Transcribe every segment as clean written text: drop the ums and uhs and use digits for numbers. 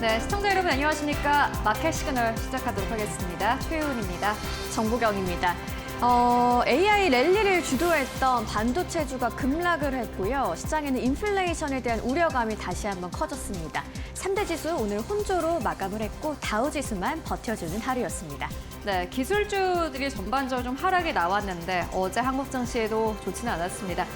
네, 시청자 여러분 안녕하십니까? 마켓 시그널 시작하도록 하겠습니다. 최윤입니다. 정보경입니다. AI 랠리를 주도했던 반도체주가 급락을 했고요. 시장에는 인플레이션에 대한 우려감이 다시 한번 커졌습니다. 3대 지수 오늘 혼조로 마감을 했고 다우지수만 버텨주는 하루였습니다. 네, 기술주들이 전반적으로 좀 하락이 나왔는데 어제 한국 증시에도 좋지는 않았습니다.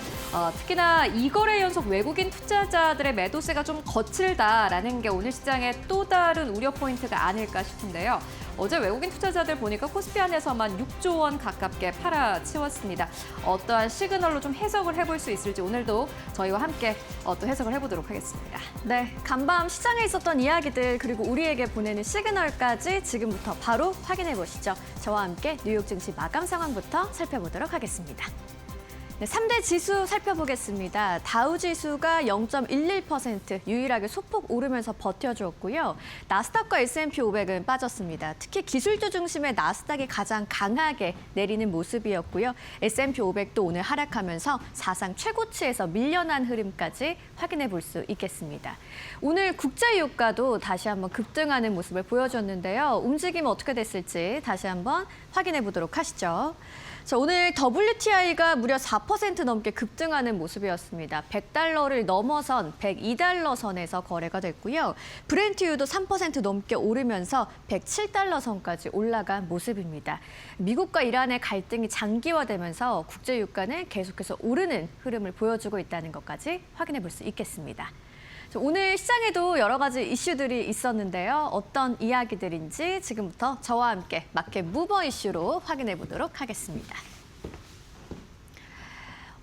특히나 2거래 연속 외국인 투자자들의 매도세가 좀 거칠다라는 게 오늘 시장의 또 다른 우려 포인트가 아닐까 싶은데요. 어제 외국인 투자자들 보니까 코스피 안에서만 6조 원 가깝게 팔아치웠습니다. 어떠한 시그널로 좀 해석을 해볼 수 있을지 오늘도 저희와 함께 또 해석을 해보도록 하겠습니다. 네, 간밤 시장에 있었던 이야기들 그리고 우리에게 보내는 시그널까지 지금부터 바로 확인해 보시죠. 저와 함께 뉴욕 증시 마감 상황부터 살펴보도록 하겠습니다. 네, 3대 지수 살펴보겠습니다. 다우지수가 0.11% 유일하게 소폭 오르면서 버텨주었고요. 나스닥과 S&P 500은 빠졌습니다. 특히 기술주 중심의 나스닥이 가장 강하게 내리는 모습이었고요. S&P 500도 오늘 하락하면서 사상 최고치에서 밀려난 흐름까지 확인해 볼 수 있겠습니다. 오늘 국제유가도 다시 한번 급등하는 모습을 보여줬는데요. 움직임은 어떻게 됐을지 다시 한번 확인해 보도록 하시죠. 자, 오늘 WTI가 무려 4% 넘게 급등하는 모습이었습니다. 100달러를 넘어선 102달러 선에서 거래가 됐고요. 브렌트유도 3% 넘게 오르면서 107달러 선까지 올라간 모습입니다. 미국과 이란의 갈등이 장기화되면서 국제유가는 계속해서 오르는 흐름을 보여주고 있다는 것까지 확인해 볼 수 있겠습니다. 오늘 시장에도 여러 가지 이슈들이 있었는데요. 어떤 이야기들인지 지금부터 저와 함께 마켓 무버 이슈로 확인해 보도록 하겠습니다.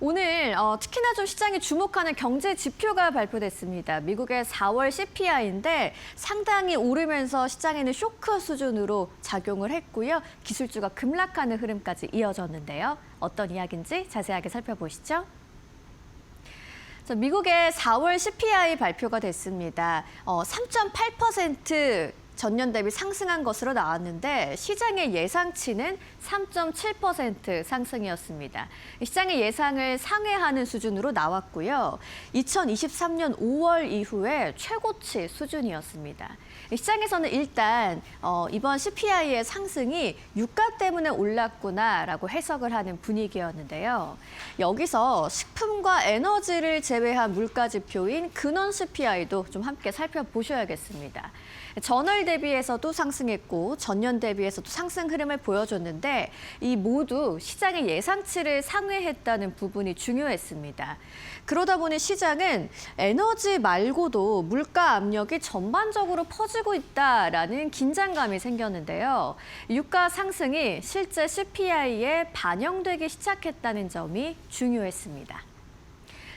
오늘 특히나 좀 시장이 주목하는 경제 지표가 발표됐습니다. 미국의 4월 CPI인데 상당히 오르면서 시장에는 쇼크 수준으로 작용을 했고요. 기술주가 급락하는 흐름까지 이어졌는데요. 어떤 이야기인지 자세하게 살펴보시죠. 미국의 4월 CPI 발표가 됐습니다. 3.8% 전년 대비 상승한 것으로 나왔는데 시장의 예상치는 3.7% 상승이었습니다. 시장의 예상을 상회하는 수준으로 나왔고요. 2023년 5월 이후에 최고치 수준이었습니다. 시장에서는 일단 이번 CPI의 상승이 유가 때문에 올랐구나라고 해석을 하는 분위기였는데요. 여기서 식품과 에너지를 제외한 물가 지표인 근원 CPI도 좀 함께 살펴보셔야겠습니다. 전월 대비해서도 상승했고 전년 대비해서도 상승 흐름을 보여줬는데 이 모두 시장의 예상치를 상회했다는 부분이 중요했습니다. 그러다 보니 시장은 에너지 말고도 물가 압력이 전반적으로 퍼지고 있다라는 긴장감이 생겼는데요. 유가 상승이 실제 CPI에 반영되기 시작했다는 점이 중요했습니다.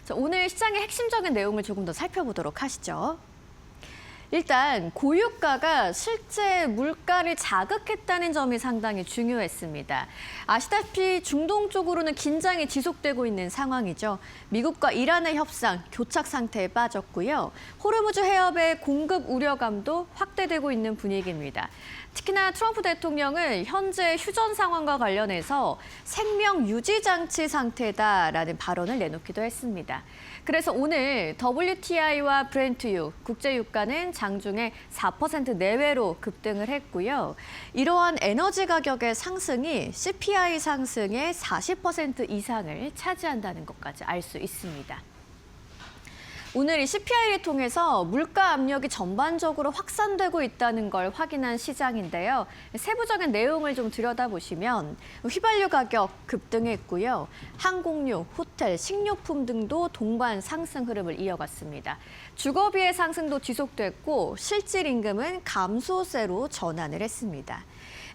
자, 오늘 시장의 핵심적인 내용을 조금 더 살펴보도록 하시죠. 일단 고유가가 실제 물가를 자극했다는 점이 상당히 중요했습니다. 아시다시피 중동 쪽으로는 긴장이 지속되고 있는 상황이죠. 미국과 이란의 협상, 교착 상태에 빠졌고요. 호르무즈 해협의 공급 우려감도 확대되고 있는 분위기입니다. 특히나 트럼프 대통령은 현재 휴전 상황과 관련해서 생명 유지 장치 상태다라는 발언을 내놓기도 했습니다. 그래서 오늘 WTI와 브렌트유, 국제유가는 장중에 4% 내외로 급등을 했고요. 이러한 에너지 가격의 상승이 CPI 상승의 40% 이상을 차지한다는 것까지 알 수 있습니다. 오늘 이 CPI를 통해서 물가 압력이 전반적으로 확산되고 있다는 걸 확인한 시장인데요. 세부적인 내용을 좀 들여다보시면 휘발유 가격 급등했고요. 항공유, 호텔, 식료품 등도 동반 상승 흐름을 이어갔습니다. 주거비의 상승도 지속됐고 실질 임금은 감소세로 전환을 했습니다.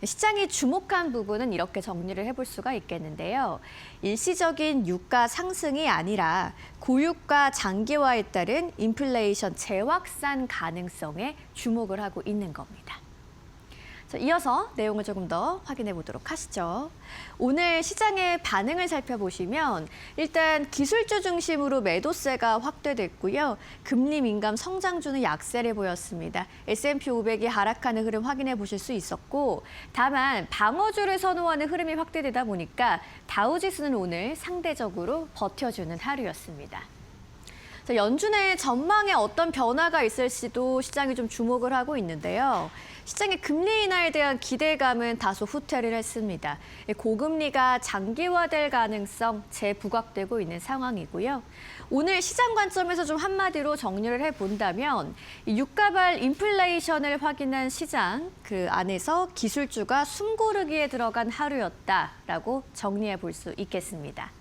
시장이 주목한 부분은 이렇게 정리를 해볼 수가 있겠는데요. 일시적인 유가 상승이 아니라 고유가 장기화에 따른 인플레이션 재확산 가능성에 주목을 하고 있는 겁니다. 자, 이어서 내용을 조금 더 확인해 보도록 하시죠. 오늘 시장의 반응을 살펴보시면 일단 기술주 중심으로 매도세가 확대됐고요. 금리 민감 성장주는 약세를 보였습니다. S&P 500이 하락하는 흐름 확인해 보실 수 있었고 다만 방어주를 선호하는 흐름이 확대되다 보니까 다우지수는 오늘 상대적으로 버텨주는 하루였습니다. 자, 연준의 전망에 어떤 변화가 있을지도 시장이 좀 주목을 하고 있는데요. 시장의 금리 인하에 대한 기대감은 다소 후퇴를 했습니다. 고금리가 장기화될 가능성 재부각되고 있는 상황이고요. 오늘 시장 관점에서 좀 한마디로 정리를 해본다면 유가발 인플레이션을 확인한 시장, 그 안에서 기술주가 숨고르기에 들어간 하루였다라고 정리해 볼 수 있겠습니다.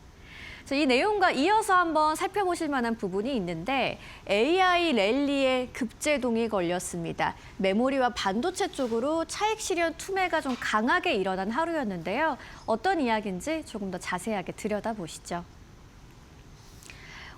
이 내용과 이어서 한번 살펴보실 만한 부분이 있는데 AI 랠리에 급제동이 걸렸습니다. 메모리와 반도체 쪽으로 차익 실현 투매가 좀 강하게 일어난 하루였는데요. 어떤 이야기인지 조금 더 자세하게 들여다보시죠.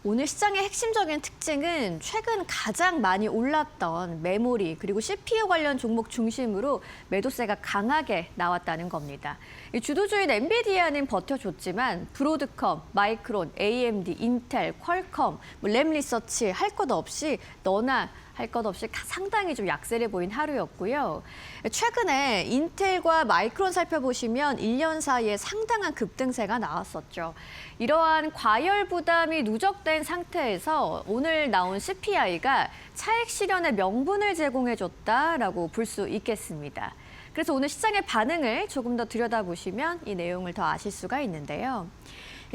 오늘 시장의 핵심적인 특징은 최근 가장 많이 올랐던 메모리 그리고 CPU 관련 종목 중심으로 매도세가 강하게 나왔다는 겁니다. 주도주인 엔비디아는 버텨줬지만 브로드컴, 마이크론, AMD, 인텔, 퀄컴, 램리서치 할 것 없이 너나 할 것 없이 상당히 좀 약세를 보인 하루였고요. 최근에 인텔과 마이크론 살펴보시면 1년 사이에 상당한 급등세가 나왔었죠. 이러한 과열 부담이 누적된 상태에서 오늘 나온 CPI가 차익 실현의 명분을 제공해줬다라고 볼 수 있겠습니다. 그래서 오늘 시장의 반응을 조금 더 들여다보시면 이 내용을 더 아실 수가 있는데요.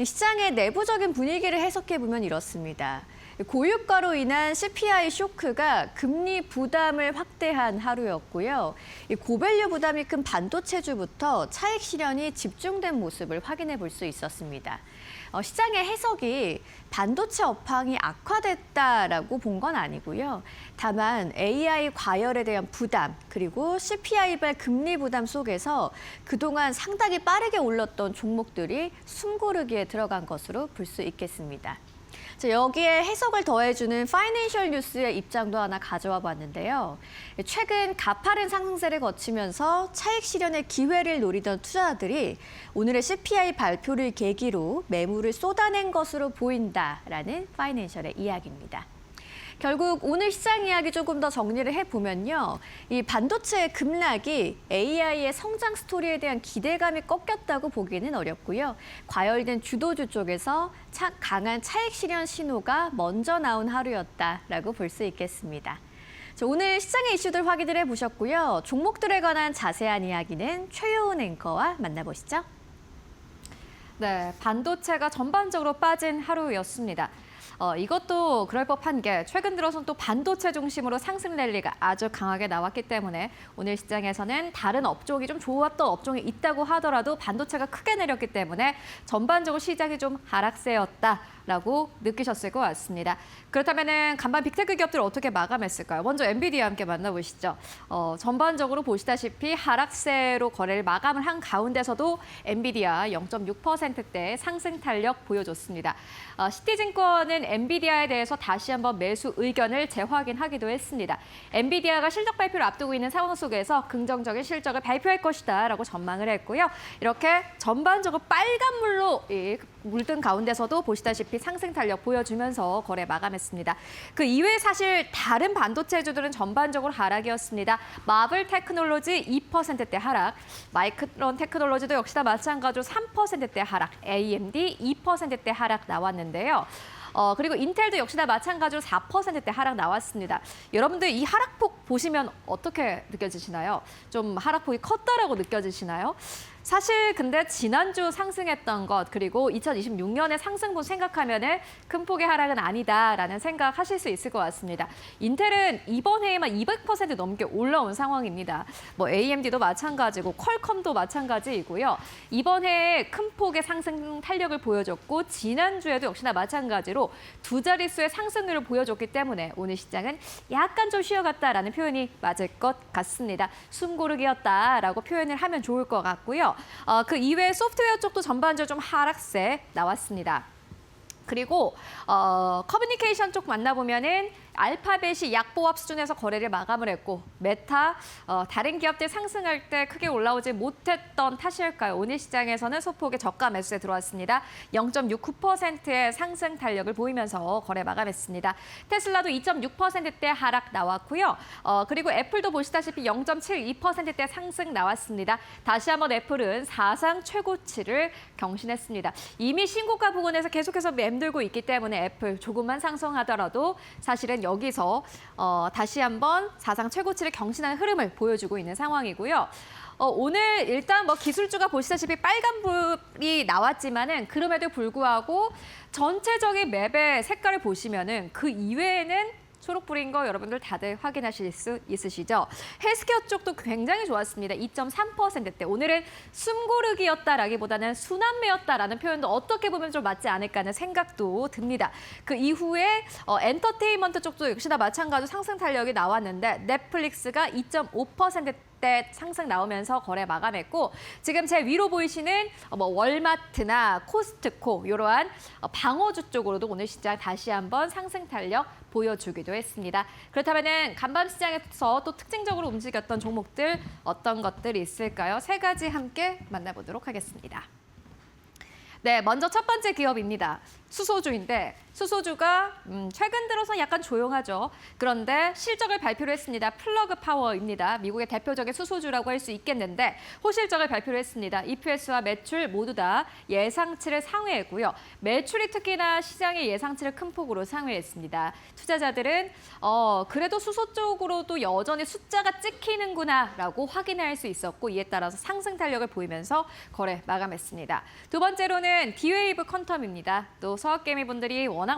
시장의 내부적인 분위기를 해석해보면 이렇습니다. 고유가로 인한 CPI 쇼크가 금리 부담을 확대한 하루였고요. 고밸류 부담이 큰 반도체주부터 차익 실현이 집중된 모습을 확인해 볼 수 있었습니다. 시장의 해석이 반도체 업황이 악화됐다라고 본 건 아니고요. 다만 AI 과열에 대한 부담 그리고 CPI발 금리 부담 속에서 그동안 상당히 빠르게 올랐던 종목들이 숨고르기에 들어간 것으로 볼 수 있겠습니다. 자, 여기에 해석을 더해주는 파이낸셜 뉴스의 입장도 하나 가져와 봤는데요. 최근 가파른 상승세를 거치면서 차익 실현의 기회를 노리던 투자자들이 오늘의 CPI 발표를 계기로 매물을 쏟아낸 것으로 보인다라는 파이낸셜의 이야기입니다. 결국 오늘 시장 이야기 조금 더 정리를 해보면요. 이 반도체의 급락이 AI의 성장 스토리에 대한 기대감이 꺾였다고 보기는 어렵고요. 과열된 주도주 쪽에서 강한 차익 실현 신호가 먼저 나온 하루였다라고 볼 수 있겠습니다. 자, 오늘 시장의 이슈들 확인을 해보셨고요. 종목들에 관한 자세한 이야기는 최효은 앵커와 만나보시죠. 네, 반도체가 전반적으로 빠진 하루였습니다. 이것도 그럴 법한 게 최근 들어선 또 반도체 중심으로 상승 랠리가 아주 강하게 나왔기 때문에 오늘 시장에서는 다른 업종이 좀 좋았던 업종이 있다고 하더라도 반도체가 크게 내렸기 때문에 전반적으로 시장이 좀 하락세였다라고 느끼셨을 것 같습니다. 그렇다면 간반 빅테크 기업들 어떻게 마감했을까요? 먼저 엔비디아 함께 만나보시죠. 전반적으로 보시다시피 하락세로 거래를 마감을 한 가운데서도 엔비디아 0.6%대 상승 탄력 보여줬습니다. 시티증권은 엔비디아에 대해서 다시 한번 매수 의견을 재확인하기도 했습니다. 엔비디아가 실적 발표를 앞두고 있는 상황 속에서 긍정적인 실적을 발표할 것이다라고 전망을 했고요. 이렇게 전반적으로 빨간물로 물든 가운데서도 보시다시피 상승 탄력 보여주면서 거래 마감했습니다. 그 이외에 사실 다른 반도체주들은 전반적으로 하락이었습니다. 마블 테크놀로지 2%대 하락, 마이크론 테크놀로지도 역시나 마찬가지로 3%대 하락, AMD 2%대 하락 나왔는데요. 그리고 인텔도 역시나 마찬가지로 4%대 하락 나왔습니다. 여러분들 이 하락폭 보시면 어떻게 느껴지시나요? 좀 하락폭이 컸다라고 느껴지시나요? 사실 근데 지난주 상승했던 것 그리고 2026년의 상승분 생각하면은 큰 폭의 하락은 아니다라는 생각하실 수 있을 것 같습니다. 인텔은 이번 해에만 200% 넘게 올라온 상황입니다. 뭐 AMD도 마찬가지고 퀄컴도 마찬가지이고요. 이번 해에 큰 폭의 상승 탄력을 보여줬고 지난주에도 역시나 마찬가지로 두 자릿수의 상승률을 보여줬기 때문에 오늘 시장은 약간 좀 쉬어갔다라는 표현이 맞을 것 같습니다. 숨고르기였다라고 표현을 하면 좋을 것 같고요. 그 이외에 소프트웨어 쪽도 전반적으로 좀 하락세 나왔습니다. 그리고 커뮤니케이션 쪽 만나보면은 알파벳이 약보합 수준에서 거래를 마감을 했고 메타, 다른 기업들 상승할 때 크게 올라오지 못했던 탓일까요? 오늘 시장에서는 소폭의 저가 매수에 들어왔습니다. 0.69%의 상승 탄력을 보이면서 거래 마감했습니다. 테슬라도 2.6%대 하락 나왔고요. 그리고 애플도 보시다시피 0.72%대 상승 나왔습니다. 다시 한번 애플은 사상 최고치를 경신했습니다. 이미 신고가 부근에서 계속해서 맴돌고 있기 때문에 애플 조금만 상승하더라도 사실은 여기서 다시 한번 사상 최고치를 경신하는 흐름을 보여주고 있는 상황이고요. 오늘 일단 뭐 기술주가 보시다시피 빨간불이 나왔지만은 그럼에도 불구하고 전체적인 맵의 색깔을 보시면은 그 이외에는 초록불인 거 여러분들 다들 확인하실 수 있으시죠? 헬스케어 쪽도 굉장히 좋았습니다. 2.3%대. 오늘은 숨고르기였다라기보다는 순환매였다라는 표현도 어떻게 보면 좀 맞지 않을까 하는 생각도 듭니다. 그 이후에 엔터테인먼트 쪽도 역시나 마찬가지로 상승 탄력이 나왔는데 넷플릭스가 2.5%대 상승 나오면서 거래 마감했고 지금 제 위로 보이시는 뭐 월마트나 코스트코 이러한 방어주 쪽으로도 오늘 시장 다시 한번 상승 탄력 보여주기도 했습니다. 그렇다면 간밤 시장에서 또 특징적으로 움직였던 종목들 어떤 것들이 있을까요? 세 가지 함께 만나보도록 하겠습니다. 네, 먼저 첫 번째 기업입니다. 수소주인데 수소주가 최근 들어서 약간 조용하죠. 그런데 실적을 발표를 했습니다. 플러그 파워입니다. 미국의 대표적인 수소주라고 할 수 있겠는데 호실적을 발표를 했습니다. EPS와 매출 모두 다 예상치를 상회했고요. 매출이 특히나 시장의 예상치를 큰 폭으로 상회했습니다. 투자자들은 그래도 수소 쪽으로도 여전히 숫자가 찍히는구나라고 확인할 수 있었고 이에 따라서 상승 탄력을 보이면서 거래 마감했습니다. 두 번째로는 D-Wave 퀀텀입니다. 또 서학개미 분들이 워낙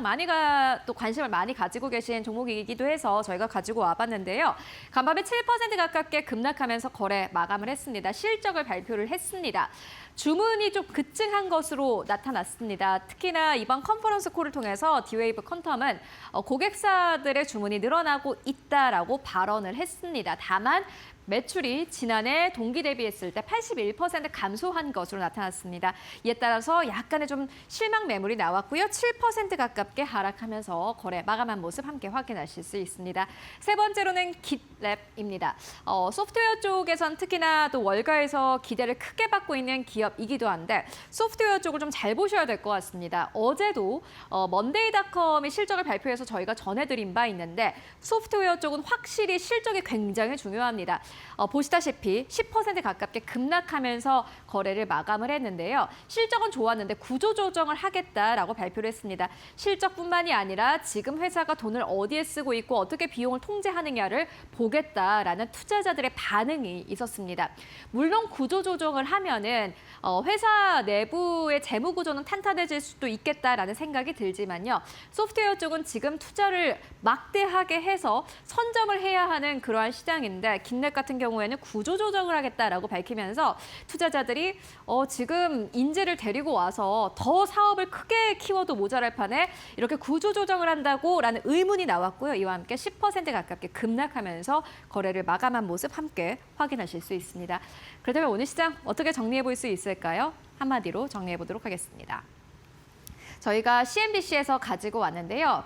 또 관심을 많이 가지고 계신 종목이기도 해서 저희가 가지고 와봤는데요. 간밤에 7% 가깝게 급락하면서 거래 마감을 했습니다. 실적을 발표를 했습니다. 주문이 좀 급증한 것으로 나타났습니다. 특히나 이번 컨퍼런스 콜을 통해서 D-Wave 퀀텀은 고객사들의 주문이 늘어나고 있다라고 발언을 했습니다. 다만 매출이 지난해 동기 대비했을 때 81% 감소한 것으로 나타났습니다. 이에 따라서 약간의 좀 실망 매물이 나왔고요. 7% 가깝게 하락하면서 거래 마감한 모습 함께 확인하실 수 있습니다. 세 번째로는 깃랩입니다. 소프트웨어 쪽에선 특히나 또 월가에서 기대를 크게 받고 있는 기업이기도 한데 소프트웨어 쪽을 좀 잘 보셔야 될 것 같습니다. 어제도 먼데이닷컴이 실적을 발표해서 저희가 전해드린 바 있는데 소프트웨어 쪽은 확실히 실적이 굉장히 중요합니다. 보시다시피 10% 가깝게 급락하면서 거래를 마감을 했는데요. 실적은 좋았는데 구조조정을 하겠다라고 발표를 했습니다. 실적뿐만이 아니라 지금 회사가 돈을 어디에 쓰고 있고 어떻게 비용을 통제하느냐를 보겠다라는 투자자들의 반응이 있었습니다. 물론 구조조정을 하면은 회사 내부의 재무 구조는 탄탄해질 수도 있겠다라는 생각이 들지만요. 소프트웨어 쪽은 지금 투자를 막대하게 해서 선점을 해야 하는 그러한 시장인데 깃랩 같은 경우에는 구조조정을 하겠다라고 밝히면서 투자자들이 지금 인재를 데리고 와서 더 사업을 크게 키워도 모자랄 판에 이렇게 구조조정을 한다고라는 의문이 나왔고요. 이와 함께 10% 가깝게 급락하면서 거래를 마감한 모습 함께 확인하실 수 있습니다. 그렇다면 오늘 시장 어떻게 정리해 볼 수 있을까요? 한마디로 정리해 보도록 하겠습니다. 저희가 CNBC에서 가지고 왔는데요.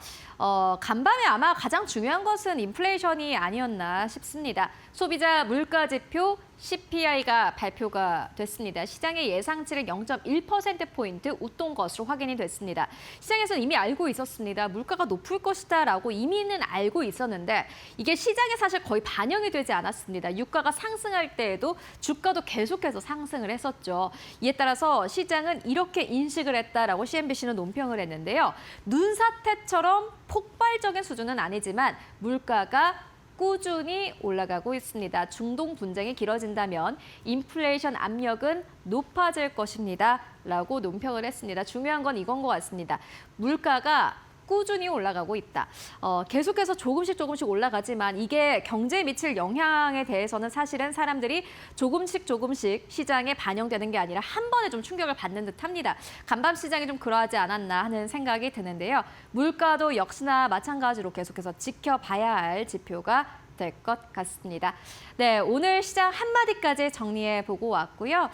간밤에 아마 가장 중요한 것은 인플레이션이 아니었나 싶습니다. 소비자 물가 지표 CPI가 발표가 됐습니다. 시장의 예상치를 0.1%포인트 웃돈 것으로 확인이 됐습니다. 시장에서는 이미 알고 있었습니다. 물가가 높을 것이다라고 이미는 알고 있었는데 이게 시장에 사실 거의 반영이 되지 않았습니다. 유가가 상승할 때에도 주가도 계속해서 상승을 했었죠. 이에 따라서 시장은 이렇게 인식을 했다라고 CNBC는 논평을 했는데요. 눈사태처럼 폭발적인 수준은 아니지만 물가가 꾸준히 올라가고 있습니다. 중동 분쟁이 길어진다면 인플레이션 압력은 높아질 것입니다. 라고 논평을 했습니다. 중요한 건 이건 것 같습니다. 물가가 꾸준히 올라가고 있다. 계속해서 조금씩 올라가지만 이게 경제에 미칠 영향에 대해서는 사실은 사람들이 조금씩 시장에 반영되는 게 아니라 한 번에 좀 충격을 받는 듯합니다. 간밤 시장이 좀 그러하지 않았나 하는 생각이 드는데요. 물가도 역시나 마찬가지로 계속해서 지켜봐야 할 지표가 될 것 같습니다. 네, 오늘 시장 한마디까지 정리해 보고 왔고요.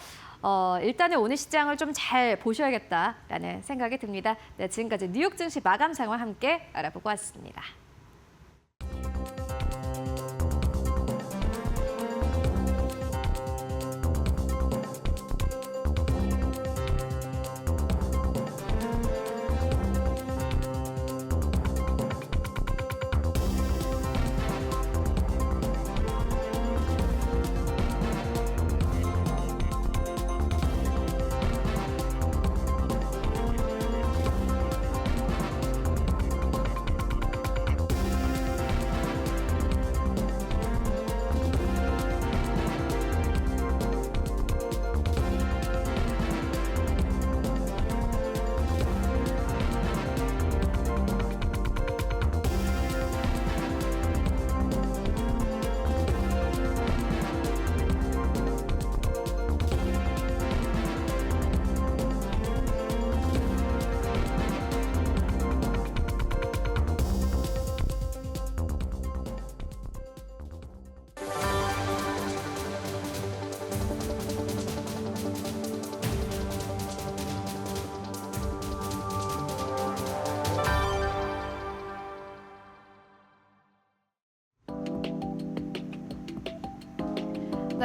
일단은 오늘 시장을 좀 잘 보셔야겠다라는 생각이 듭니다. 네, 지금까지 뉴욕 증시 마감 상황 함께 알아보고 왔습니다.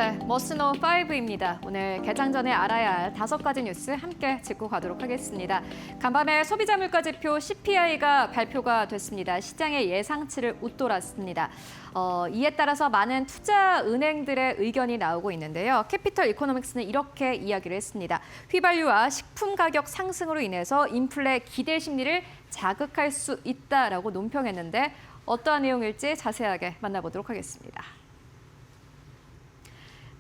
네, 머스노 5입니다. 오늘 개장 전에 알아야 할 5가지 뉴스 함께 짚고 가도록 하겠습니다. 간밤에 소비자 물가지표 CPI가 발표가 됐습니다. 시장의 예상치를 웃돌았습니다. 이에 따라서 많은 투자 은행들의 의견이 나오고 있는데요. 캐피털 이코노믹스는 이렇게 이야기를 했습니다. 휘발유와 식품 가격 상승으로 인해서 인플레 기대 심리를 자극할 수 있다라고 논평했는데 어떠한 내용일지 자세하게 만나보도록 하겠습니다.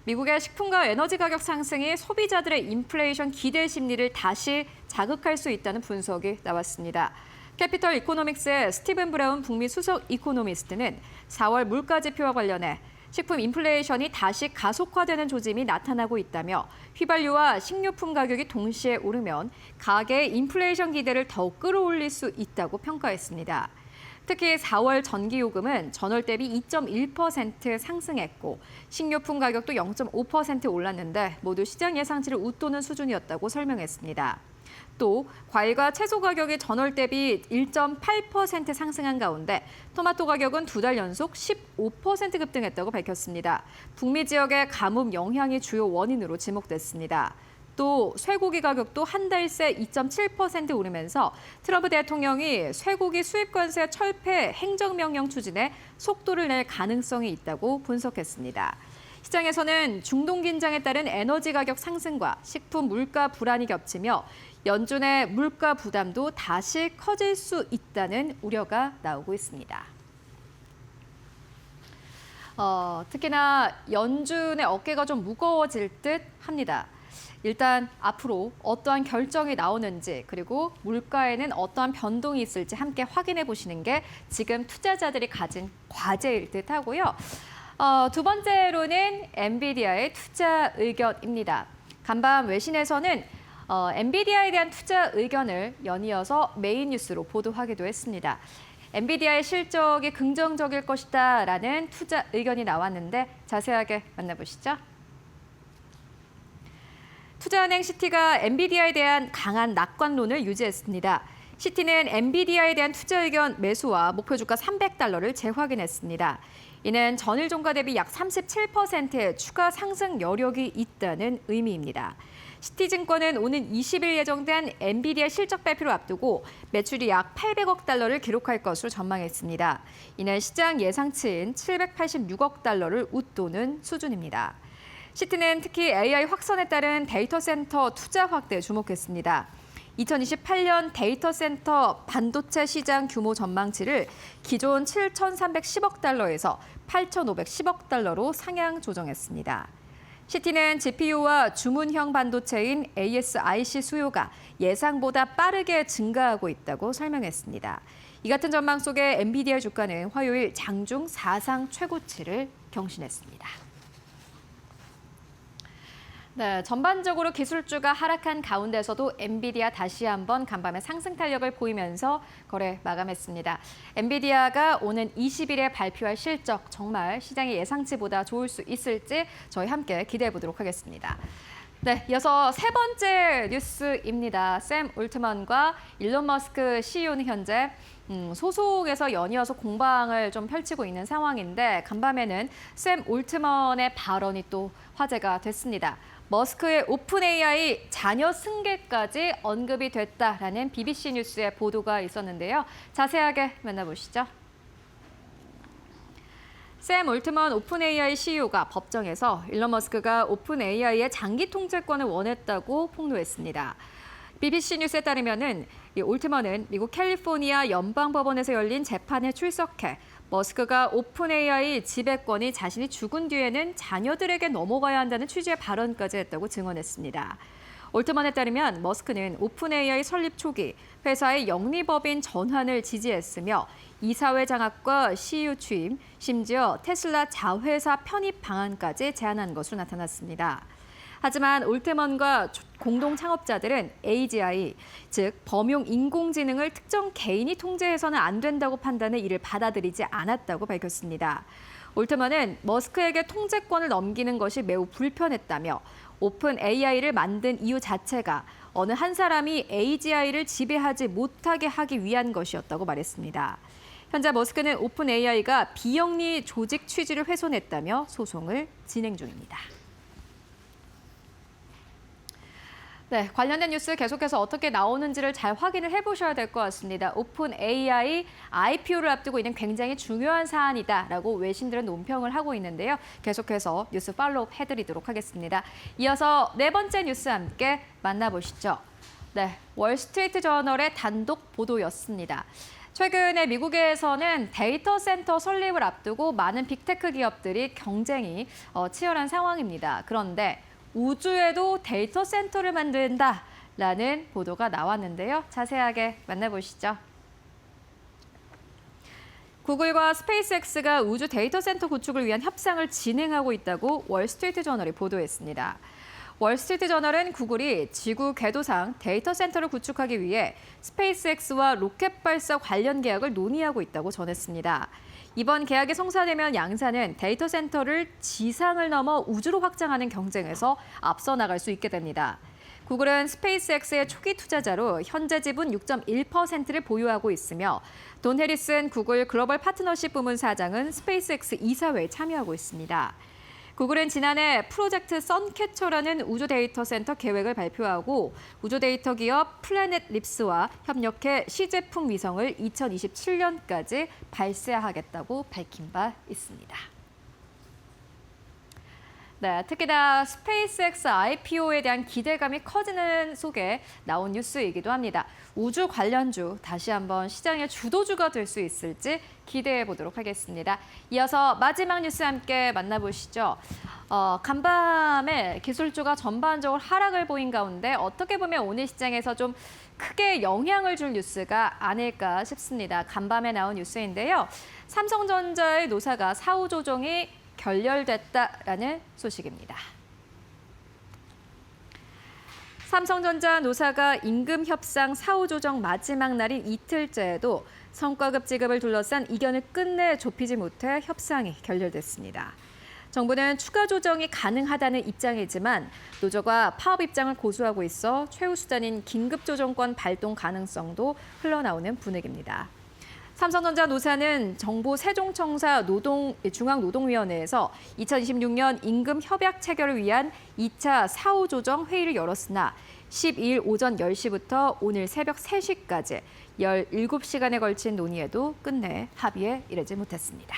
미국의 식품과 에너지 가격 상승이 소비자들의 인플레이션 기대 심리를 다시 자극할 수 있다는 분석이 나왔습니다. 캐피털 이코노믹스의 스티븐 브라운 북미 수석 이코노미스트는 4월 물가 지표와 관련해 식품 인플레이션이 다시 가속화되는 조짐이 나타나고 있다며 휘발유와 식료품 가격이 동시에 오르면 가계의 인플레이션 기대를 더욱 끌어올릴 수 있다고 평가했습니다. 특히 4월 전기요금은 전월 대비 2.1% 상승했고 식료품 가격도 0.5% 올랐는데 모두 시장 예상치를 웃도는 수준이었다고 설명했습니다. 또 과일과 채소 가격이 전월 대비 1.8% 상승한 가운데 토마토 가격은 2달 연속 15% 급등했다고 밝혔습니다. 북미 지역의 가뭄 영향이 주요 원인으로 지목됐습니다. 또 쇠고기 가격도 한 달 새 2.7% 오르면서 트럼프 대통령이 쇠고기 수입 관세 철폐 행정명령 추진에 속도를 낼 가능성이 있다고 분석했습니다. 시장에서는 중동 긴장에 따른 에너지 가격 상승과 식품 물가 불안이 겹치며 연준의 물가 부담도 다시 커질 수 있다는 우려가 나오고 있습니다. 특히나 연준의 어깨가 좀 무거워질 듯 합니다. 일단 앞으로 어떠한 결정이 나오는지 그리고 물가에는 어떠한 변동이 있을지 함께 확인해 보시는 게 지금 투자자들이 가진 과제일 듯 하고요. 두 번째로는 엔비디아의 투자 의견입니다. 간밤 외신에서는 엔비디아에 대한 투자 의견을 연이어서 메인 뉴스로 보도하기도 했습니다. 엔비디아의 실적이 긍정적일 것이다라는 투자 의견이 나왔는데 자세하게 만나보시죠. 투자은행 시티가 엔비디아에 대한 강한 낙관론을 유지했습니다. 시티는 엔비디아에 대한 투자 의견 매수와 목표 주가 $300를 재확인했습니다. 이는 전일 종가 대비 약 37%의 추가 상승 여력이 있다는 의미입니다. 시티증권은 오는 20일 예정된 엔비디아 실적 발표를 앞두고 매출이 약 $800억 기록할 것으로 전망했습니다. 이는 시장 예상치인 $786억 웃도는 수준입니다. 시티는 특히 AI 확산에 따른 데이터 센터 투자 확대에 주목했습니다. 2028년 데이터 센터 반도체 시장 규모 전망치를 기존 $7,310억에서 $8,510억로 상향 조정했습니다. 시티는 GPU와 주문형 반도체인 ASIC 수요가 예상보다 빠르게 증가하고 있다고 설명했습니다. 이 같은 전망 속에 엔비디아 주가는 화요일 장중 사상 최고치를 경신했습니다. 네, 전반적으로 기술주가 하락한 가운데서도 엔비디아 다시 한번 간밤에 상승 탄력을 보이면서 거래 마감했습니다. 엔비디아가 오는 20일에 발표할 실적 정말 시장의 예상치보다 좋을 수 있을지 저희 함께 기대해 보도록 하겠습니다. 네, 이어서 세 번째 뉴스입니다. 샘 올트먼과 일론 머스크 CEO는 현재 소속에서 연이어서 공방을 좀 펼치고 있는 상황인데 간밤에는 샘 올트먼의 발언이 또 화제가 됐습니다. 머스크의 오픈 AI 자녀 승계까지 언급이 됐다라는 BBC 뉴스의 보도가 있었는데요. 자세하게 만나보시죠. 샘 올트먼 오픈 AI CEO가 법정에서 일론 머스크가 오픈 AI의 장기 통제권을 원했다고 폭로했습니다. BBC 뉴스에 따르면은 올트먼은 미국 캘리포니아 연방법원에서 열린 재판에 출석해 머스크가 오픈 AI 지배권이 자신이 죽은 뒤에는 자녀들에게 넘어가야 한다는 취지의 발언까지 했다고 증언했습니다. 올트먼에 따르면 머스크는 오픈 AI 설립 초기 회사의 영리법인 전환을 지지했으며 이사회 장악과 CEO 취임, 심지어 테슬라 자회사 편입 방안까지 제안한 것으로 나타났습니다. 하지만 올트먼과 공동 창업자들은 AGI, 즉 범용 인공지능을 특정 개인이 통제해서는 안 된다고 판단해 이를 받아들이지 않았다고 밝혔습니다. 올트먼은 머스크에게 통제권을 넘기는 것이 매우 불편했다며 오픈 AI를 만든 이유 자체가 어느 한 사람이 AGI를 지배하지 못하게 하기 위한 것이었다고 말했습니다. 현재 머스크는 오픈 AI가 비영리 조직 취지를 훼손했다며 소송을 진행 중입니다. 네, 관련된 뉴스 계속해서 어떻게 나오는지를 잘 확인을 해보셔야 될 것 같습니다. 오픈 AI IPO를 앞두고 있는 굉장히 중요한 사안이다라고 외신들은 논평을 하고 있는데요. 계속해서 뉴스 팔로우 해드리도록 하겠습니다. 이어서 네 번째 뉴스 함께 만나보시죠. 네, 월스트리트 저널의 단독 보도였습니다. 최근에 미국에서는 데이터 센터 설립을 앞두고 많은 빅테크 기업들이 경쟁이 치열한 상황입니다. 그런데 우주에도 데이터 센터를 만든다라는 보도가 나왔는데요. 자세하게 만나보시죠. 구글과 스페이스X가 우주 데이터 센터 구축을 위한 협상을 진행하고 있다고 월스트리트 저널이 보도했습니다. 월스트리트 저널은 구글이 지구 궤도상 데이터 센터를 구축하기 위해 스페이스X와 로켓 발사 관련 계약을 논의하고 있다고 전했습니다. 이번 계약이 성사되면 양사는 데이터 센터를 지상을 넘어 우주로 확장하는 경쟁에서 앞서 나갈 수 있게 됩니다. 구글은 스페이스X의 초기 투자자로 현재 지분 6.1%를 보유하고 있으며 돈 해리슨 구글 글로벌 파트너십 부문 사장은 스페이스X 이사회에 참여하고 있습니다. 구글은 지난해 프로젝트 선캐쳐라는 우주 데이터 센터 계획을 발표하고 우주 데이터 기업 플래닛 립스와 협력해 시제품 위성을 2027년까지 발사하겠다고 밝힌 바 있습니다. 네, 특히나 스페이스X IPO에 대한 기대감이 커지는 속에 나온 뉴스이기도 합니다. 우주 관련주 다시 한번 시장의 주도주가 될 수 있을지 기대해 보도록 하겠습니다. 이어서 마지막 뉴스 함께 만나보시죠. 간밤에 기술주가 전반적으로 하락을 보인 가운데 어떻게 보면 오늘 시장에서 좀 크게 영향을 줄 뉴스가 아닐까 싶습니다. 간밤에 나온 뉴스인데요. 삼성전자의 노사가 사후 조정이 결렬됐다라는 소식입니다. 삼성전자 노사가 임금 협상 사후 조정 마지막 날인 이틀째에도 성과급 지급을 둘러싼 이견을 끝내 좁히지 못해 협상이 결렬됐습니다. 정부는 추가 조정이 가능하다는 입장이지만 노조가 파업 입장을 고수하고 있어 최후 수단인 긴급 조정권 발동 가능성도 흘러나오는 분위기입니다. 삼성전자 노사는 정부 세종청사 중앙노동위원회에서 2026년 임금 협약 체결을 위한 2차 사후 조정 회의를 열었으나 12일 오전 10시부터 오늘 새벽 3시까지 17시간에 걸친 논의에도 끝내 합의에 이르지 못했습니다.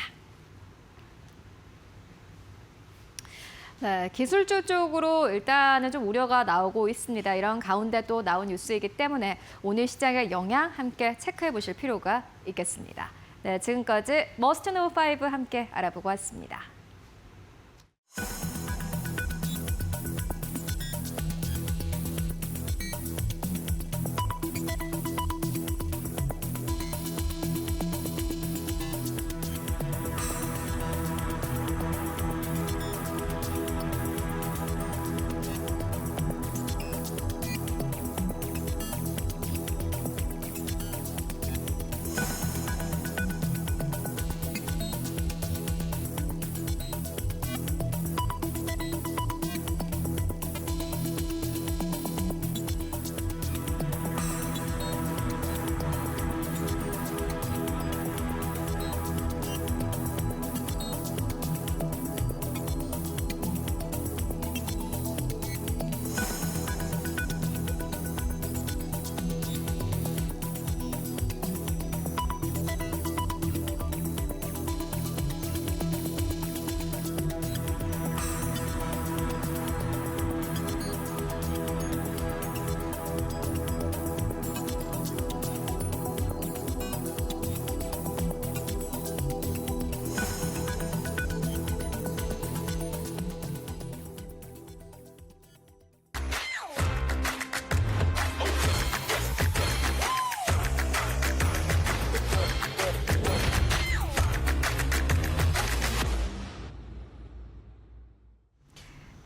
네, 기술주 쪽으로 일단은 좀 우려가 나오고 있습니다. 이런 가운데 또 나온 뉴스이기 때문에 오늘 시장의 영향 함께 체크해 보실 필요가 있겠습니다. 네, 지금까지 머스트 노우 5 함께 알아보고 왔습니다.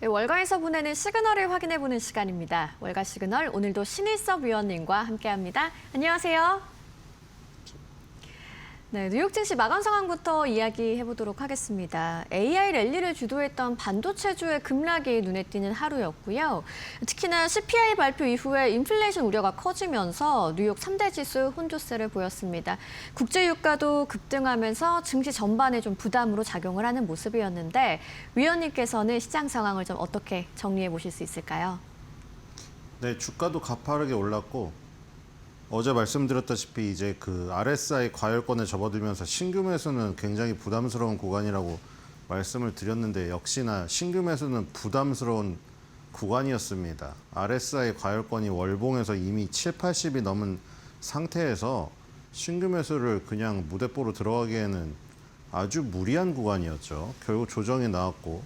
월가에서 보내는 시그널을 확인해보는 시간입니다. 월가 시그널, 오늘도 신일섭 위원님과 함께합니다. 안녕하세요. 네, 뉴욕 증시 마감 상황부터 이야기해 보도록 하겠습니다. AI 랠리를 주도했던 반도체주의 급락이 눈에 띄는 하루였고요. 특히나 CPI 발표 이후에 인플레이션 우려가 커지면서 뉴욕 3대 지수 혼조세를 보였습니다. 국제 유가도 급등하면서 증시 전반에 좀 부담으로 작용을 하는 모습이었는데 위원님께서는 시장 상황을 좀 어떻게 정리해 보실 수 있을까요? 네, 주가도 가파르게 올랐고 어제 말씀드렸다시피 이제 그 RSI 과열권에 접어들면서 신규 매수는 굉장히 부담스러운 구간이라고 말씀을 드렸는데 역시나 신규 매수는 부담스러운 구간이었습니다. RSI 과열권이 월봉에서 이미 7, 80이 넘은 상태에서 신규 매수를 그냥 무대뽀로 들어가기에는 아주 무리한 구간이었죠. 결국 조정이 나왔고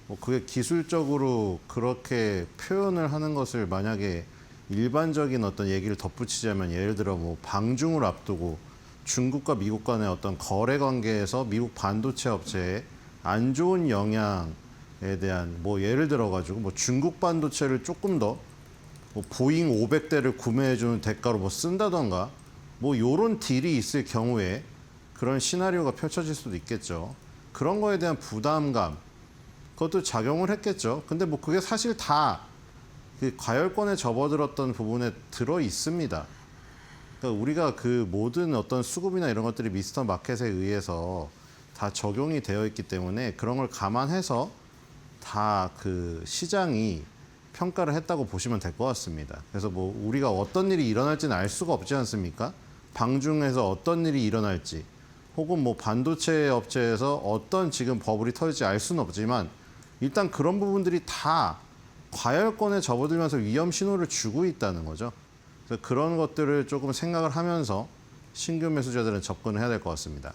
뭐 그게 기술적으로 그렇게 표현을 하는 것을 만약에 일반적인 어떤 얘기를 덧붙이자면 예를 들어 뭐 방중을 앞두고 중국과 미국 간의 어떤 거래 관계에서 미국 반도체 업체에 안 좋은 영향에 대한 뭐 예를 들어 가지고 뭐 중국 반도체를 조금 더 뭐 보잉 500대를 구매해 주는 대가로 뭐 쓴다던가 뭐 요런 딜이 있을 경우에 그런 시나리오가 펼쳐질 수도 있겠죠. 그런 거에 대한 부담감 그것도 작용을 했겠죠. 근데 뭐 그게 사실 다 그 과열권에 접어들었던 부분에 들어 있습니다. 그러니까 우리가 그 모든 어떤 수급이나 이런 것들이 미스터 마켓에 의해서 다 적용이 되어 있기 때문에 그런 걸 감안해서 다 그 시장이 평가를 했다고 보시면 될 것 같습니다. 그래서 뭐 우리가 어떤 일이 일어날지는 알 수가 없지 않습니까? 방중에서 어떤 일이 일어날지 혹은 뭐 반도체 업체에서 어떤 지금 버블이 터질지 알 수는 없지만 일단 그런 부분들이 다 과열권에 접어들면서 위험 신호를 주고 있다는 거죠. 그래서 그런 것들을 조금 생각을 하면서 신규 매수자들은 접근을 해야 될 것 같습니다.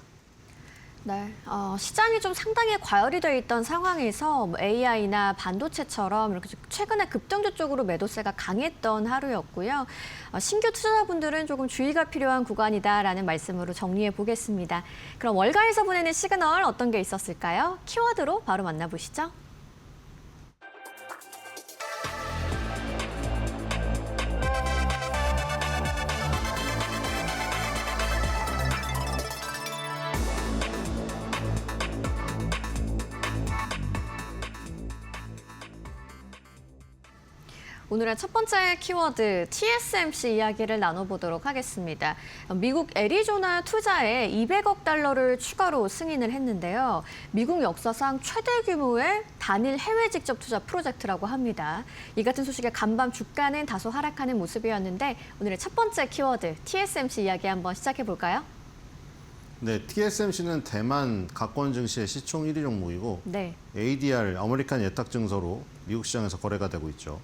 네, 시장이 좀 상당히 과열이 돼 있던 상황에서 AI나 반도체처럼 이렇게 최근에 급등주 쪽으로 매도세가 강했던 하루였고요. 신규 투자자분들은 조금 주의가 필요한 구간이다라는 말씀으로 정리해 보겠습니다. 그럼 월가에서 보내는 시그널 어떤 게 있었을까요? 키워드로 바로 만나보시죠. 오늘의 첫 번째 키워드 TSMC 이야기를 나눠보도록 하겠습니다. 미국 애리조나 투자에 200억 달러를 추가로 승인을 했는데요. 미국 역사상 최대 규모의 단일 해외 직접 투자 프로젝트라고 합니다. 이 같은 소식에 간밤 주가는 다소 하락하는 모습이었는데 오늘의 첫 번째 키워드 TSMC 이야기 한번 시작해 볼까요? 네, TSMC는 대만 가권 증시의 시총 1위 종목이고 네. ADR 아메리칸 예탁 증서로 미국 시장에서 거래가 되고 있죠.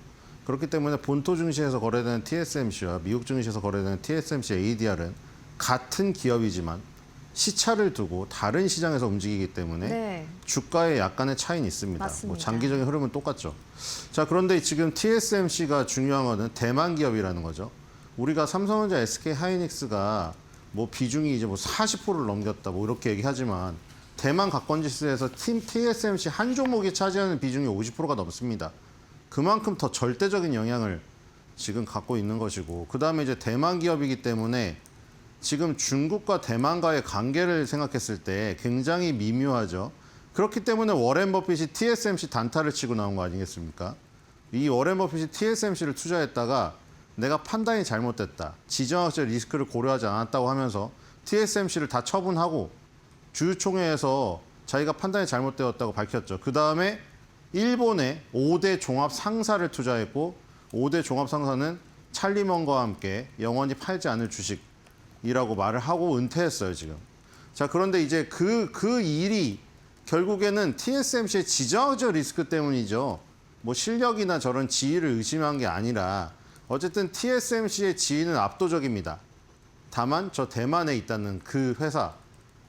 그렇기 때문에 본토 증시에서 거래되는 TSMC와 미국 증시에서 거래되는 TSMC ADR은 같은 기업이지만 시차를 두고 다른 시장에서 움직이기 때문에 네. 주가에 약간의 차이는 있습니다. 맞습니다. 뭐 장기적인 흐름은 똑같죠. 자, 그런데 지금 TSMC가 중요한 거는 대만 기업이라는 거죠. 우리가 삼성전자, SK 하이닉스가 뭐 비중이 이제 뭐 40%를 넘겼다 뭐 이렇게 얘기하지만 대만 가권 지수에서 TSMC 한 종목이 차지하는 비중이 50%가 넘습니다. 그만큼 더 절대적인 영향을 지금 갖고 있는 것이고 그다음에 이제 대만 기업이기 때문에 지금 중국과 대만과의 관계를 생각했을 때 굉장히 미묘하죠. 그렇기 때문에 워렌 버핏이 TSMC 단타를 치고 나온 거 아니겠습니까? 이 워렌 버핏이 TSMC를 투자했다가 내가 판단이 잘못됐다. 지정학적 리스크를 고려하지 않았다고 하면서 TSMC를 다 처분하고 주주총회에서 자기가 판단이 잘못되었다고 밝혔죠. 그다음에 일본의 5대 종합 상사를 투자했고 5대 종합 상사는 찰리먼과 함께 영원히 팔지 않을 주식이라고 말을 하고 은퇴했어요, 지금. 자, 그런데 이제 그 일이 결국에는 TSMC의 지정학적 리스크 때문이죠. 뭐 실력이나 저런 지위를 의심한 게 아니라 어쨌든 TSMC의 지위는 압도적입니다. 다만 저 대만에 있다는 그 회사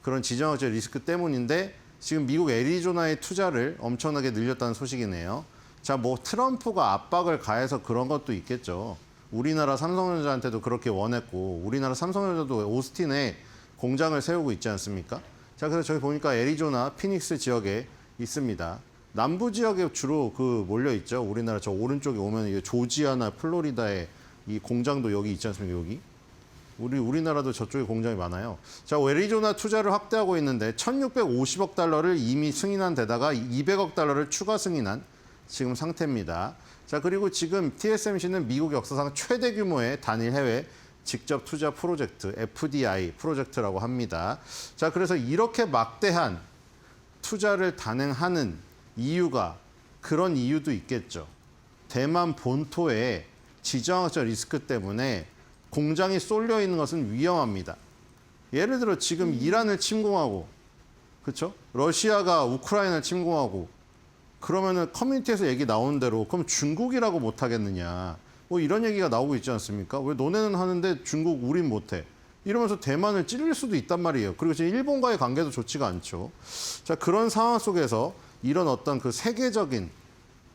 그런 지정학적 리스크 때문인데 지금 미국 애리조나의 투자를 엄청나게 늘렸다는 소식이네요. 자, 뭐 트럼프가 압박을 가해서 그런 것도 있겠죠. 우리나라 삼성전자한테도 그렇게 원했고 우리나라 삼성전자도 오스틴에 공장을 세우고 있지 않습니까? 자, 그래서 저기 보니까 애리조나, 피닉스 지역에 있습니다. 남부 지역에 주로 그 몰려 있죠. 우리나라 저 오른쪽에 오면 이게 조지아나 플로리다에 이 공장도 여기 있지 않습니까? 여기. 우리나라도 저쪽에 공장이 많아요. 자, 애리조나 투자를 확대하고 있는데 1,650억 달러를 이미 승인한 데다가 200억 달러를 추가 승인한 지금 상태입니다. 자, 그리고 지금 TSMC는 미국 역사상 최대 규모의 단일 해외 직접 투자 프로젝트, FDI 프로젝트라고 합니다. 자, 그래서 이렇게 막대한 투자를 단행하는 이유가 그런 이유도 있겠죠. 대만 본토에 지정학적 리스크 때문에 공장이 쏠려 있는 것은 위험합니다. 예를 들어 지금 이란을 침공하고, 그렇죠? 러시아가 우크라이나를 침공하고, 그러면은 커뮤니티에서 얘기 나오는 대로 그럼 중국이라고 못 하겠느냐? 뭐 이런 얘기가 나오고 있지 않습니까? 왜 너네는 하는데 중국 우린 못 해? 이러면서 대만을 찔릴 수도 있단 말이에요. 그리고 지금 일본과의 관계도 좋지가 않죠. 자, 그런 상황 속에서 이런 어떤 그 세계적인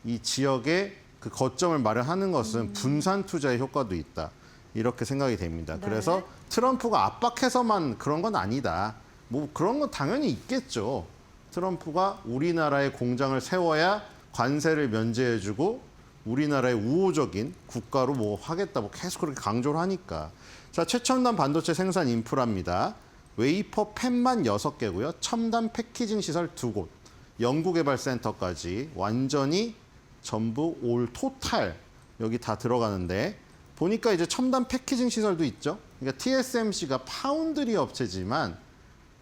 이 지역의 그 거점을 마련하는 것은 분산 투자의 효과도 있다. 이렇게 생각이 됩니다. 네. 그래서 트럼프가 압박해서만 그런 건 아니다. 뭐 그런 건 당연히 있겠죠. 트럼프가 우리나라에 공장을 세워야 관세를 면제해주고 우리나라의 우호적인 국가로 뭐 하겠다, 뭐 계속 그렇게 강조를 하니까. 자, 최첨단 반도체 생산 인프라입니다. 웨이퍼 팹만 6개고요. 첨단 패키징 시설 2곳, 연구개발센터까지 완전히 전부 올 토탈 여기 다 들어가는데 보니까 이제 첨단 패키징 시설도 있죠. 그러니까 TSMC가 파운드리 업체지만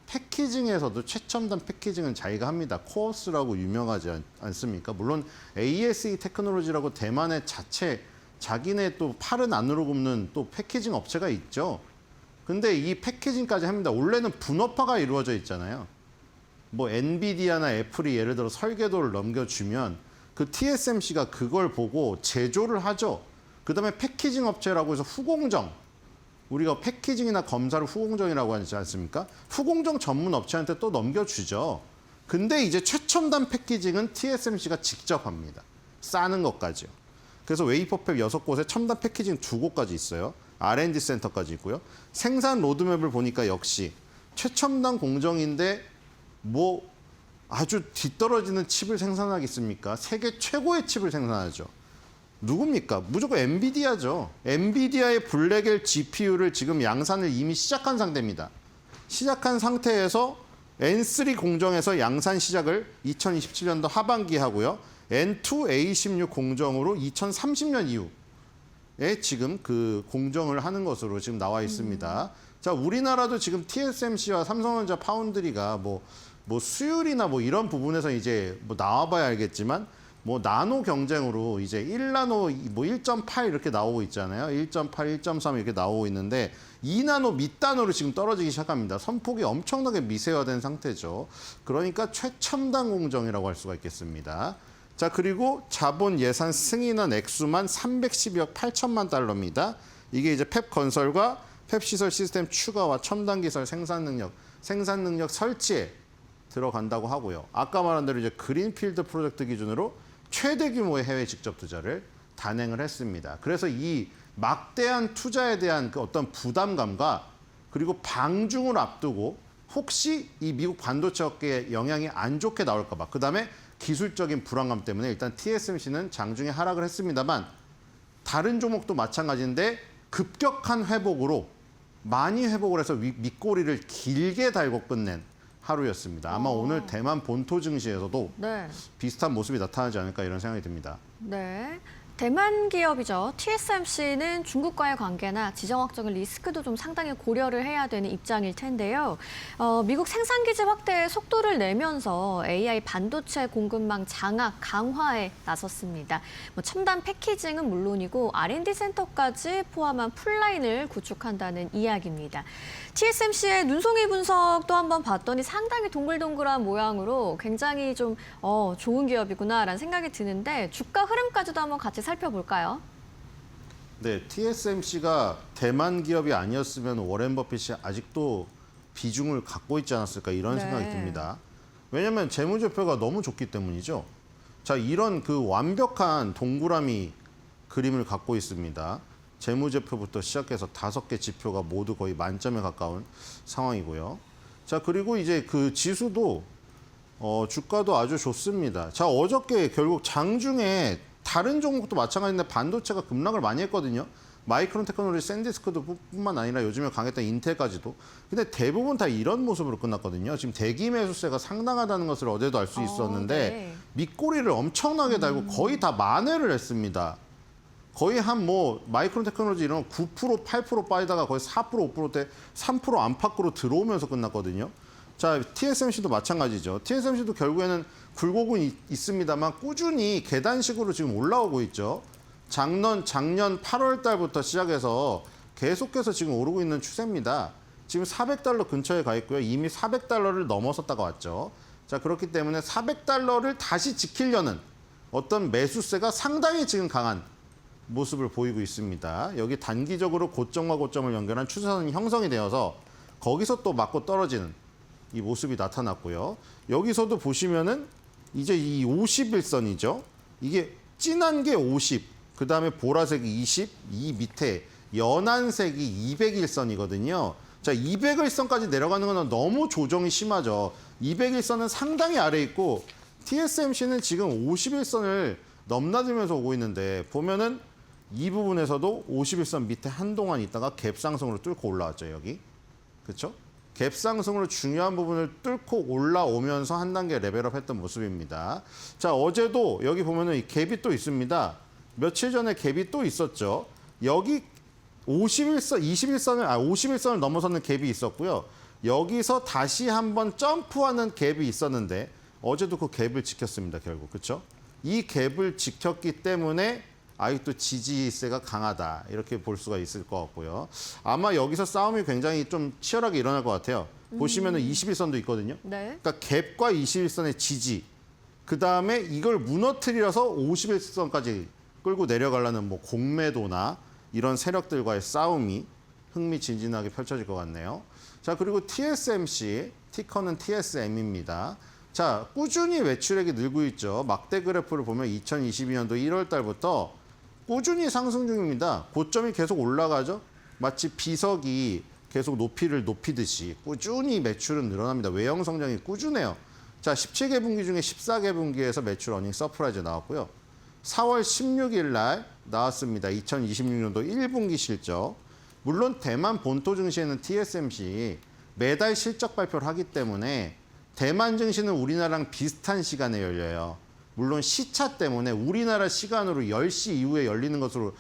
패키징에서도 최첨단 패키징은 자기가 합니다. 코어스라고 유명하지 않습니까? 물론 ASE 테크놀로지라고 대만의 자기네 또 팔은 안으로 굽는 또 패키징 업체가 있죠. 근데 이 패키징까지 합니다. 원래는 분업화가 이루어져 있잖아요. 뭐 엔비디아나 애플이 예를 들어 설계도를 넘겨주면 그 TSMC가 그걸 보고 제조를 하죠. 그다음에 패키징 업체라고 해서 후공정. 우리가 패키징이나 검사를 후공정이라고 하지 않습니까? 후공정 전문 업체한테 또 넘겨주죠. 근데 이제 최첨단 패키징은 TSMC가 직접 합니다. 싸는 것까지요. 그래서 웨이퍼팹 6곳에 첨단 패키징 2곳까지 있어요. R&D 센터까지 있고요. 생산 로드맵을 보니까 역시 최첨단 공정인데 뭐 아주 뒤떨어지는 칩을 생산하겠습니까? 세계 최고의 칩을 생산하죠. 누굽니까? 무조건 엔비디아죠. 엔비디아의 블랙엘 GPU를 지금 양산을 이미 시작한 상태입니다. 시작한 상태에서 N3 공정에서 양산 시작을 2027년도 하반기에 하고요. N2 A16 공정으로 2030년 이후에 지금 그 공정을 하는 것으로 지금 나와 있습니다. 자, 우리나라도 지금 TSMC와 삼성전자 파운드리가 뭐 수율이나 뭐 이런 부분에서 이제 뭐 나와봐야 알겠지만 뭐 나노 경쟁으로 이제 1나노 뭐 1.8 이렇게 나오고 있잖아요. 1.8, 1.3 이렇게 나오고 있는데 2나노 밑단으로 지금 떨어지기 시작합니다. 선폭이 엄청나게 미세화된 상태죠. 그러니까 최첨단 공정이라고 할 수가 있겠습니다. 자, 그리고 자본 예산 승인한 액수만 312억 8천만 달러입니다. 이게 이제 팹 건설과 팹 시설 시스템 추가와 첨단 기술 생산 능력 설치에 들어간다고 하고요. 아까 말한 대로 이제 그린필드 프로젝트 기준으로 최대 규모의 해외 직접 투자를 단행을 했습니다. 그래서 이 막대한 투자에 대한 그 어떤 부담감과 그리고 방중을 앞두고 혹시 이 미국 반도체 업계에 영향이 안 좋게 나올까 봐, 그다음에 기술적인 불안감 때문에 일단 TSMC는 장중에 하락을 했습니다만 다른 종목도 마찬가지인데 급격한 회복으로 많이 회복을 해서 밑꼬리를 길게 달고 끝낸 하루였습니다. 아마 오늘 대만 본토 증시에서도 네. 비슷한 모습이 나타나지 않을까 이런 생각이 듭니다. 네. 대만 기업이죠. TSMC는 중국과의 관계나 지정학적인 리스크도 좀 상당히 고려를 해야 되는 입장일 텐데요. 미국 생산기지 확대에 속도를 내면서 AI 반도체 공급망 장악 강화에 나섰습니다. 뭐 첨단 패키징은 물론이고 R&D 센터까지 포함한 풀라인을 구축한다는 이야기입니다. TSMC의 눈송이 분석도 한번 봤더니 상당히 동글동글한 모양으로 굉장히 좀 좋은 기업이구나라는 생각이 드는데 주가 흐름까지도 한번 같이 살펴볼까요? 네, TSMC가 대만 기업이 아니었으면 워렌 버핏이 아직도 비중을 갖고 있지 않았을까 이런 네. 생각이 듭니다. 왜냐하면 재무제표가 너무 좋기 때문이죠. 자, 이런 그 완벽한 동그라미 그림을 갖고 있습니다. 재무제표부터 시작해서 5개 지표가 모두 거의 만점에 가까운 상황이고요. 자, 그리고 이제 그 지수도 주가도 아주 좋습니다. 자, 어저께 결국 장중에 다른 종목도 마찬가지인데 반도체가 급락을 많이 했거든요. 마이크론 테크놀로지 샌디스크도 뿐만 아니라 요즘에 강했던 인텔까지도. 근데 대부분 다 이런 모습으로 끝났거든요. 지금 대기 매수세가 상당하다는 것을 어제도 알 수 있었는데 네. 밑꼬리를 엄청나게 달고 거의 다 만회를 했습니다. 거의 한 뭐 마이크론 테크놀로지 이런 9%, 8% 빠지다가 거의 4%, 5%대 3% 안팎으로 들어오면서 끝났거든요. 자, TSMC도 마찬가지죠. TSMC도 결국에는 굴곡은 있습니다만 꾸준히 계단식으로 지금 올라오고 있죠. 작년 8월 달부터 시작해서 계속해서 지금 오르고 있는 추세입니다. 지금 400달러 근처에 가 있고요. 이미 400달러를 넘어섰다가 왔죠. 자, 그렇기 때문에 400달러를 다시 지키려는 어떤 매수세가 상당히 지금 강한 모습을 보이고 있습니다. 여기 단기적으로 고점과 고점을 연결한 추세선이 형성이 되어서 거기서 또 맞고 떨어지는 이 모습이 나타났고요. 여기서도 보시면은 이제 이 51선이죠. 이게 진한 게 50, 그 다음에 보라색이 20, 이 밑에 연한색이 201선이거든요. 자, 201선까지 내려가는 건 너무 조정이 심하죠. 201선은 상당히 아래에 있고 TSMC는 지금 51선을 넘나들면서 오고 있는데 보면은 이 부분에서도 51선 밑에 한동안 있다가 갭 상승으로 뚫고 올라왔죠, 여기. 그렇죠? 갭 상승으로 중요한 부분을 뚫고 올라오면서 한 단계 레벨업 했던 모습입니다. 자, 어제도 여기 보면은 이 갭이 또 있습니다. 며칠 전에 갭이 또 있었죠. 여기 51선을 넘어서는 갭이 있었고요. 여기서 다시 한번 점프하는 갭이 있었는데 어제도 그 갭을 지켰습니다, 결국. 그렇죠? 이 갭을 지켰기 때문에 아직도 지지세가 강하다 이렇게 볼 수가 있을 것 같고요. 아마 여기서 싸움이 굉장히 좀 치열하게 일어날 것 같아요. 보시면은 21선도 있거든요. 네. 그러니까 갭과 21선의 지지, 그 다음에 이걸 무너뜨려서 51선까지 끌고 내려가려는 뭐 공매도나 이런 세력들과의 싸움이 흥미진진하게 펼쳐질 것 같네요. 자, 그리고 TSMC, 티커는 TSM입니다. 자, 꾸준히 매출액이 늘고 있죠. 막대 그래프를 보면 2022년도 1월 달부터 꾸준히 상승 중입니다. 고점이 계속 올라가죠. 마치 비석이 계속 높이를 높이듯이 꾸준히 매출은 늘어납니다. 외형 성장이 꾸준해요. 자, 17개 분기 중에 14개 분기에서 매출 어닝 서프라이즈 나왔고요. 4월 16일 날 나왔습니다. 2026년도 1분기 실적. 물론 대만 본토 증시에는 TSMC 매달 실적 발표를 하기 때문에 대만 증시는 우리나라랑 비슷한 시간에 열려요. 물론 시차 때문에 우리나라 시간으로 10시 이후에 열리는 것으로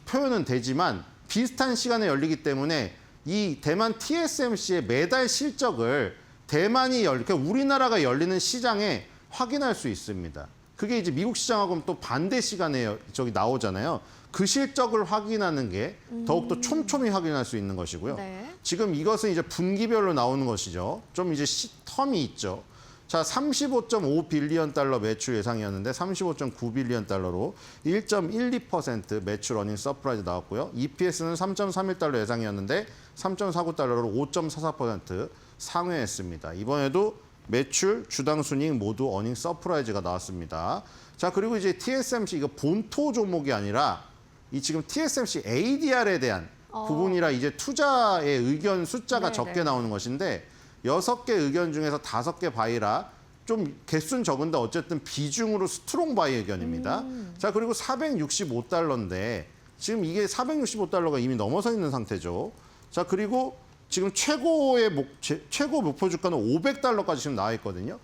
표현은 되지만 비슷한 시간에 열리기 때문에 이 대만 TSMC의 매달 실적을 그러니까 우리나라가 열리는 시장에 확인할 수 있습니다. 그게 이제 미국 시장하고는 또 반대 시간에 저기 나오잖아요. 그 실적을 확인하는 게 더욱더 촘촘히 확인할 수 있는 것이고요. 네. 지금 이것은 이제 분기별로 나오는 것이죠. 좀 이제 텀이 있죠. 자, 35.5 빌리언 달러 매출 예상이었는데 35.9 빌리언 달러로 1.12% 매출 어닝 서프라이즈 나왔고요. EPS는 3.31 달러 예상이었는데 3.49 달러로 5.44% 상회했습니다. 이번에도 매출, 주당 순이익 모두 어닝 서프라이즈가 나왔습니다. 자, 그리고 이제 TSMC 이거 본토 종목이 아니라 이 지금 TSMC ADR에 대한 부분이라 이제 투자의 의견 숫자가 네, 적게 네. 나오는 것인데 6개 의견 중에서 5개 바이라 좀 개수는 적은데 어쨌든 비중으로 스트롱 바이 의견입니다. 자, 그리고 465달러인데 지금 이게 465달러가 이미 넘어서 있는 상태죠. 자, 그리고 지금 최고 목표 주가는 500달러까지 지금 나와 있거든요.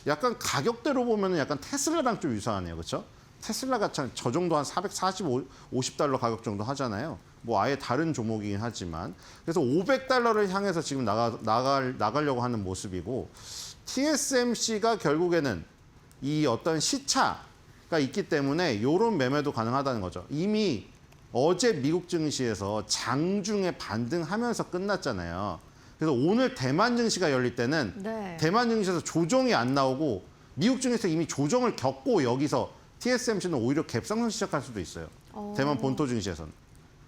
약간 가격대로 보면은 약간 테슬라랑 좀 유사하네요. 그렇죠? 테슬라가 저 정도 한 50달러 가격 정도 하잖아요. 뭐 아예 다른 종목이긴 하지만. 그래서 500달러를 향해서 지금 나가려고 하는 모습이고 TSMC가 결국에는 이 어떤 시차가 있기 때문에 이런 매매도 가능하다는 거죠. 이미 어제 미국 증시에서 장중에 반등하면서 끝났잖아요. 그래서 오늘 대만 증시가 열릴 때는 네. 대만 증시에서 조정이 안 나오고 미국 증시에서 이미 조정을 겪고 여기서 TSMC는 오히려 갭상승 시작할 수도 있어요. 대만 본토 증시에서는.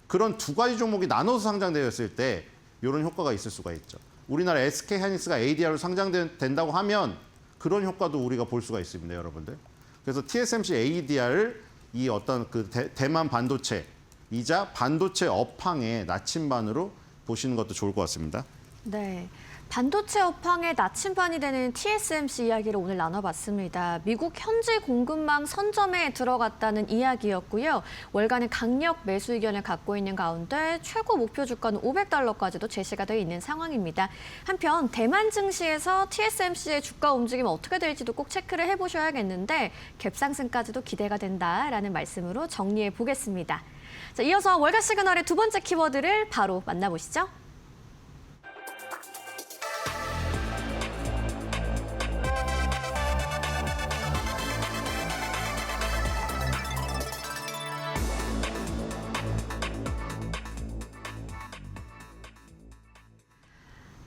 그런 두 가지 종목이 나눠서 상장되었을 때 이런 효과가 있을 수가 있죠. 우리나라 SK하이닉스가 ADR로 상장된다고 하면 그런 효과도 우리가 볼 수가 있습니다, 여러분들. 그래서 TSMC ADR을 이 어떤 그 대만 반도체 반도체 업황의 나침반으로 보시는 것도 좋을 것 같습니다. 네. 반도체 업황의 나침반이 되는 TSMC 이야기를 오늘 나눠봤습니다. 미국 현지 공급망 선점에 들어갔다는 이야기였고요. 월간의 강력 매수 의견을 갖고 있는 가운데 최고 목표 주가는 $500까지도 제시가 되어 있는 상황입니다. 한편 대만 증시에서 TSMC의 주가 움직임 어떻게 될지도 꼭 체크를 해보셔야겠는데 갭상승까지도 기대가 된다라는 말씀으로 정리해 보겠습니다. 자, 이어서 월가 시그널의 두 번째 키워드를 바로 만나보시죠.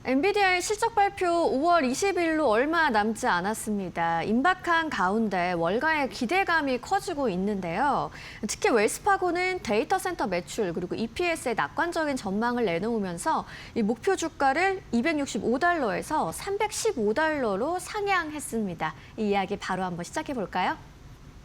엔비디아의 실적 발표 5월 20일로 얼마 남지 않았습니다. 임박한 가운데 월가의 기대감이 커지고 있는데요. 특히 웰스파고는 데이터 센터 매출 그리고 EPS의 낙관적인 전망을 내놓으면서 이 목표 주가를 $265에서 $315로 상향했습니다. 이 이야기 바로 한번 시작해 볼까요?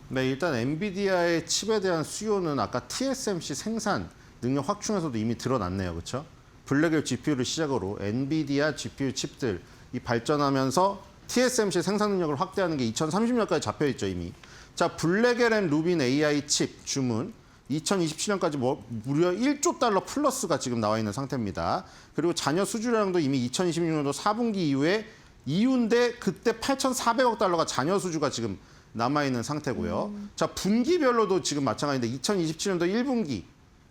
네, 일단 엔비디아의 칩에 대한 수요는 아까 TSMC 생산 능력 확충에서도 이미 드러났네요. 그렇죠? 블랙엘 GPU를 시작으로 엔비디아 GPU 칩들 이 발전하면서 TSMC 생산 능력을 확대하는 게 2030년까지 잡혀 있죠, 이미. 자, 블랙엘 앤 루빈 AI 칩 주문 2027년까지 무려 $1조 플러스가 지금 나와 있는 상태입니다. 그리고 잔여 수주량도 이미 2026년도 4분기 이후에 이윤데 그때 $8,400억 잔여 수주가 지금 남아 있는 상태고요. 자, 분기별로도 지금 마찬가지인데 2027년도 1분기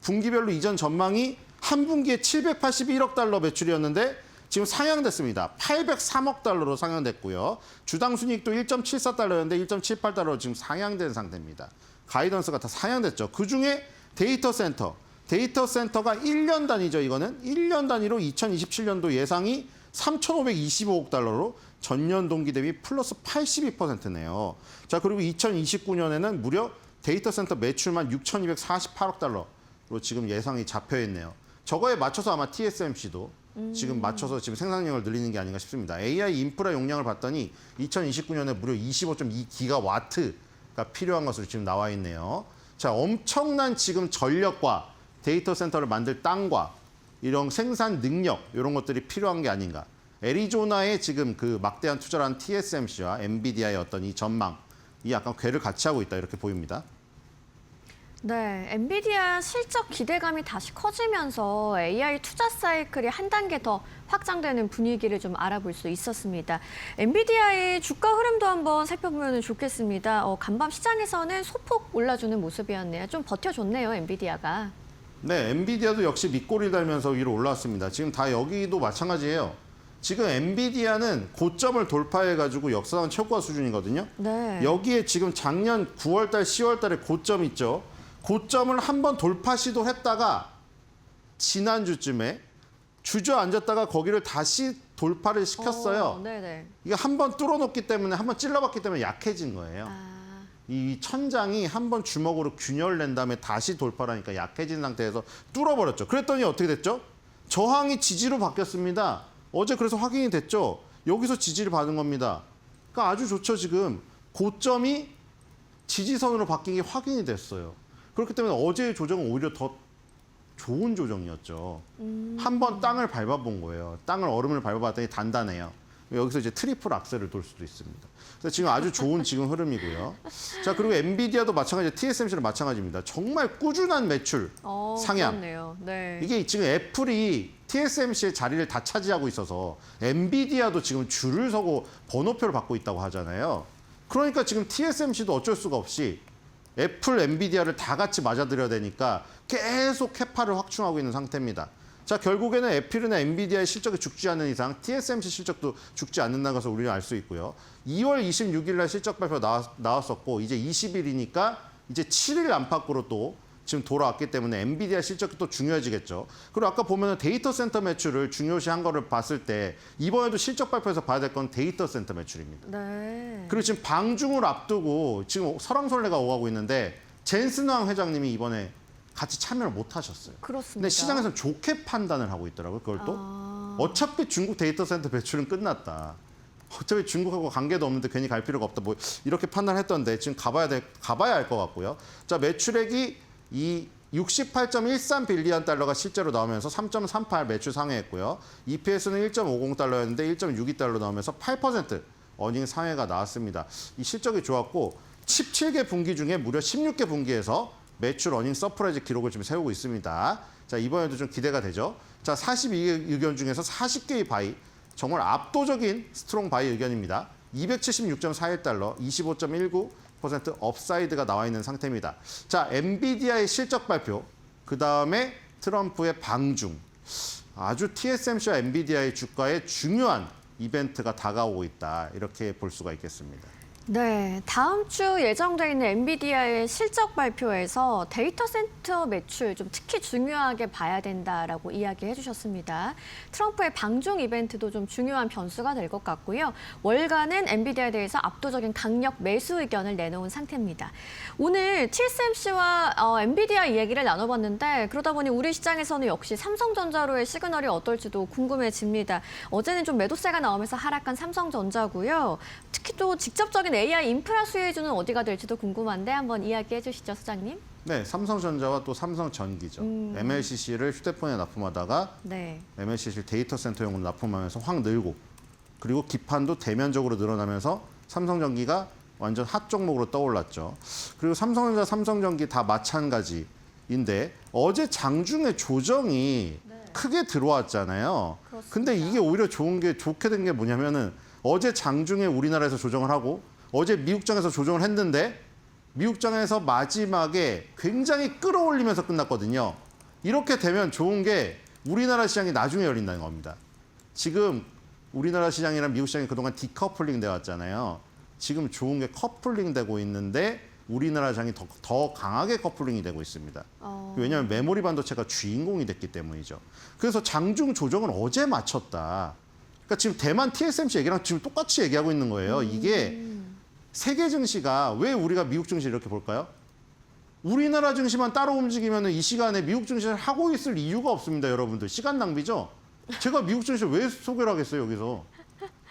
분기별로 이전 전망이 한 분기에 $781억 매출이었는데 지금 상향됐습니다. $803억 상향됐고요. 주당 순이익도 1.74였는데 1.78로 지금 상향된 상태입니다. 가이던스가 다 상향됐죠. 그중에 데이터 센터가 1년 단위죠. 이거는 1년 단위로 2027년도 예상이 $3,525억 전년 동기 대비 플러스 82%네요. 자, 그리고 2029년에는 무려 데이터 센터 매출만 $6,248억 로 지금 예상이 잡혀 있네요. 저거에 맞춰서 아마 TSMC도 지금 맞춰서 지금 생산량을 늘리는 게 아닌가 싶습니다. AI 인프라 용량을 봤더니 2029년에 무려 25.2기가와트가 필요한 것으로 지금 나와 있네요. 자, 엄청난 지금 전력과 데이터 센터를 만들 땅과 이런 생산 능력 이런 것들이 필요한 게 아닌가. 애리조나에 지금 그 막대한 투자를 한 TSMC와 엔비디아의 어떤 이 전망, 이 약간 궤를 같이 하고 있다 이렇게 보입니다. 네, 엔비디아 실적 기대감이 다시 커지면서 AI 투자 사이클이 한 단계 더 확장되는 분위기를 좀 알아볼 수 있었습니다. 엔비디아의 주가 흐름도 한번 살펴보면 좋겠습니다. 간밤 시장에서는 소폭 올라주는 모습이었네요. 좀 버텨줬네요, 엔비디아가. 네, 엔비디아도 역시 밑꼬리 달면서 위로 올라왔습니다. 지금 다 여기도 마찬가지예요. 지금 엔비디아는 고점을 돌파해가지고 역사상 최고가 수준이거든요. 네. 여기에 지금 작년 9월달, 10월달에 고점 있죠. 고점을 한번 돌파 시도했다가 지난주쯤에 주저앉았다가 거기를 다시 돌파를 시켰어요. 네네. 이게 한번 뚫어놓기 때문에 한번 찔러봤기 때문에 약해진 거예요. 아, 이 천장이 한번 주먹으로 균열 낸 다음에 다시 돌파를 하니까 약해진 상태에서 뚫어버렸죠. 그랬더니 어떻게 됐죠? 저항이 지지로 바뀌었습니다. 어제 그래서 확인이 됐죠. 여기서 지지를 받은 겁니다. 그러니까 아주 좋죠. 지금 고점이 지지선으로 바뀐 게 확인이 됐어요. 그렇기 때문에 어제의 조정은 오히려 더 좋은 조정이었죠. 한번 땅을 밟아본 거예요. 얼음을 밟아봤더니 단단해요. 여기서 이제 트리플 악셀을 돌 수도 있습니다. 그래서 지금 아주 좋은 지금 흐름이고요. 자, 그리고 엔비디아도 마찬가지, TSMC도 마찬가지입니다. 정말 꾸준한 매출 상향. 그렇네요. 네. 이게 지금 애플이 TSMC의 자리를 다 차지하고 있어서 엔비디아도 지금 줄을 서고 번호표를 받고 있다고 하잖아요. 그러니까 지금 TSMC도 어쩔 수가 없이 애플, 엔비디아를 다 같이 맞아들여야 되니까 계속 캐파를 확충하고 있는 상태입니다. 자, 결국에는 애플이나 엔비디아의 실적이 죽지 않는 이상 TSMC 실적도 죽지 않는다는 것을 우리는 알 수 있고요. 2월 26일 날 실적 발표 나왔었고 이제 20일이니까 이제 7일 안팎으로 또 지금 돌아왔기 때문에 엔비디아 실적이 또 중요해지겠죠. 그리고 아까 보면 데이터 센터 매출을 중요시한 거를 봤을 때 이번에도 실적 발표에서 봐야 될 건 데이터 센터 매출입니다. 네. 그리고 지금 방중을 앞두고 지금 설왕설래가 오가고 있는데 젠슨 왕 회장님이 이번에 같이 참여를 못 하셨어요. 그렇습니다. 근데 시장에서는 좋게 판단을 하고 있더라고요. 그걸 또. 어차피 중국 데이터 센터 매출은 끝났다. 어차피 중국하고 관계도 없는데 괜히 갈 필요가 없다. 뭐 이렇게 판단했던데 지금 가봐야 알 것 같고요. 자, 매출액이 이 68.13빌리언 달러가 실제로 나오면서 3.38 매출 상회했고요. EPS는 1.50달러였는데 1.62달러 나오면서 8% 어닝 상회가 나왔습니다. 이 실적이 좋았고 17개 분기 중에 무려 16개 분기에서 매출 어닝 서프라이즈 기록을 지금 세우고 있습니다. 자, 이번에도 좀 기대가 되죠. 자, 42개 의견 중에서 40개의 바이, 정말 압도적인 스트롱 바이 의견입니다. 276.41달러, 25.19% 업사이드가 나와 있는 상태입니다. 자, 엔비디아의 실적 발표, 그 다음에 트럼프의 방중, 아주 TSMC와 엔비디아의 주가에 중요한 이벤트가 다가오고 있다. 이렇게 볼 수가 있겠습니다. 네, 다음 주 예정돼 있는 엔비디아의 실적 발표에서 데이터 센터 매출 좀 특히 중요하게 봐야 된다라고 이야기해 주셨습니다. 트럼프의 방중 이벤트도 좀 중요한 변수가 될 것 같고요. 월간은 엔비디아에 대해서 압도적인 강력 매수 의견을 내놓은 상태입니다. 오늘 TSMC와 엔비디아 이야기를 나눠봤는데 그러다 보니 우리 시장에서는 역시 삼성전자로의 시그널이 어떨지도 궁금해집니다. 어제는 좀 매도세가 나오면서 하락한 삼성전자고요. 특히 또 직접적인 AI 인프라 수혜주는 어디가 될지도 궁금한데 한번 이야기해 주시죠, 소장님. 네, 삼성전자와 또 삼성전기죠. MLCC를 휴대폰에 납품하다가 네. MLCC 데이터 센터용으로 납품하면서 확 늘고 그리고 기판도 대면적으로 늘어나면서 삼성전기가 완전 핫 종목으로 떠올랐죠. 그리고 삼성전자, 삼성전기 다 마찬가지인데 어제 장중에 조정이 크게 들어왔잖아요. 그렇습니다. 근데 이게 오히려 좋게 된 게 뭐냐면은 어제 장중에 우리나라에서 조정을 하고 어제 미국장에서 조정을 했는데 미국장에서 마지막에 굉장히 끌어올리면서 끝났거든요. 이렇게 되면 좋은 게 우리나라 시장이 나중에 열린다는 겁니다. 지금 우리나라 시장이랑 미국 시장이 그동안 디커플링 되어 왔잖아요. 지금 좋은 게 커플링 되고 있는데 우리나라 시장이 더 강하게 커플링이 되고 있습니다. 왜냐하면 메모리 반도체가 주인공이 됐기 때문이죠. 그래서 장중 조정은 어제 마쳤다. 그러니까 지금 대만 TSMC 얘기랑 지금 똑같이 얘기하고 있는 거예요. 이게 세계 증시가 왜 우리가 미국 증시 이렇게 볼까요? 우리나라 증시만 따로 움직이면 이 시간에 미국 증시를 하고 있을 이유가 없습니다, 여러분들. 시간 낭비죠? 제가 미국 증시를 왜 소개를 하겠어요, 여기서?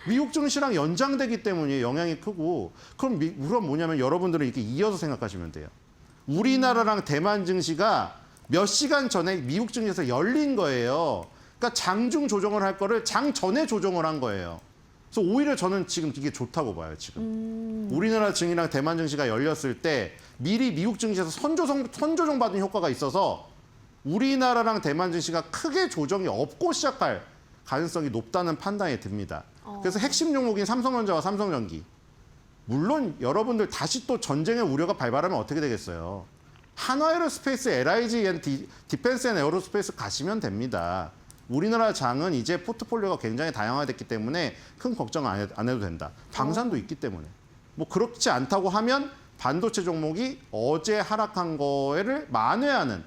미국 증시랑 연장되기 때문에 영향이 크고 그럼 뭐냐면 여러분들은 이렇게 이어서 생각하시면 돼요. 우리나라랑 대만 증시가 몇 시간 전에 미국 증시에서 열린 거예요. 그러니까 장중 조정을 할 거를 장 전에 조정을 한 거예요. 그래서 오히려 저는 지금 이게 좋다고 봐요, 지금. 우리나라 증시랑 대만 증시가 열렸을 때 미리 미국 증시에서 선조정 받은 효과가 있어서 우리나라랑 대만 증시가 크게 조정이 없고 시작할 가능성이 높다는 판단이 듭니다. 그래서 핵심 종목인 삼성전자와 삼성전기. 물론 여러분들 다시 또 전쟁의 우려가 발발하면 어떻게 되겠어요? 한화에어로스페이스, LIG, 디펜스 앤 에어로스페이스 가시면 됩니다. 우리나라 장은 이제 포트폴리오가 굉장히 다양화됐기 때문에 큰 걱정 안 해도 된다. 방산도 있기 때문에. 뭐 그렇지 않다고 하면 반도체 종목이 어제 하락한 거를 만회하는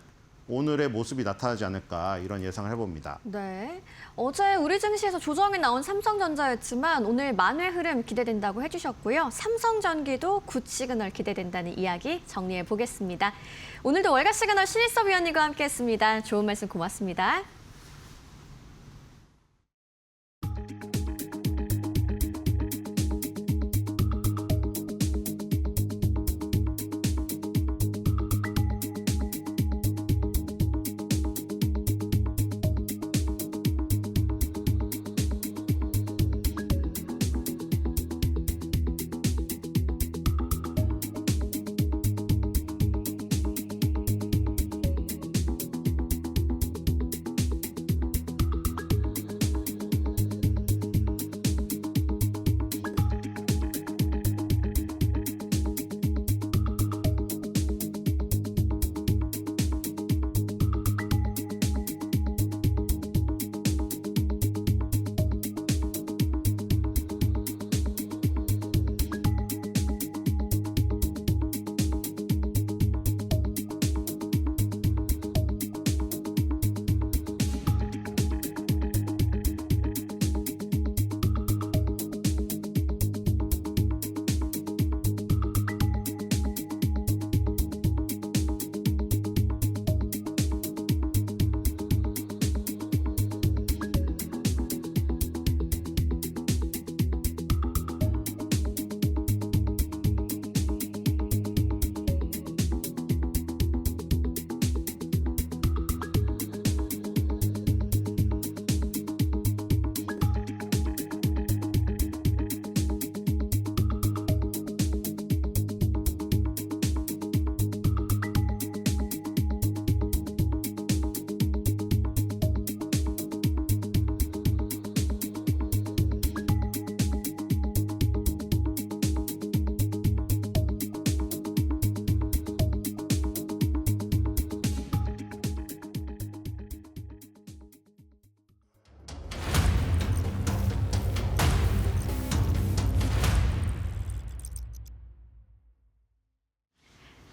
오늘의 모습이 나타나지 않을까 이런 예상을 해봅니다. 네. 어제 우리 증시에서 조정이 나온 삼성전자였지만 오늘 만회 흐름 기대된다고 해주셨고요. 삼성전기도 굿 시그널 기대된다는 이야기 정리해 보겠습니다. 오늘도 월가 시그널 신일섭 위원님과 함께했습니다. 좋은 말씀 고맙습니다.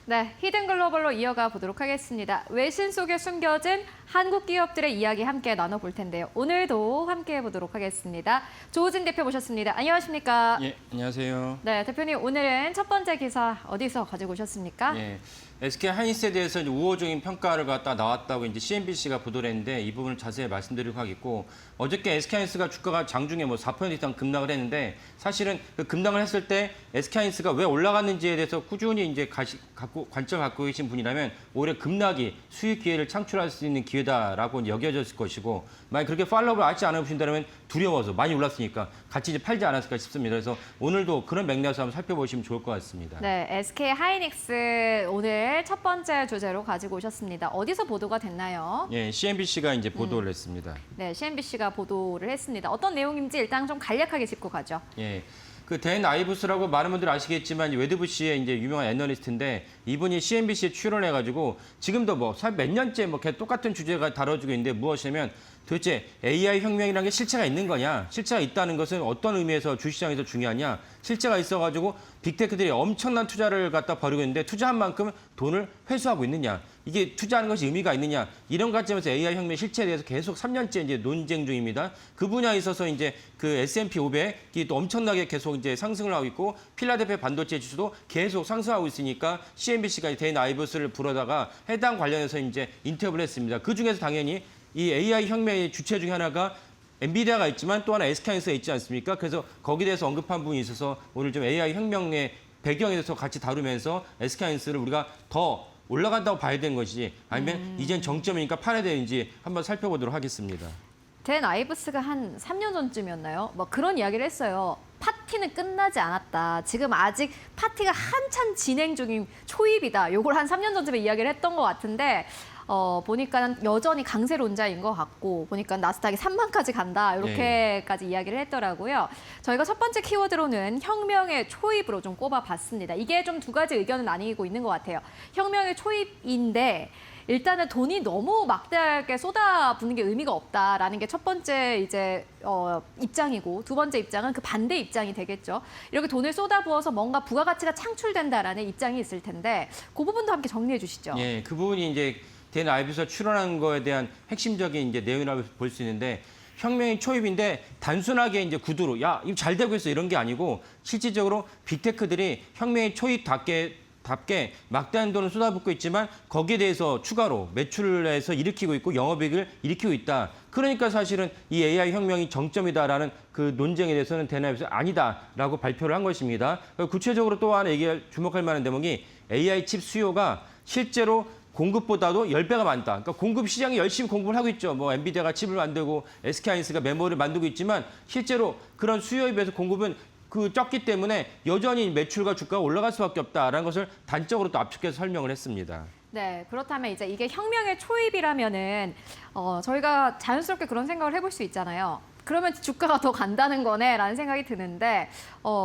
네, 히든 글로벌로 이어가 보도록 하겠습니다. 외신 속에 숨겨진 한국 기업들의 이야기 함께 나눠볼 텐데요. 오늘도 함께 해보도록 하겠습니다. 조우진 대표 모셨습니다. 안녕하십니까? 예, 안녕하세요. 네, 대표님 오늘은 첫 번째 기사 어디서 가지고 오셨습니까? 예, SK 하이닉스에 대해서 이제 우호적인 평가를 갖다 나왔다고 이제 CNBC가 보도를 했는데 이 부분을 자세히 말씀드리고 하겠고 어저께 SK 하이닉스가 주가가 장중에 뭐 4% 이상 급락을 했는데 사실은 그 급락을 했을 때 SK 하이닉스가 왜 올라갔는지에 대해서 꾸준히 이제 관점을 갖고 계신 분이라면 오히려 급락이 수익 기회를 창출할 수 있는 기회다라고 여겨졌을 것이고 만약 그렇게 팔로우를 하지 않으신다면 두려워서 많이 올랐으니까 같이 이제 팔지 않았을까 싶습니다. 그래서 오늘도 그런 맥락에서 한번 살펴보시면 좋을 것 같습니다. 네, SK 하이닉스 오늘 첫 번째 주제로 가지고 오셨습니다. 어디서 보도가 됐나요? 예, CNBC가 이제 보도를 했습니다. 네, CNBC가 보도를 했습니다. 어떤 내용인지 일단 좀 간략하게 짚고 가죠. 예. 그 댄 아이브스라고 많은 분들 아시겠지만 웨드부시의 이제 유명한 애널리스트인데 이분이 CNBC에 출연해가지고 지금도 뭐 몇 년째 뭐 똑같은 주제가 다뤄지고 있는데 무엇이냐면 도대체 AI 혁명이라는 게 실체가 있는 거냐? 실체가 있다는 것은 어떤 의미에서 주시장에서 중요하냐? 실체가 있어가지고 빅테크들이 엄청난 투자를 갖다 벌이고 있는데 투자한 만큼 돈을 회수하고 있느냐? 이게 투자하는 것이 의미가 있느냐? 이런 관점에서 AI 혁명 실체에 대해서 계속 3년째 이제 논쟁 중입니다. 그 분야에 있어서 이제 그 S&P 500이 또 엄청나게 계속 이제 상승을 하고 있고 필라델피아 반도체 지수도 계속 상승하고 있으니까 CNBC가 댄 아이브스를 불러다가 해당 관련해서 이제 인터뷰를 했습니다. 그 중에서 당연히 이 AI 혁명의 주체 중에 하나가 엔비디아가 있지만 또 하나 SK하이닉스가 있지 않습니까? 그래서 거기에 대해서 언급한 부분이 있어서 오늘 좀 AI 혁명의 배경에 대해서 같이 다루면서 SK하이닉스를 우리가 더 올라간다고 봐야 되는 것이지 아니면 이젠 정점이니까 팔아야 되는지 한번 살펴보도록 하겠습니다. 댄 아이브스가 한 3년 전쯤이었나요? 뭐 그런 이야기를 했어요. 파티는 끝나지 않았다. 지금 아직 파티가 한참 진행 중인 초입이다. 요걸 한 3년 전쯤에 이야기를 했던 것 같은데 보니까는 여전히 강세론자인 것 같고 보니까 나스닥이 3만까지 간다. 이렇게까지 이야기를 했더라고요. 저희가 첫 번째 키워드로는 혁명의 초입으로 좀 꼽아봤습니다. 이게 좀 두 가지 의견을 나뉘고 있는 것 같아요. 혁명의 초입인데 일단은 돈이 너무 막대하게 쏟아붓는 게 의미가 없다라는 게 첫 번째 이제 입장이고 두 번째 입장은 그 반대 입장이 되겠죠. 이렇게 돈을 쏟아부어서 뭔가 부가가치가 창출된다라는 입장이 있을 텐데 그 부분도 함께 정리해 주시죠. 예, 그 부분이 이제 댄 아이브스가 출연한 거에 대한 핵심적인 이제 내용이라고 볼 수 있는데 혁명의 초입인데 단순하게 이제 구두로 야, 이거 잘 되고 있어 이런 게 아니고 실질적으로 빅테크들이 혁명의 초입답게 막대한 돈을 쏟아붓고 있지만 거기에 대해서 추가로 매출을 해서 일으키고 있고 영업이익을 일으키고 있다. 그러니까 사실은 이 AI 혁명이 정점이다라는 그 논쟁에 대해서는 댄 아이브스가 아니다라고 발표를 한 것입니다. 구체적으로 또 하나 주목할 만한 대목이 AI 칩 수요가 실제로 공급보다도 10배가 많다. 그러니까 공급 시장이 열심히 공급을 하고 있죠. 뭐 엔비디아가 칩을 만들고 SK하이닉스가 메모리를 만들고 있지만 실제로 그런 수요에 비해서 공급은 적기 때문에 여전히 매출과 주가가 올라갈 수밖에 없다라는 것을 단적으로 또 압축해서 설명을 했습니다. 네, 그렇다면 이제 이게 혁명의 초입이라면은 저희가 자연스럽게 그런 생각을 해볼 수 있잖아요. 그러면 주가가 더 간다는 거네라는 생각이 드는데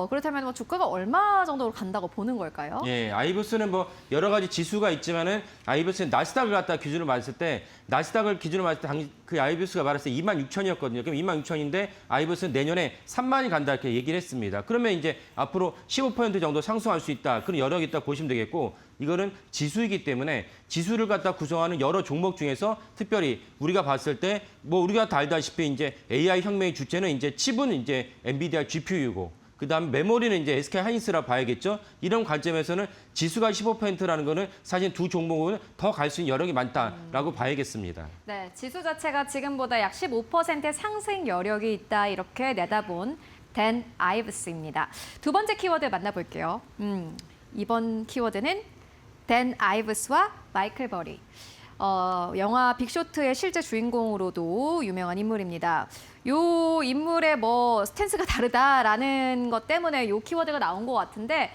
그렇다면 뭐 주가가 얼마 정도로 간다고 보는 걸까요? 예, 아이브스는 뭐 여러 가지 지수가 있지만은 아이브스는 나스닥을 갖다 기준으로 봤을 때 나스닥을 기준으로 봤을 때 그 아이브스가 말했을 때 26,000이었거든요. 그럼 26,000인데 아이브스는 내년에 3만이 간다 이렇게 얘기를 했습니다. 그러면 이제 앞으로 15% 정도 상승할 수 있다. 그런 여력이 있다 보시면 되겠고 이거는 지수이기 때문에 지수를 갖다 구성하는 여러 종목 중에서 특별히 우리가 봤을 때 뭐 우리가 다 알다시피 이제 AI 혁명의 주체는 이제 칩은 이제 엔비디아 GPU이고 그다음 메모리는 이제 SK 하이닉스라 봐야겠죠. 이런 관점에서는 지수가 15%라는 거는 사실 두 종목은 더 갈 수 있는 여력이 많다라고 봐야겠습니다. 네, 지수 자체가 지금보다 약 15%의 상승 여력이 있다 이렇게 내다본 댄 아이브스입니다. 두 번째 키워드 만나볼게요. 이번 키워드는 댄 아이브스와 마이클 버리. 영화 빅쇼트의 실제 주인공으로도 유명한 인물입니다. 요 인물의 뭐 스탠스가 다르다라는 것 때문에 요 키워드가 나온 것 같은데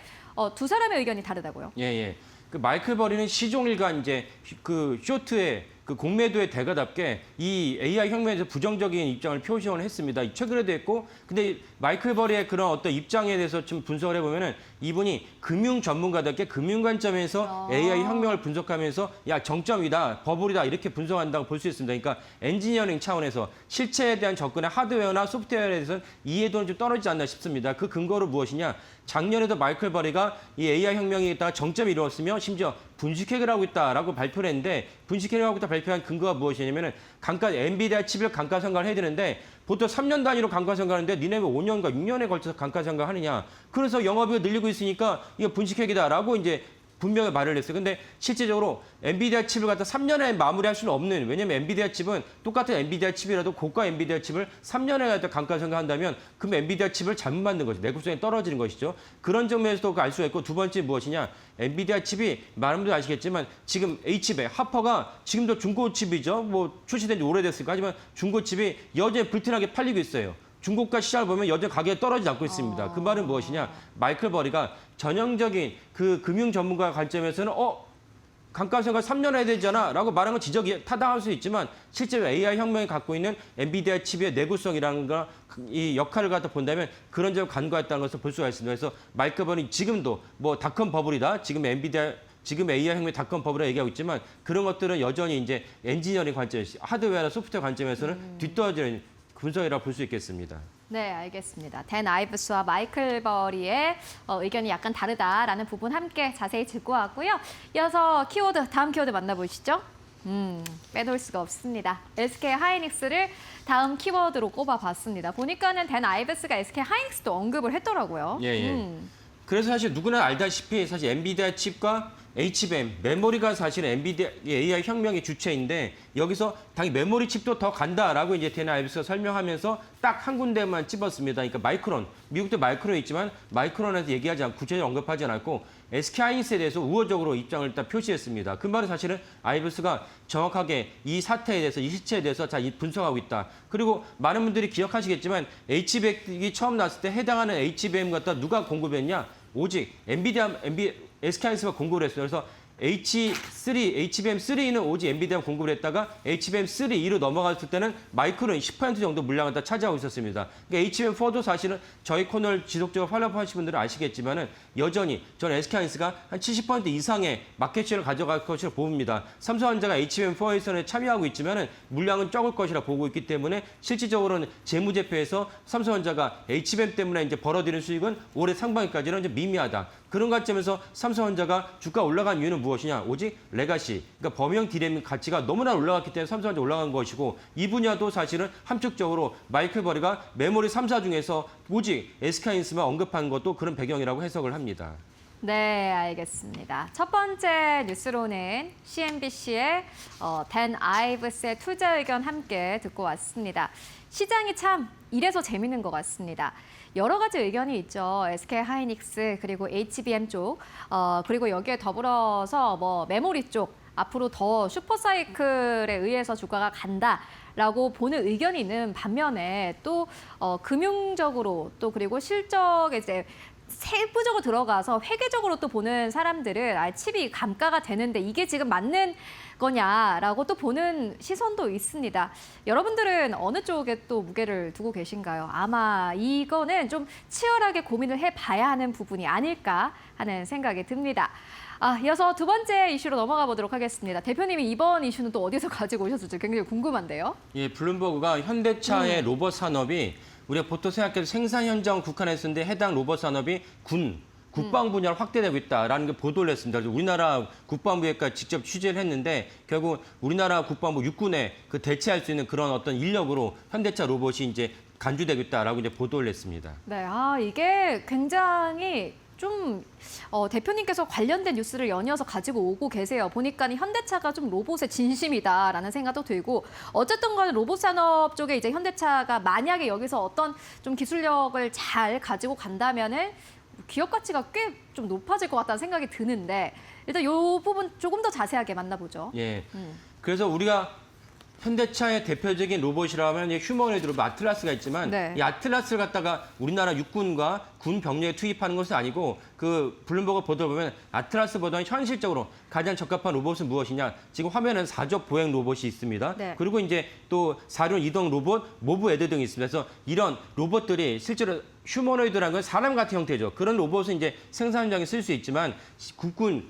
두 사람의 의견이 다르다고요? 예. 그 마이클 버리는 시종일관 이제 그 쇼트의 그 공매도의 대가답게 이 AI 혁명에 대해서 부정적인 입장을 표시를 했습니다. 최근에도 했고, 근데 마이클 버리의 그런 어떤 입장에 대해서 좀 분석을 해보면은 이분이 금융 전문가답게 금융 관점에서 AI 혁명을 분석하면서 야 정점이다, 버블이다 이렇게 분석한다고 볼 수 있습니다. 그러니까 엔지니어링 차원에서 실체에 대한 접근의 하드웨어나 소프트웨어에 대해서는 이해도는 좀 떨어지지 않나 싶습니다. 그 근거로 무엇이냐? 작년에도 마이클 버리가 이 AI 혁명이 있다가 정점이 이루었으며 심지어 분식회계를 하고 있다라고 발표를 했는데 분식회계를 하고 있다 발표한 근거가 무엇이냐면은 엔비디아 칩을 감가상각을 해야 되는데 보통 3년 단위로 감가상각하는데 니네 왜 5년과 6년에 걸쳐서 감가상각하느냐. 그래서 영업이익이 늘리고 있으니까 이거 분식회계다라고 이제 분명히 말을 했어요. 근데 실제적으로 엔비디아 칩을 갖다 3년에 마무리할 수는 없는, 왜냐면 엔비디아 칩은 똑같은 엔비디아 칩이라도 고가 엔비디아 칩을 3년에 갖다 감가상각한다면 그럼 엔비디아 칩을 잘못 만든 것이죠. 내구성이 떨어지는 것이죠. 그런 점에서도 알 수가 있고 두 번째 무엇이냐. 엔비디아 칩이 많은 분들 아시겠지만 지금 H칩에 하퍼가 지금도 중고칩이죠. 뭐 출시된 지 오래됐으니까. 하지만 중고칩이 여전히 불티나게 팔리고 있어요. 중고가 시장을 보면 여전히 가격이 떨어지지 않고 있습니다. 그 말은 무엇이냐? 마이클 버리가 전형적인 그 금융 전문가 관점에서는 감가상각 3년 해야 되잖아 라고 말하는 건 지적이 타당할 수 있지만 실제로 AI 혁명이 갖고 있는 엔비디아 칩의 내구성이라는 거, 이 역할을 갖다 본다면 그런 점을 간과했다는 것을 볼 수가 있습니다. 그래서 마이클 버리 지금도 뭐 닷컴 버블이다. 지금 AI 혁명 닷컴 버블이라고 얘기하고 있지만 그런 것들은 여전히 이제 엔지니어링 관점에서 하드웨어나 소프트웨어 관점에서는 뒤떨어지는 분석이라고 볼 수 있겠습니다. 네, 알겠습니다. 댄 아이브스와 마이클 버리의 의견이 약간 다르다라는 부분 함께 자세히 짚고 왔고요. 이어서 다음 키워드 만나보시죠. 빼놓을 수가 없습니다. SK 하이닉스를 다음 키워드로 꼽아봤습니다. 보니까는 댄 아이브스가 SK 하이닉스도 언급을 했더라고요. 예. 그래서 사실 누구나 알다시피 사실 엔비디아 칩과 HBM, 메모리가 사실 엔비디아 AI 혁명의 주체인데 여기서 당연히 메모리 칩도 더 간다라고 이제 댄 아이브스가 설명하면서 딱 한 군데만 찝었습니다. 그러니까 마이크론, 미국도 마이크론 있지만 마이크론에서 얘기하지 않고 구체적으로 언급하지 않았고 SK 하이닉스에 대해서 우호적으로 입장을 일단 표시했습니다. 그 말은 사실은 아이브스가 정확하게 이 사태에 대해서 이 시체에 대해서 잘 분석하고 있다. 그리고 많은 분들이 기억하시겠지만 HBM이 처음 나왔을 때 해당하는 HBM 갖다 누가 공급했냐? 오직 SK 하이닉스가 공급을 했어요. 그래서 HBM3는 오직 엔비디아 공급을 했다가 HBM3로 넘어갔을 때는 마이크론 10% 정도 물량을 다 차지하고 있었습니다. 그러니까 HBM4도 사실은 저희 코너를 지속적으로 팔로우하시는 분들은 아시겠지만은 여전히 저는 SK 하이닉스가 한 70% 이상의 마켓시를 가져갈 것으로 봅니다. 삼성전자가 HBM4에서는 참여하고 있지만은 물량은 적을 것이라 보고 있기 때문에 실질적으로는 재무제표에서 삼성전자가 HBM 때문에 이제 벌어들이는 수익은 올해 상반기까지는 이제 미미하다. 그런 관점에서 삼성전자가 주가 올라간 이유는 무엇이냐? 오직 레가시, 그러니까 범용 디램 가치가 너무나 올라갔기 때문에 삼성전자 올라간 것이고 이 분야도 사실은 함축적으로 마이클 버리가 메모리 3사 중에서 오직 SK 하이닉스만 언급한 것도 그런 배경이라고 해석을 합니다. 네, 알겠습니다. 첫 번째 뉴스로는 CNBC의 댄 아이브스의 투자 의견 함께 듣고 왔습니다. 시장이 참 이래서 재밌는 것 같습니다. 여러 가지 의견이 있죠. SK 하이닉스 그리고 HBM 쪽 그리고 여기에 더불어서 뭐 메모리 쪽 앞으로 더 슈퍼사이클에 의해서 주가가 간다라고 보는 의견이 있는 반면에 또 금융적으로 또 그리고 실적에 이제 세부적으로 들어가서 회계적으로 또 보는 사람들은 칩이 감가가 되는데 이게 지금 맞는 거냐라고 또 보는 시선도 있습니다. 여러분들은 어느 쪽에 또 무게를 두고 계신가요? 아마 이거는 좀 치열하게 고민을 해봐야 하는 부분이 아닐까 하는 생각이 듭니다. 이어서 두 번째 이슈로 넘어가 보도록 하겠습니다. 대표님이 이번 이슈는 또 어디서 가지고 오셨을지 굉장히 궁금한데요. 예, 블룸버그가 현대차의 로봇 산업이 우리가 보통 생각해도 생산 현장 국한했었는데 해당 로봇 산업이 국방 분야로 확대되고 있다라는 게 보도를 했습니다. 그래서 우리나라 국방부에까지 직접 취재를 했는데 결국 우리나라 국방부 육군에 그 대체할 수 있는 그런 어떤 인력으로 현대차 로봇이 이제 간주되고 있다라고 이제 보도를 했습니다. 네, 이게 굉장히 좀 대표님께서 관련된 뉴스를 연이어서 가지고 오고 계세요. 보니까 현대차가 좀 로봇의 진심이다라는 생각도 들고 어쨌든 간에 로봇 산업 쪽에 이제 현대차가 만약에 여기서 어떤 좀 기술력을 잘 가지고 간다면은 기업 가치가 꽤 좀 높아질 것 같다는 생각이 드는데 일단 이 부분 조금 더 자세하게 만나보죠. 예. 그래서 우리가 현대차의 대표적인 로봇이라면 이 휴머노이드 로봇 아틀라스가 있지만 네. 이 아틀라스를 갖다가 우리나라 육군과 군 병력에 투입하는 것은 아니고 그 블룸버그 보도를 보면 아틀라스보다는 현실적으로 가장 적합한 로봇은 무엇이냐? 지금 화면에는 사족 보행 로봇이 있습니다. 네. 그리고 이제 또 사륜 이동 로봇, 모브 애드 등이 있습니다. 그래서 이런 로봇들이 실제로 휴머노이드라는 건 사람 같은 형태죠. 그런 로봇은 이제 생산 현장에 쓸 수 있지만 국군을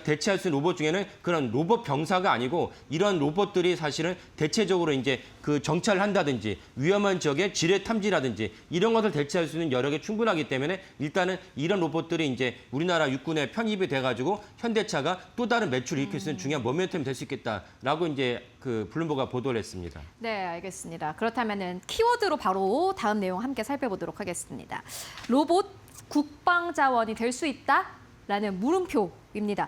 대체할 수 있는 로봇 중에는 그런 로봇 병사가 아니고 이런 로봇들이 사실은 대체적으로 이제 그 정찰을 한다든지 위험한 지역의 지뢰 탐지라든지 이런 것을 대체할 수 있는 여력이 충분하기 때문에 일단은 이런 로봇들이 이제 우리나라 육군에 편입이 돼가지고 현대차가 또 다른 매출을 일으킬 수 있는 중요한 모멘텀이 될 수 있겠다라고 이제 그 블룸버그가 보도를 했습니다. 네, 알겠습니다. 그렇다면은 키워드로 바로 다음 내용 함께 살펴보도록 하겠습니다. 로봇 국방 자원이 될 수 있다라는 물음표입니다.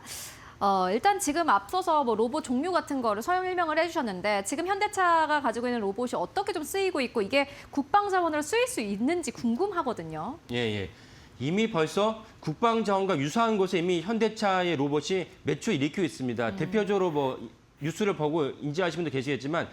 일단 지금 앞서서 뭐 로봇 종류 같은 거를 설명을 해주셨는데 지금 현대차가 가지고 있는 로봇이 어떻게 좀 쓰이고 있고 이게 국방 자원으로 쓰일 수 있는지 궁금하거든요. 예. 이미 벌써 국방 자원과 유사한 곳에 이미 현대차의 로봇이 매출 일으키고 있습니다. 대표적으로 뭐 뉴스를 보고 인지하시는 분도 계시겠지만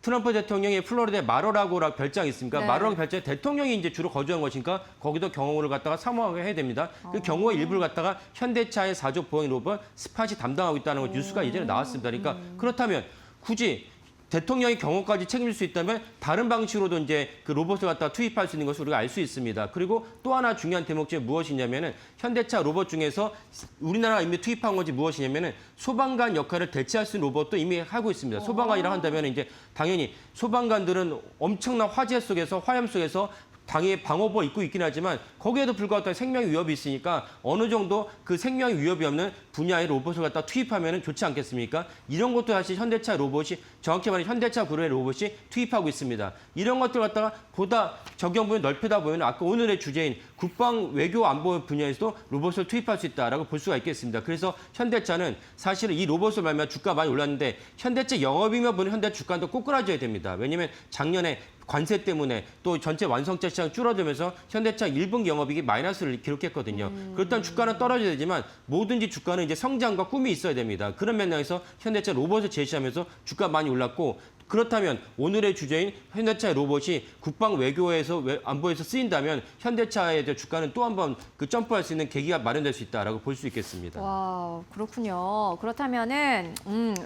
트럼프 대통령의 플로리다에 마로라고라고 별장이 있습니까? 네. 마로라고 별장에 대통령이 이제 주로 거주한 것이니까 거기도 경호를 갖다가 사무하게 해야 됩니다. 그 경호의 일부를 갖다가 현대차의 사족 보행 로봇 스팟이 담당하고 있다는 거 뉴스가 예전에 나왔습니다. 그러니까 그렇다면 굳이 대통령이 경호까지 책임질 수 있다면 다른 방식으로도 이제 그 로봇을 갖다가 투입할 수 있는 것을 우리가 알 수 있습니다. 그리고 또 하나 중요한 대목이 무엇이냐면은 현대차 로봇 중에서 우리나라가 이미 투입한 것이 무엇이냐면은 소방관 역할을 대체할 수 있는 로봇도 이미 하고 있습니다. 소방관이라 한다면 이제 당연히 소방관들은 엄청난 화재 속에서 화염 속에서 당연히 방호복 입고 있긴 하지만 거기에도 불구하고 생명의 위협이 있으니까 어느 정도 그 생명의 위협이 없는 분야의 로봇을 갖다 투입하면 좋지 않겠습니까? 이런 것도 사실 현대차 로봇이 정확히 말하면 현대차 그룹의 로봇이 투입하고 있습니다. 이런 것들 갖다가 보다 적용 범위 넓히다 보면 아까 오늘의 주제인 국방 외교 안보 분야에서도 로봇을 투입할 수 있다라고 볼 수가 있겠습니다. 그래서 현대차는 사실은 이 로봇을 말미암아 주가 많이 올랐는데 현대차 영업이면 보는 현대 주가도 꼬꾸라져야 됩니다. 왜냐하면 작년에 관세 때문에 또 전체 완성차 시장 줄어들면서 현대차 1분기 영업이익이 마이너스를 기록했거든요. 그렇다면 주가는 떨어져야 되지만 뭐든지 주가는 이제 성장과 꿈이 있어야 됩니다. 그런 맥락에서 현대차 로봇을 제시하면서 주가 많이 올랐고 그렇다면 오늘의 주제인 현대차의 로봇이 국방 외교에서 안보에서 쓰인다면 현대차의 주가는 또 한 번 그 점프할 수 있는 계기가 마련될 수 있다라고 볼 수 있겠습니다. 와, 그렇군요. 그렇다면은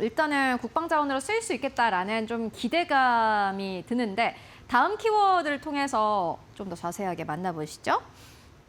일단은 국방 자원으로 쓰일 수 있겠다라는 좀 기대감이 드는데 다음 키워드를 통해서 좀 더 자세하게 만나보시죠.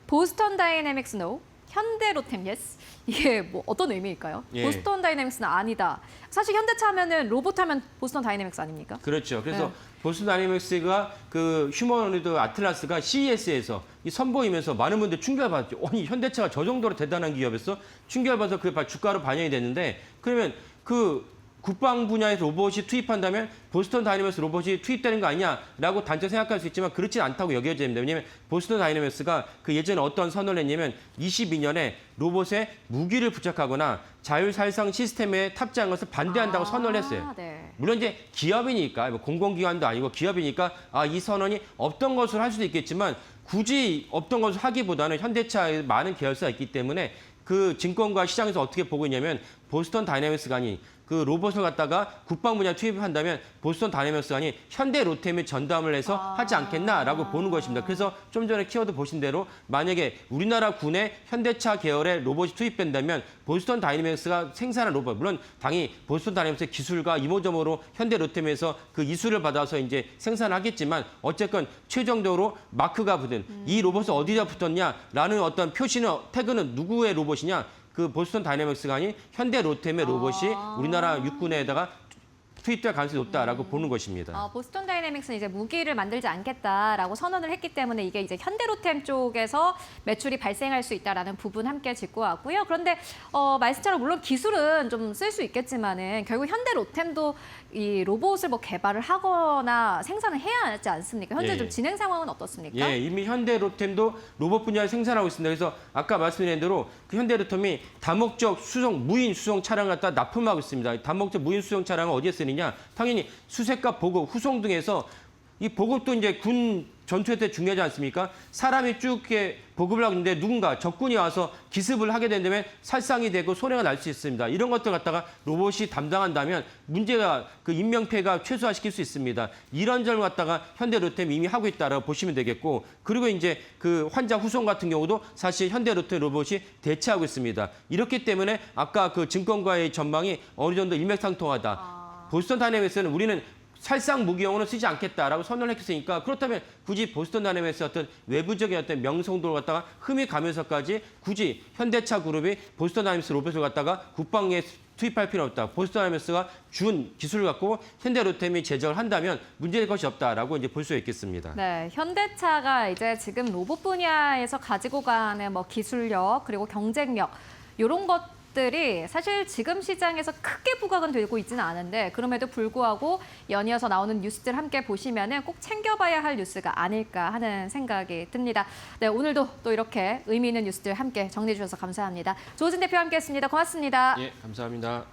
보스턴 다이내믹스 노, 현대로템 예스. 이게 뭐 어떤 의미일까요? 예. 보스턴 다이내믹스는 아니다. 사실 현대차 하면은 로봇 하면 보스턴 다이내믹스 아닙니까? 그렇죠. 그래서 네. 보스턴 다이내믹스가 그 휴머노이드 아틀라스가 CES에서 선보이면서 많은 분들이 충격을 받았죠. 아니 현대차가 저 정도로 대단한 기업에서 충격을 받아서 그게 주가로 반영이 됐는데 그러면 그 국방 분야에서 로봇이 투입한다면 보스턴 다이내믹스 로봇이 투입되는 거 아니냐라고 단적 생각할 수 있지만 그렇지 않다고 여겨져야 됩니다. 왜냐하면 보스턴 다이내믹스가 그 예전에 어떤 선언을 했냐면 22년에 로봇에 무기를 부착하거나 자율살상 시스템에 탑재한 것을 반대한다고 선언을 했어요. 네. 물론 이제 기업이니까 뭐 공공기관도 아니고 기업이니까 이 선언이 없던 것을 할 수도 있겠지만 굳이 없던 것을 하기보다는 현대차에 많은 계열사가 있기 때문에 그 증권과 시장에서 어떻게 보고 있냐면 보스턴 다이내믹스가 아닌 그 로봇을 갖다가 국방 분야에 투입한다면 보스턴 다이내믹스가 아닌 현대 로템에 전담을 해서 하지 않겠나라고 보는 것입니다. 그래서 좀 전에 키워드 보신 대로 만약에 우리나라 군에 현대차 계열의 로봇이 투입된다면 보스턴 다이내믹스가 생산한 로봇, 물론 당연히 보스턴 다이내믹스의 기술과 이모저모로 현대 로템에서 그 이수를 받아서 이제 생산하겠지만 어쨌건 최종적으로 마크가 붙은 이 로봇은 어디다 붙었냐라는 어떤 표시는 태그는 누구의 로봇이냐? 그 보스턴 다이내믹스가 아닌 현대 로템의 로봇이 우리나라 육군에다가 투입될 가능성이 높다라고 보는 것입니다. 보스턴 다이내믹스는 이제 무기를 만들지 않겠다라고 선언을 했기 때문에 이게 이제 현대로템 쪽에서 매출이 발생할 수 있다라는 부분 함께 짚고 왔고요. 그런데 말씀처럼 물론 기술은 좀 쓸 수 있겠지만은 결국 현대로템도 이 로봇을 뭐 개발을 하거나 생산을 해야 하지 않습니까? 현재 예. 좀 진행 상황은 어떻습니까? 예, 이미 현대 로템도 로봇 분야에 생산하고 있습니다. 그래서 아까 말씀드린 대로 그 현대 로템이 다목적 수송, 무인 수송 차량을 갖다 납품하고 있습니다. 다목적 무인 수송 차량은 어디에 쓰느냐? 당연히 수색과 보급, 후송 등에서 이 보급도 이제 군 전투에 때 중요하지 않습니까? 사람이 쭉 이렇게 보급을 하는데 누군가 적군이 와서 기습을 하게 된다면 살상이 되고 손해가 날 수 있습니다. 이런 것들 갖다가 로봇이 담당한다면 문제가 그 인명피해가 최소화시킬 수 있습니다. 이런 점을 갖다가 현대로템이 이미 하고 있다라고 보시면 되겠고, 그리고 이제 그 환자 후송 같은 경우도 사실 현대로템 로봇이 대체하고 있습니다. 이렇기 때문에 아까 그 증권가의 전망이 어느 정도 일맥상통하다. 보스턴 다이내믹스는 우리는 살상 무기용으로 쓰지 않겠다라고 선언을 했으니까, 그렇다면 굳이 보스턴 다이내믹스의 어떤 외부적인 어떤 명성도를 갖다가 흠이 가면서까지 굳이 현대차 그룹이 보스턴 다이내믹스 로봇을 갖다가 국방에 투입할 필요 없다. 보스턴 다이내믹스가 준 기술을 갖고 현대로템이 제작을 한다면 문제될 것이 없다라고 이제 볼 수 있겠습니다. 네, 현대차가 이제 지금 로봇 분야에서 가지고 가는 뭐 기술력 그리고 경쟁력 이런 것들이 사실 지금 시장에서 크게 부각은 되고 있지는 않은데, 그럼에도 불구하고 연이어서 나오는 뉴스들 함께 보시면은 꼭 챙겨봐야 할 뉴스가 아닐까 하는 생각이 듭니다. 네, 오늘도 또 이렇게 의미 있는 뉴스들 함께 정리해 주셔서 감사합니다. 조진 대표 함께했습니다. 고맙습니다. 예, 감사합니다.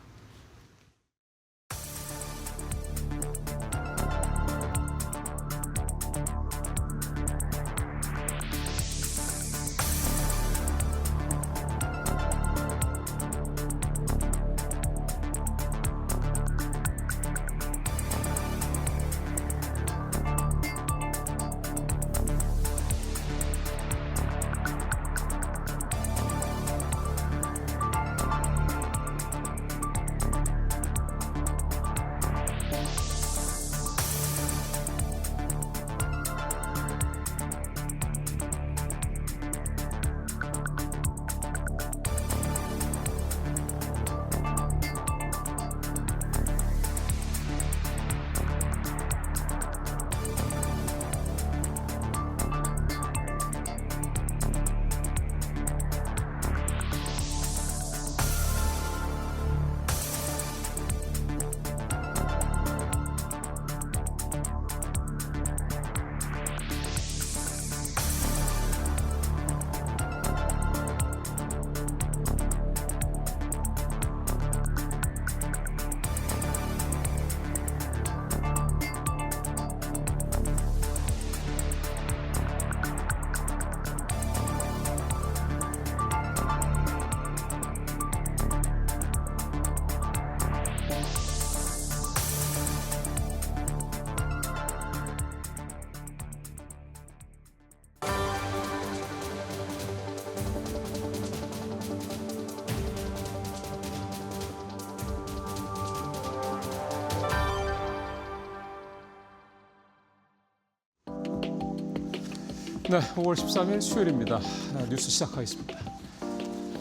네, 5월 13일 수요일입니다. 뉴스 시작하겠습니다.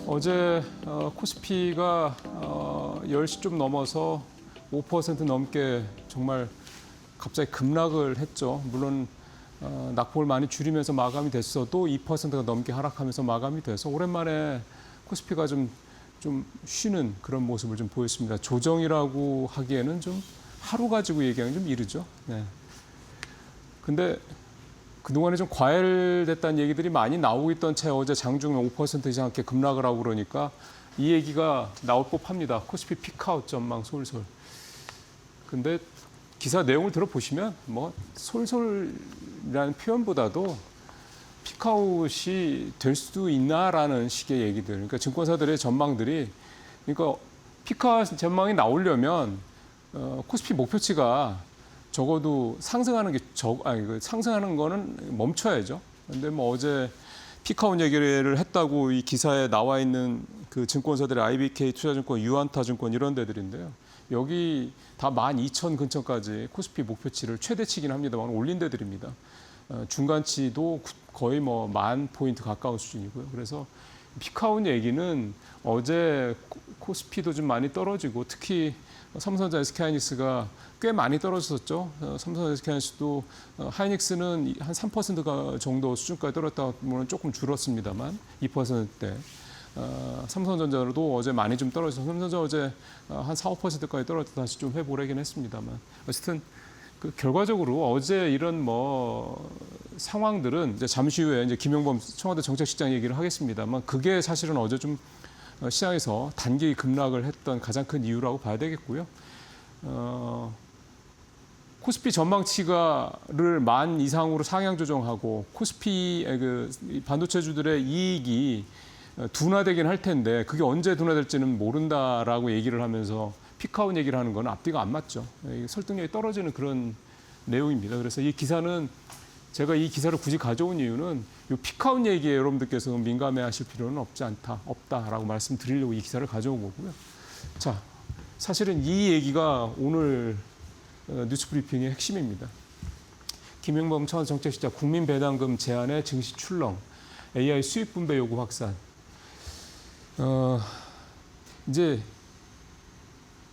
어제 코스피가 10시 좀 넘어서 5% 넘게 정말 갑자기 급락을 했죠. 물론 낙폭을 많이 줄이면서 마감이 됐어도 2%가 넘게 하락하면서 마감이 돼서 오랜만에 코스피가 좀 쉬는 그런 모습을 좀 보였습니다. 조정이라고 하기에는 좀 하루 가지고 얘기하기 좀 이르죠. 네. 근데 그동안에 좀 과열됐다는 얘기들이 많이 나오고 있던 채 어제 장중에 5% 이상 이렇게 급락을 하고 그러니까 이 얘기가 나올 법합니다. 코스피 피크아웃 전망 솔솔. 근데 기사 내용을 들어보시면 뭐 솔솔이라는 표현보다도 피크아웃이 될 수도 있나라는 식의 얘기들. 그러니까 증권사들의 전망들이, 그러니까 피크아웃 전망이 나오려면 코스피 목표치가 적어도 상승하는 게 상승하는 거는 멈춰야죠. 근데 뭐 어제 피크아웃 얘기를 했다고 이 기사에 나와 있는 그 증권사들의 IBK 투자증권, 유안타증권 이런 데들인데요. 여기 다 12,000 근처까지 코스피 목표치를 최대치긴 합니다만 올린 데들입니다. 중간치도 거의 뭐 10,000포인트 가까운 수준이고요. 그래서 피크아웃 얘기는 어제 코스피도 좀 많이 떨어지고 특히 삼성전자 SK하이닉스가 꽤 많이 떨어졌었죠. 삼성전자 SK하이닉스도 하이닉스는 한 3% 정도 수준까지 떨어졌다 보면 조금 줄었습니다만 2%대. 삼성전자로도 어제 많이 좀 떨어져서 삼성전자 어제 한 4, 5%까지 떨어졌다 다시 좀 회복하긴 했습니다만 어쨌든 그 결과적으로 어제 이런 뭐 상황들은 이제 잠시 후에 이제 김용범 청와대 정책실장 얘기를 하겠습니다만 그게 사실은 어제 좀 시장에서 단기 급락을 했던 가장 큰 이유라고 봐야 되겠고요. 코스피 전망치가를 만 이상으로 상향 조정하고 코스피 이 반도체주들의 이익이 둔화되긴 할 텐데 그게 언제 둔화될지는 모른다라고 얘기를 하면서 피크아웃 얘기를 하는 건 앞뒤가 안 맞죠. 설득력이 떨어지는 그런 내용입니다. 그래서 이 기사는 제가 이 기사를 굳이 가져온 이유는 이 피크아웃 얘기에 여러분들께서 민감해하실 필요는 없다라고 말씀드리려고 이 기사를 가져온 거고요. 자, 사실은 이 얘기가 오늘 뉴스브리핑의 핵심입니다. 김용범 차관정책실장 국민 배당금 제한의 증시 출렁, AI 수입 분배 요구 확산. 이제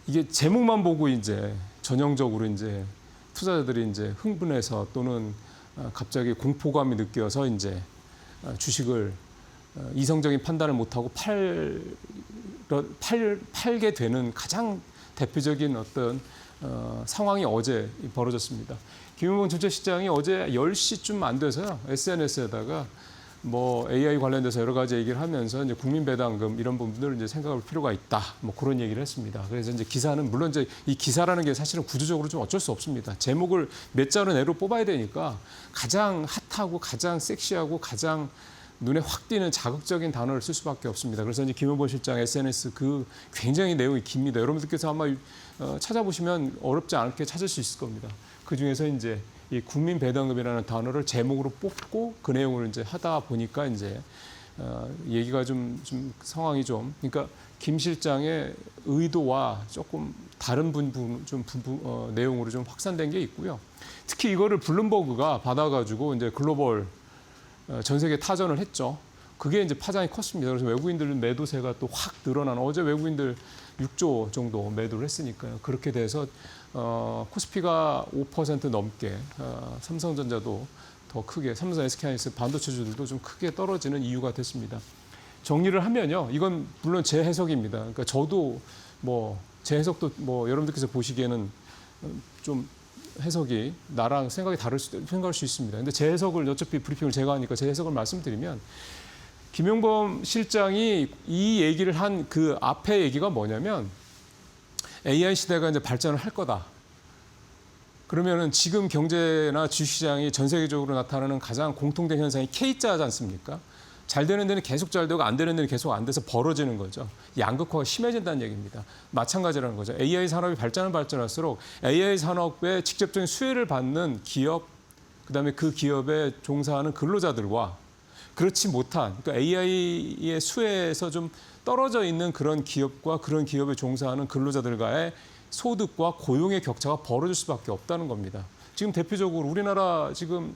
이게 제목만 보고 이제 전형적으로 이제 투자자들이 이제 흥분해서 또는 갑자기 공포감이 느껴서 이제 주식을 이성적인 판단을 못하고 팔게 되는 가장 대표적인 어떤 상황이 어제 벌어졌습니다. 김용범 전체시장이 어제 10시쯤 안 돼서요. SNS에다가 뭐 AI 관련돼서 여러 가지 얘기를 하면서 이제 국민 배당금 이런 부분들을 이제 생각할 필요가 있다. 뭐 그런 얘기를 했습니다. 그래서 이제 기사는 물론 이제 이 기사라는 게 사실은 구조적으로 좀 어쩔 수 없습니다. 제목을 몇 자로 내로 뽑아야 되니까 가장 핫하고 가장 섹시하고 가장 눈에 확 띄는 자극적인 단어를 쓸 수밖에 없습니다. 그래서 이제 김용범 실장 SNS 굉장히 내용이 깁니다. 여러분들께서 아마 찾아보시면 어렵지 않게 찾을 수 있을 겁니다. 그 중에서 이제 이 국민 배당금이라는 단어를 제목으로 뽑고 그 내용을 이제 하다 보니까 이제 얘기가 좀 상황이 그러니까 김 실장의 의도와 조금 다른 내용으로 좀 확산된 게 있고요. 특히 이거를 블룸버그가 받아가지고 이제 글로벌 전 세계 타전을 했죠. 그게 이제 파장이 컸습니다. 그래서 외국인들 매도세가 또 확 늘어나는 어제 외국인들 6조 정도 매도를 했으니까요. 그렇게 돼서 코스피가 5% 넘게 삼성전자도 더 크게 삼성 SK하이닉스 반도체주들도 좀 크게 떨어지는 이유가 됐습니다. 정리를 하면요. 이건 물론 제 해석입니다. 그러니까 저도 제 해석도 여러분들께서 보시기에는 좀 해석이 나랑 생각할 수 있습니다. 근데 제 해석을 어차피 브리핑을 제가 하니까 제 해석을 말씀드리면 김용범 실장이 이 얘기를 한 그 앞에 얘기가 뭐냐면 AI 시대가 이제 발전을 할 거다. 그러면은 지금 경제나 주식시장이 전 세계적으로 나타나는 가장 공통된 현상이 K자지 않습니까? 잘 되는 데는 계속 잘 되고 안 되는 데는 계속 안 돼서 벌어지는 거죠. 양극화가 심해진다는 얘기입니다. 마찬가지라는 거죠. AI 산업이 발전할수록 AI 산업에 직접적인 수혜를 받는 기업, 그다음에 그 기업에 종사하는 근로자들과 그렇지 못한 그러니까 AI의 수혜에서 좀 떨어져 있는 그런 기업과 그런 기업에 종사하는 근로자들과의 소득과 고용의 격차가 벌어질 수밖에 없다는 겁니다. 지금 대표적으로 우리나라 지금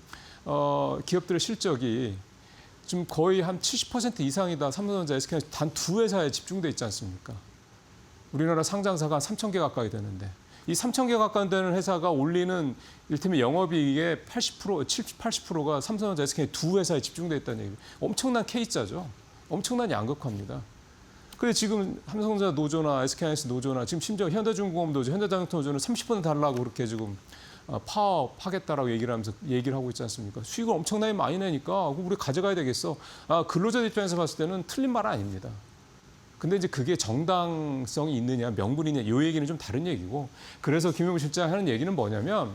기업들의 실적이 지금 거의 한 70% 이상이다. 삼성전자, SK하이닉스 단 두 회사에 집중돼 있지 않습니까? 우리나라 상장사가 한 3,000개 가까이 되는데 이 3,000개 가까이 되는 회사가 올리는 이를테면 영업이익의 70, 80%가 삼성전자, SK하이닉스 두 회사에 집중돼 있다는 얘기예요. 엄청난 K자죠. 엄청난 양극화입니다. 그런데 지금 삼성전자 노조나 SK하이닉스 노조나 지금 심지어 현대중공업 노조, 현대자동차 노조는 30% 달라고 그렇게 지금 파업하겠다라고 얘기를 하고 있지 않습니까? 수익을 엄청나게 많이 내니까 우리 가져가야 되겠어. 근로자 입장에서 봤을 때는 틀린 말 아닙니다. 근데 이제 그게 정당성이 있느냐, 명분이 있느냐, 이 얘기는 좀 다른 얘기고. 그래서 김용범 실장이 하는 얘기는 뭐냐면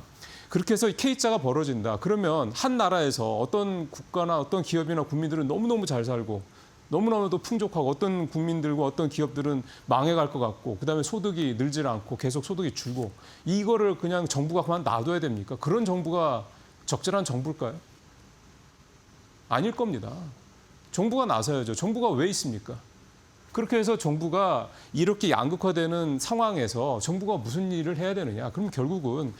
그렇게 해서 K자가 벌어진다. 그러면 한 나라에서 어떤 국가나 어떤 기업이나 국민들은 너무너무 잘 살고 너무너무도 풍족하고 어떤 국민들과 어떤 기업들은 망해갈 것 같고 그다음에 소득이 늘질 않고 계속 소득이 줄고 이거를 그냥 정부가 그만 놔둬야 됩니까? 그런 정부가 적절한 정부일까요? 아닐 겁니다. 정부가 나서야죠. 정부가 왜 있습니까? 그렇게 해서 정부가 이렇게 양극화되는 상황에서 정부가 무슨 일을 해야 되느냐? 그럼 결국은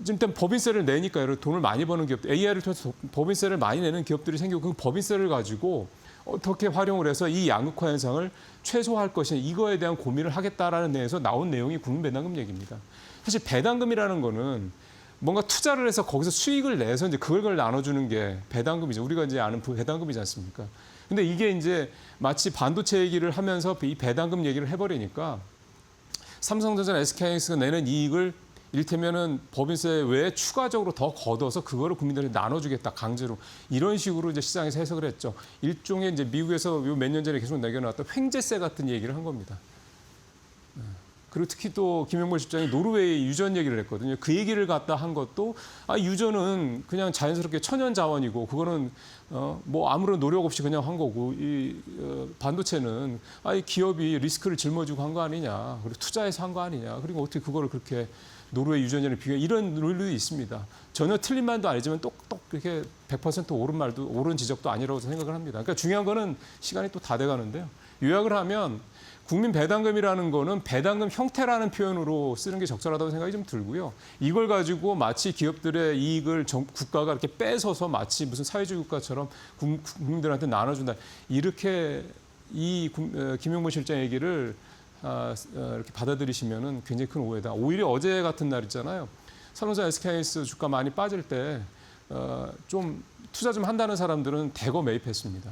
지금 법인세를 내니까 돈을 많이 버는 기업들, AI를 통해서 법인세를 많이 내는 기업들이 생기고 그 법인세를 가지고 어떻게 활용을 해서 이 양극화 현상을 최소화할 것이냐 이거에 대한 고민을 하겠다라는 데에서 나온 내용이 국민 배당금 얘기입니다. 사실 배당금이라는 거는 뭔가 투자를 해서 거기서 수익을 내서 이제 그걸 나눠주는 게 배당금이죠. 우리가 이제 아는 배당금이지 않습니까? 근데 이게 이제 마치 반도체 얘기를 하면서 이 배당금 얘기를 해버리니까 삼성전자나 SK하이닉스가 내는 이익을 이를테면은 법인세 외에 추가적으로 더 걷어서 그거를 국민들한테 나눠주겠다 강제로 이런 식으로 이제 시장에서 해석을 했죠. 일종의 이제 미국에서 몇 년 전에 계속 내겨나왔던 횡재세 같은 얘기를 한 겁니다. 그리고 특히 또 김영몰 실장이 노르웨이 유전 얘기를 했거든요. 그 얘기를 갖다 한 것도 유전은 그냥 자연스럽게 천연 자원이고 그거는 뭐 아무런 노력 없이 그냥 한 거고 반도체는 이 기업이 리스크를 짊어지고 한 거 아니냐. 그리고 투자해서 한 거 아니냐. 그리고 어떻게 그거를 그렇게 노르웨이 유전이랑 비교 이런 논리도 있습니다. 전혀 틀린 말도 아니지만 똑똑 이렇게 100% 옳은 말도 옳은 지적도 아니라고 생각을 합니다. 그러니까 중요한 거는 시간이 또 다 돼가는데요. 요약을 하면 국민 배당금이라는 거는 배당금 형태라는 표현으로 쓰는 게 적절하다고 생각이 좀 들고요. 이걸 가지고 마치 기업들의 이익을 국가가 이렇게 뺏어서 마치 무슨 사회주의 국가처럼 국민들한테 나눠준다. 이렇게 김용무 실장 얘기를 이렇게 받아들이시면은 굉장히 큰 오해다. 오히려 어제 같은 날 있잖아요. 삼성전자 SK하이닉스 주가 많이 빠질 때 좀 투자 좀 한다는 사람들은 대거 매입했습니다.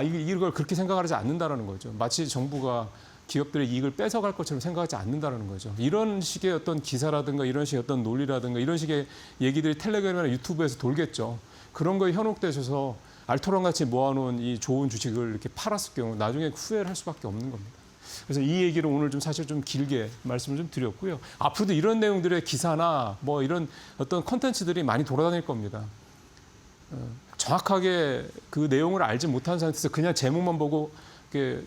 이걸 그렇게 생각하지 않는다라는 거죠. 마치 정부가 기업들의 이익을 뺏어갈 것처럼 생각하지 않는다라는 거죠. 이런 식의 어떤 기사라든가 이런 식의 어떤 논리라든가 이런 식의 얘기들이 텔레그램이나 유튜브에서 돌겠죠. 그런 거에 현혹되셔서 알토란같이 모아놓은 이 좋은 주식을 이렇게 팔았을 경우 나중에 후회를 할 수밖에 없는 겁니다. 그래서 이 얘기를 오늘 좀 사실 좀 길게 말씀을 좀 드렸고요. 앞으로도 이런 내용들의 기사나 뭐 이런 어떤 컨텐츠들이 많이 돌아다닐 겁니다. 정확하게 그 내용을 알지 못한 상태에서 그냥 제목만 보고 이렇게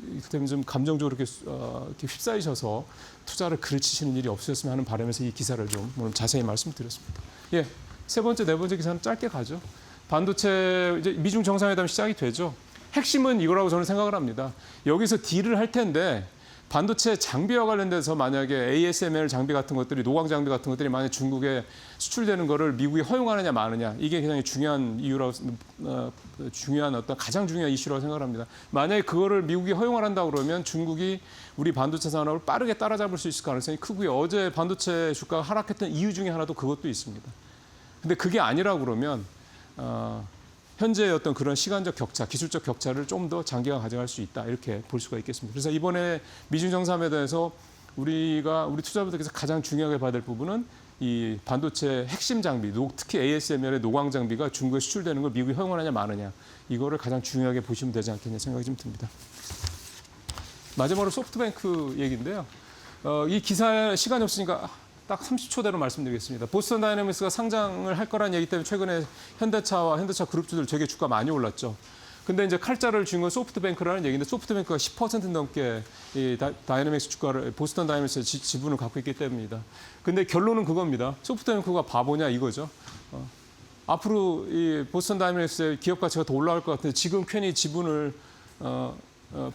좀 감정적으로 이렇게 휩싸이셔서 투자를 그르치시는 일이 없으셨으면 하는 바람에서 이 기사를 좀 오늘 자세히 말씀드렸습니다. 예, 세 번째, 네 번째 기사는 짧게 가죠. 반도체 이제 미중 정상회담 시작이 되죠. 핵심은 이거라고 저는 생각을 합니다. 여기서 딜을 할 텐데 반도체 장비와 관련돼서 만약에 ASML 장비 같은 것들이 노광 장비 같은 것들이 만약 중국에 수출되는 거를 미국이 허용하느냐 마느냐 이게 굉장히 중요한 이유라고 중요한 어떤 가장 중요한 이슈라고 생각을 합니다. 만약에 그거를 미국이 허용을 한다 그러면 중국이 우리 반도체 산업을 빠르게 따라잡을 수 있을 가능성이 크고요. 어제 반도체 주가가 하락했던 이유 중에 하나도 그것도 있습니다. 근데 그게 아니라 그러면 현재의 어떤 그런 시간적 격차, 기술적 격차를 좀 더 장기간 가져갈 수 있다 이렇게 볼 수가 있겠습니다. 그래서 이번에 미중 정상회담에서 우리 투자자분들께서 가장 중요하게 봐야 될 부분은 이 반도체 핵심 장비, 특히 ASML의 노광 장비가 중국에 수출되는 걸 미국이 허용하느냐 마느냐 이거를 가장 중요하게 보시면 되지 않겠냐 생각이 좀 듭니다. 마지막으로 소프트뱅크 얘기인데요. 이 기사에 시간이 없으니까 딱 30초대로 말씀드리겠습니다. 보스턴 다이내믹스가 상장을 할 거라는 얘기 때문에 최근에 현대차와 현대차 그룹주들 되게 주가 많이 올랐죠. 근데 이제 칼자를 쥐은 건 소프트뱅크라는 얘기인데 소프트뱅크가 10% 넘게 이 다이내믹스 주가를 보스턴 다이내믹스의 지분을 갖고 있기 때문입니다. 근데 결론은 그겁니다. 소프트뱅크가 바보냐 이거죠. 앞으로 이 보스턴 다이내믹스의 기업 가치가 더 올라갈 것 같은데 지금 괜히 지분을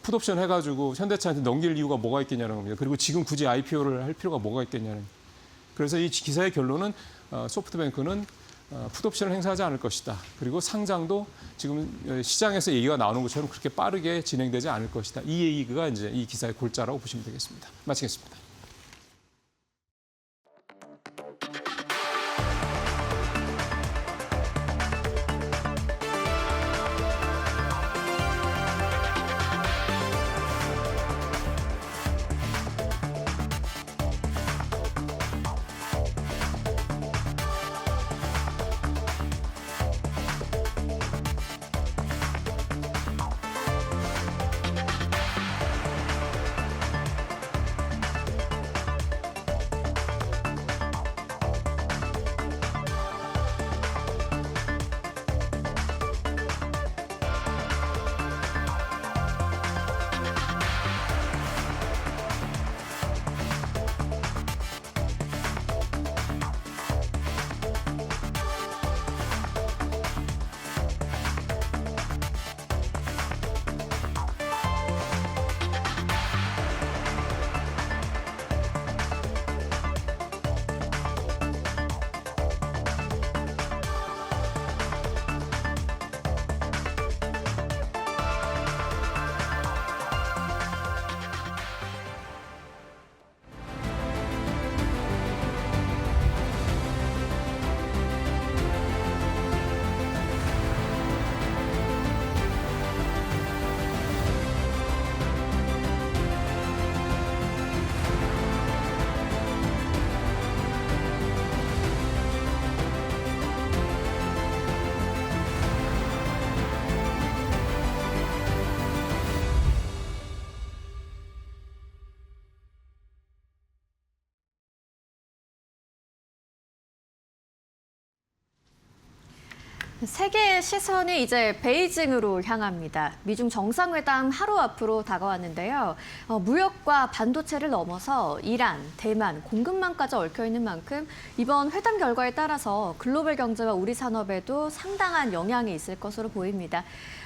풋옵션 해가지고 현대차한테 넘길 이유가 뭐가 있겠냐는 겁니다. 그리고 지금 굳이 IPO를 할 필요가 뭐가 있겠냐는. 그래서 이 기사의 결론은 소프트뱅크는 풋옵션을 행사하지 않을 것이다. 그리고 상장도 지금 시장에서 얘기가 나오는 것처럼 그렇게 빠르게 진행되지 않을 것이다. 이 얘기가 이제 이 기사의 골자라고 보시면 되겠습니다. 마치겠습니다. 세계의 시선이 이제 베이징으로 향합니다. 미중 정상회담 하루 앞으로 다가왔는데요. 무역과 반도체를 넘어서 이란, 대만, 공급망까지 얽혀 있는 만큼 이번 회담 결과에 따라서 글로벌 경제와 우리 산업에도 상당한 영향이 있을 것으로 보입니다.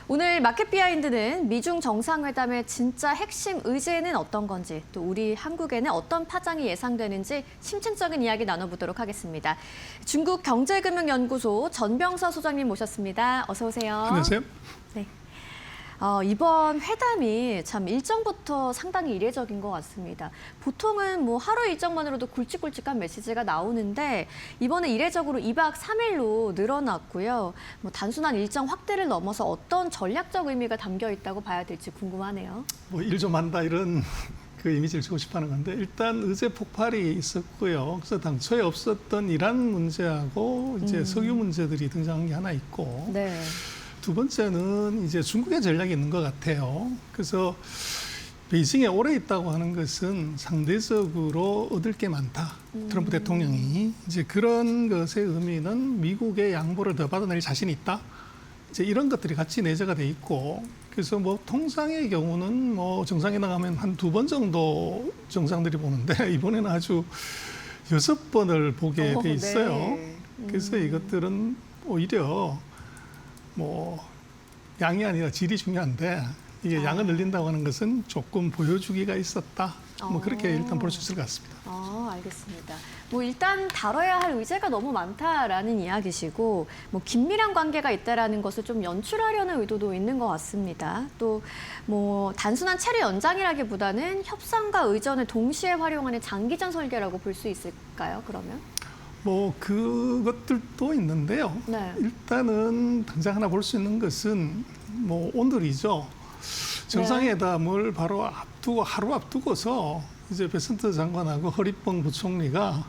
오늘 마켓 비하인드는 미중 정상회담의 진짜 핵심 의제는 어떤 건지, 또 우리 한국에는 어떤 파장이 예상되는지 심층적인 이야기 나눠보도록 하겠습니다. 중국 경제금융연구소 전병서 소장님 모셨습니다. 어서 오세요. 안녕하세요. 네. 이번 회담이 참 일정부터 상당히 이례적인 것 같습니다. 보통은 뭐 하루 일정만으로도 굵직굵직한 메시지가 나오는데 이번에 이례적으로 2박 3일로 늘어났고요. 뭐 단순한 일정 확대를 넘어서 어떤 전략적 의미가 담겨 있다고 봐야 될지 궁금하네요. 뭐 일 좀 한다 이런 그 이미지를 주고 싶어하는 건데 일단 의제 폭발이 있었고요. 그래서 당초에 없었던 이란 문제하고 이제 석유 문제들이 등장한 게 하나 있고 네. 두 번째는 이제 중국의 전략이 있는 것 같아요. 그래서 베이징에 오래 있다고 하는 것은 상대적으로 얻을 게 많다. 트럼프 대통령이 이제 그런 것의 의미는 미국의 양보를 더 받아낼 자신이 있다. 이제 이런 것들이 같이 내재가 돼 있고 그래서 뭐 통상의 경우는 뭐 정상회담 하면 한 2번 정도 정상들이 보는데 이번에는 아주 6번을 보게 돼 있어요. 네. 그래서 이것들은 오히려 뭐 양이 아니라 질이 중요한데 이게 양을 늘린다고 하는 것은 조금 보여주기가 있었다. 뭐 그렇게 일단 볼 수 있을 것 같습니다. 알겠습니다. 뭐 일단 다뤄야 할 의제가 너무 많다라는 이야기시고 뭐 긴밀한 관계가 있다라는 것을 좀 연출하려는 의도도 있는 것 같습니다. 또 뭐 단순한 체류 연장이라기보다는 협상과 의전을 동시에 활용하는 장기전 설계라고 볼 수 있을까요? 그러면? 뭐 그것들도 있는데요. 네. 일단은 당장 하나 볼 수 있는 것은 뭐 오늘이죠. 정상회담을 바로 앞두고 하루 앞두고서 이제 베센트 장관하고 허리봉 부총리가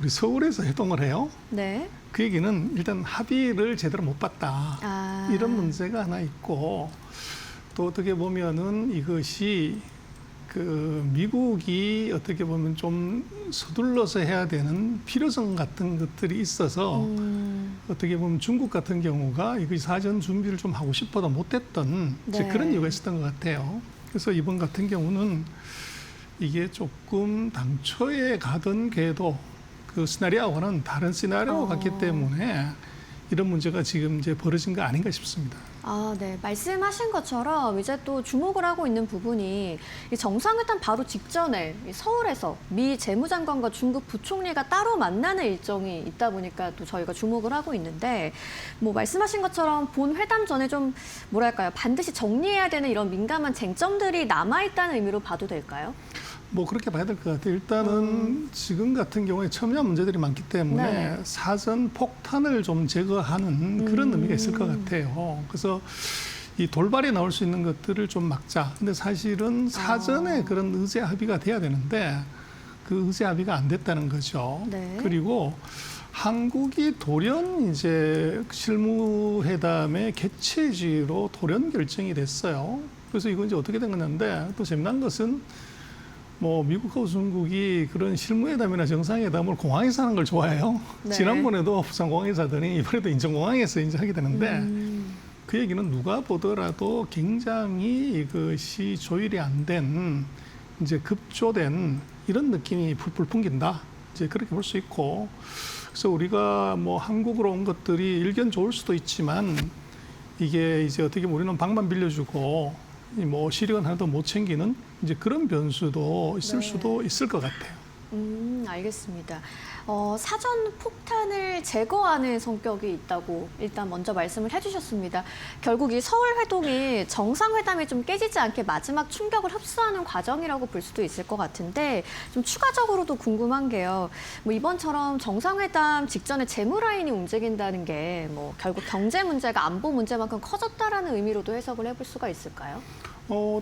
우리 서울에서 회동을 해요. 네. 그 얘기는 일단 합의를 제대로 못 봤다. 이런 문제가 하나 있고 또 어떻게 보면은 이것이 그 미국이 어떻게 보면 좀 서둘러서 해야 되는 필요성 같은 것들이 있어서 어떻게 보면 중국 같은 경우가 이거 사전 준비를 좀 하고 싶어도 못했던 이제 네. 그런 이유가 있었던 것 같아요. 그래서 이번 같은 경우는 이게 조금 당초에 가던 궤도 그 시나리오와는 다른 시나리오가 같기 때문에 이런 문제가 지금 이제 벌어진 거 아닌가 싶습니다. 네. 말씀하신 것처럼 이제 또 주목을 하고 있는 부분이 이 정상회담 바로 직전에 이 서울에서 미 재무장관과 중국 부총리가 따로 만나는 일정이 있다 보니까 또 저희가 주목을 하고 있는데 뭐 말씀하신 것처럼 본 회담 전에 좀 뭐랄까요? 반드시 정리해야 되는 이런 민감한 쟁점들이 남아있다는 의미로 봐도 될까요? 뭐 그렇게 봐야 될 것 같아요. 일단은 지금 같은 경우에 첨예한 문제들이 많기 때문에 네. 사전 폭탄을 좀 제거하는 그런 의미가 있을 것 같아요. 그래서 이 돌발이 나올 수 있는 것들을 좀 막자. 근데 사실은 사전에 그런 의제 합의가 돼야 되는데 그 의제 합의가 안 됐다는 거죠. 네. 그리고 한국이 돌연 이제 실무회담의 개최지로 돌연 결정이 됐어요. 그래서 이건 이제 어떻게 된 거냐인데 또 재미난 것은 뭐 미국하고 중국이 그런 실무회담이나 정상회담을 공항에서 하는 걸 좋아해요. 네. 지난번에도 부산공항에서 하더니 이번에도 인천공항에서 이제 하게 되는데 그 얘기는 누가 보더라도 굉장히 이것이 조율이 안 된 이제 급조된 이런 느낌이 풀풀 풍긴다. 이제 그렇게 볼 수 있고 그래서 우리가 뭐 한국으로 온 것들이 일견 좋을 수도 있지만 이게 이제 어떻게 보면 우리는 방만 빌려주고 뭐 실익은 하나도 못 챙기는 이제 그런 변수도 있을 수도 있을 것 같아요. 알겠습니다. 사전 폭탄을 제거하는 성격이 있다고 일단 먼저 말씀을 해주셨습니다. 결국 이 서울 회동이 정상회담이 좀 깨지지 않게 마지막 충격을 흡수하는 과정이라고 볼 수도 있을 것 같은데 좀 추가적으로도 궁금한 게요. 뭐 이번처럼 정상회담 직전에 재무 라인이 움직인다는 게 뭐 결국 경제 문제가 안보 문제만큼 커졌다라는 의미로도 해석을 해볼 수가 있을까요?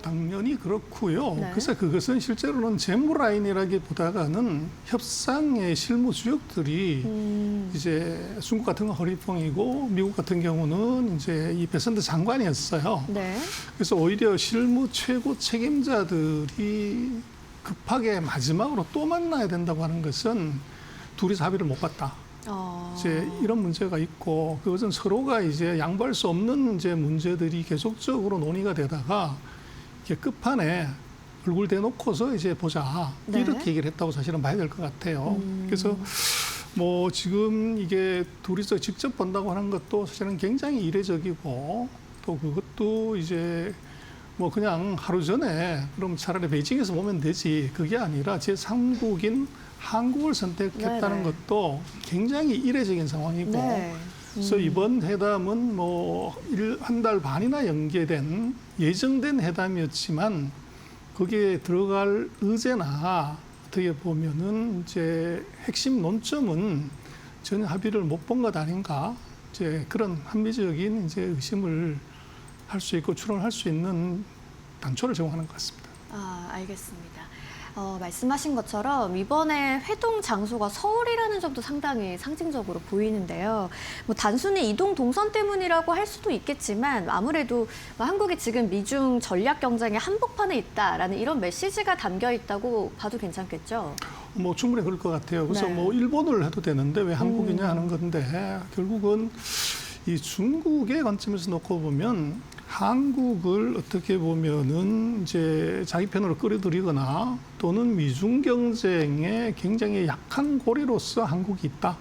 당연히 그렇고요. 네. 그래서 그것은 실제로는 재무 라인이라기보다는 협상의 실무 주역들이 이제 중국 같은 건 허리봉이고 미국 같은 경우는 이제 이 베센트 장관이었어요. 네. 그래서 오히려 실무 최고 책임자들이 급하게 마지막으로 또 만나야 된다고 하는 것은 둘이 합의를 못 봤다. 이제 이런 문제가 있고 그것은 서로가 이제 양보할 수 없는 이제 문제들이 계속적으로 논의가 되다가 이게 끝판에 얼굴 대놓고서 이제 보자 네. 이렇게 얘기를 했다고 사실은 봐야 될 것 같아요. 그래서 뭐 지금 이게 둘이서 직접 본다고 하는 것도 사실은 굉장히 이례적이고 또 그것도 이제 뭐 그냥 하루 전에 그럼 차라리 베이징에서 보면 되지 그게 아니라 제3국인 한국을 선택했다는 네네. 것도 굉장히 이례적인 상황이고 네. 그래서 이번 회담은 뭐 한 달 반이나 연계된 예정된 회담이었지만 거기에 들어갈 의제나 어떻게 보면은 이제 핵심 논점은 전혀 합의를 못 본 것 아닌가 이제 그런 합리적인 이제 의심을 할 수 있고 추론할 수 있는 단초를 제공하는 것 같습니다. 알겠습니다. 말씀하신 것처럼 이번에 회동 장소가 서울이라는 점도 상당히 상징적으로 보이는데요. 뭐 단순히 이동 동선 때문이라고 할 수도 있겠지만 아무래도 뭐 한국이 지금 미중 전략 경쟁의 한복판에 있다라는 이런 메시지가 담겨 있다고 봐도 괜찮겠죠. 뭐 충분히 그럴 것 같아요. 그래서 네. 뭐 일본을 해도 되는데 왜 한국이냐 하는 건데 결국은 이 중국의 관점에서 놓고 보면 한국을 어떻게 보면은 이제 자기 편으로 끌어들이거나 또는 미중 경쟁에 굉장히 약한 고리로서 한국이 있다.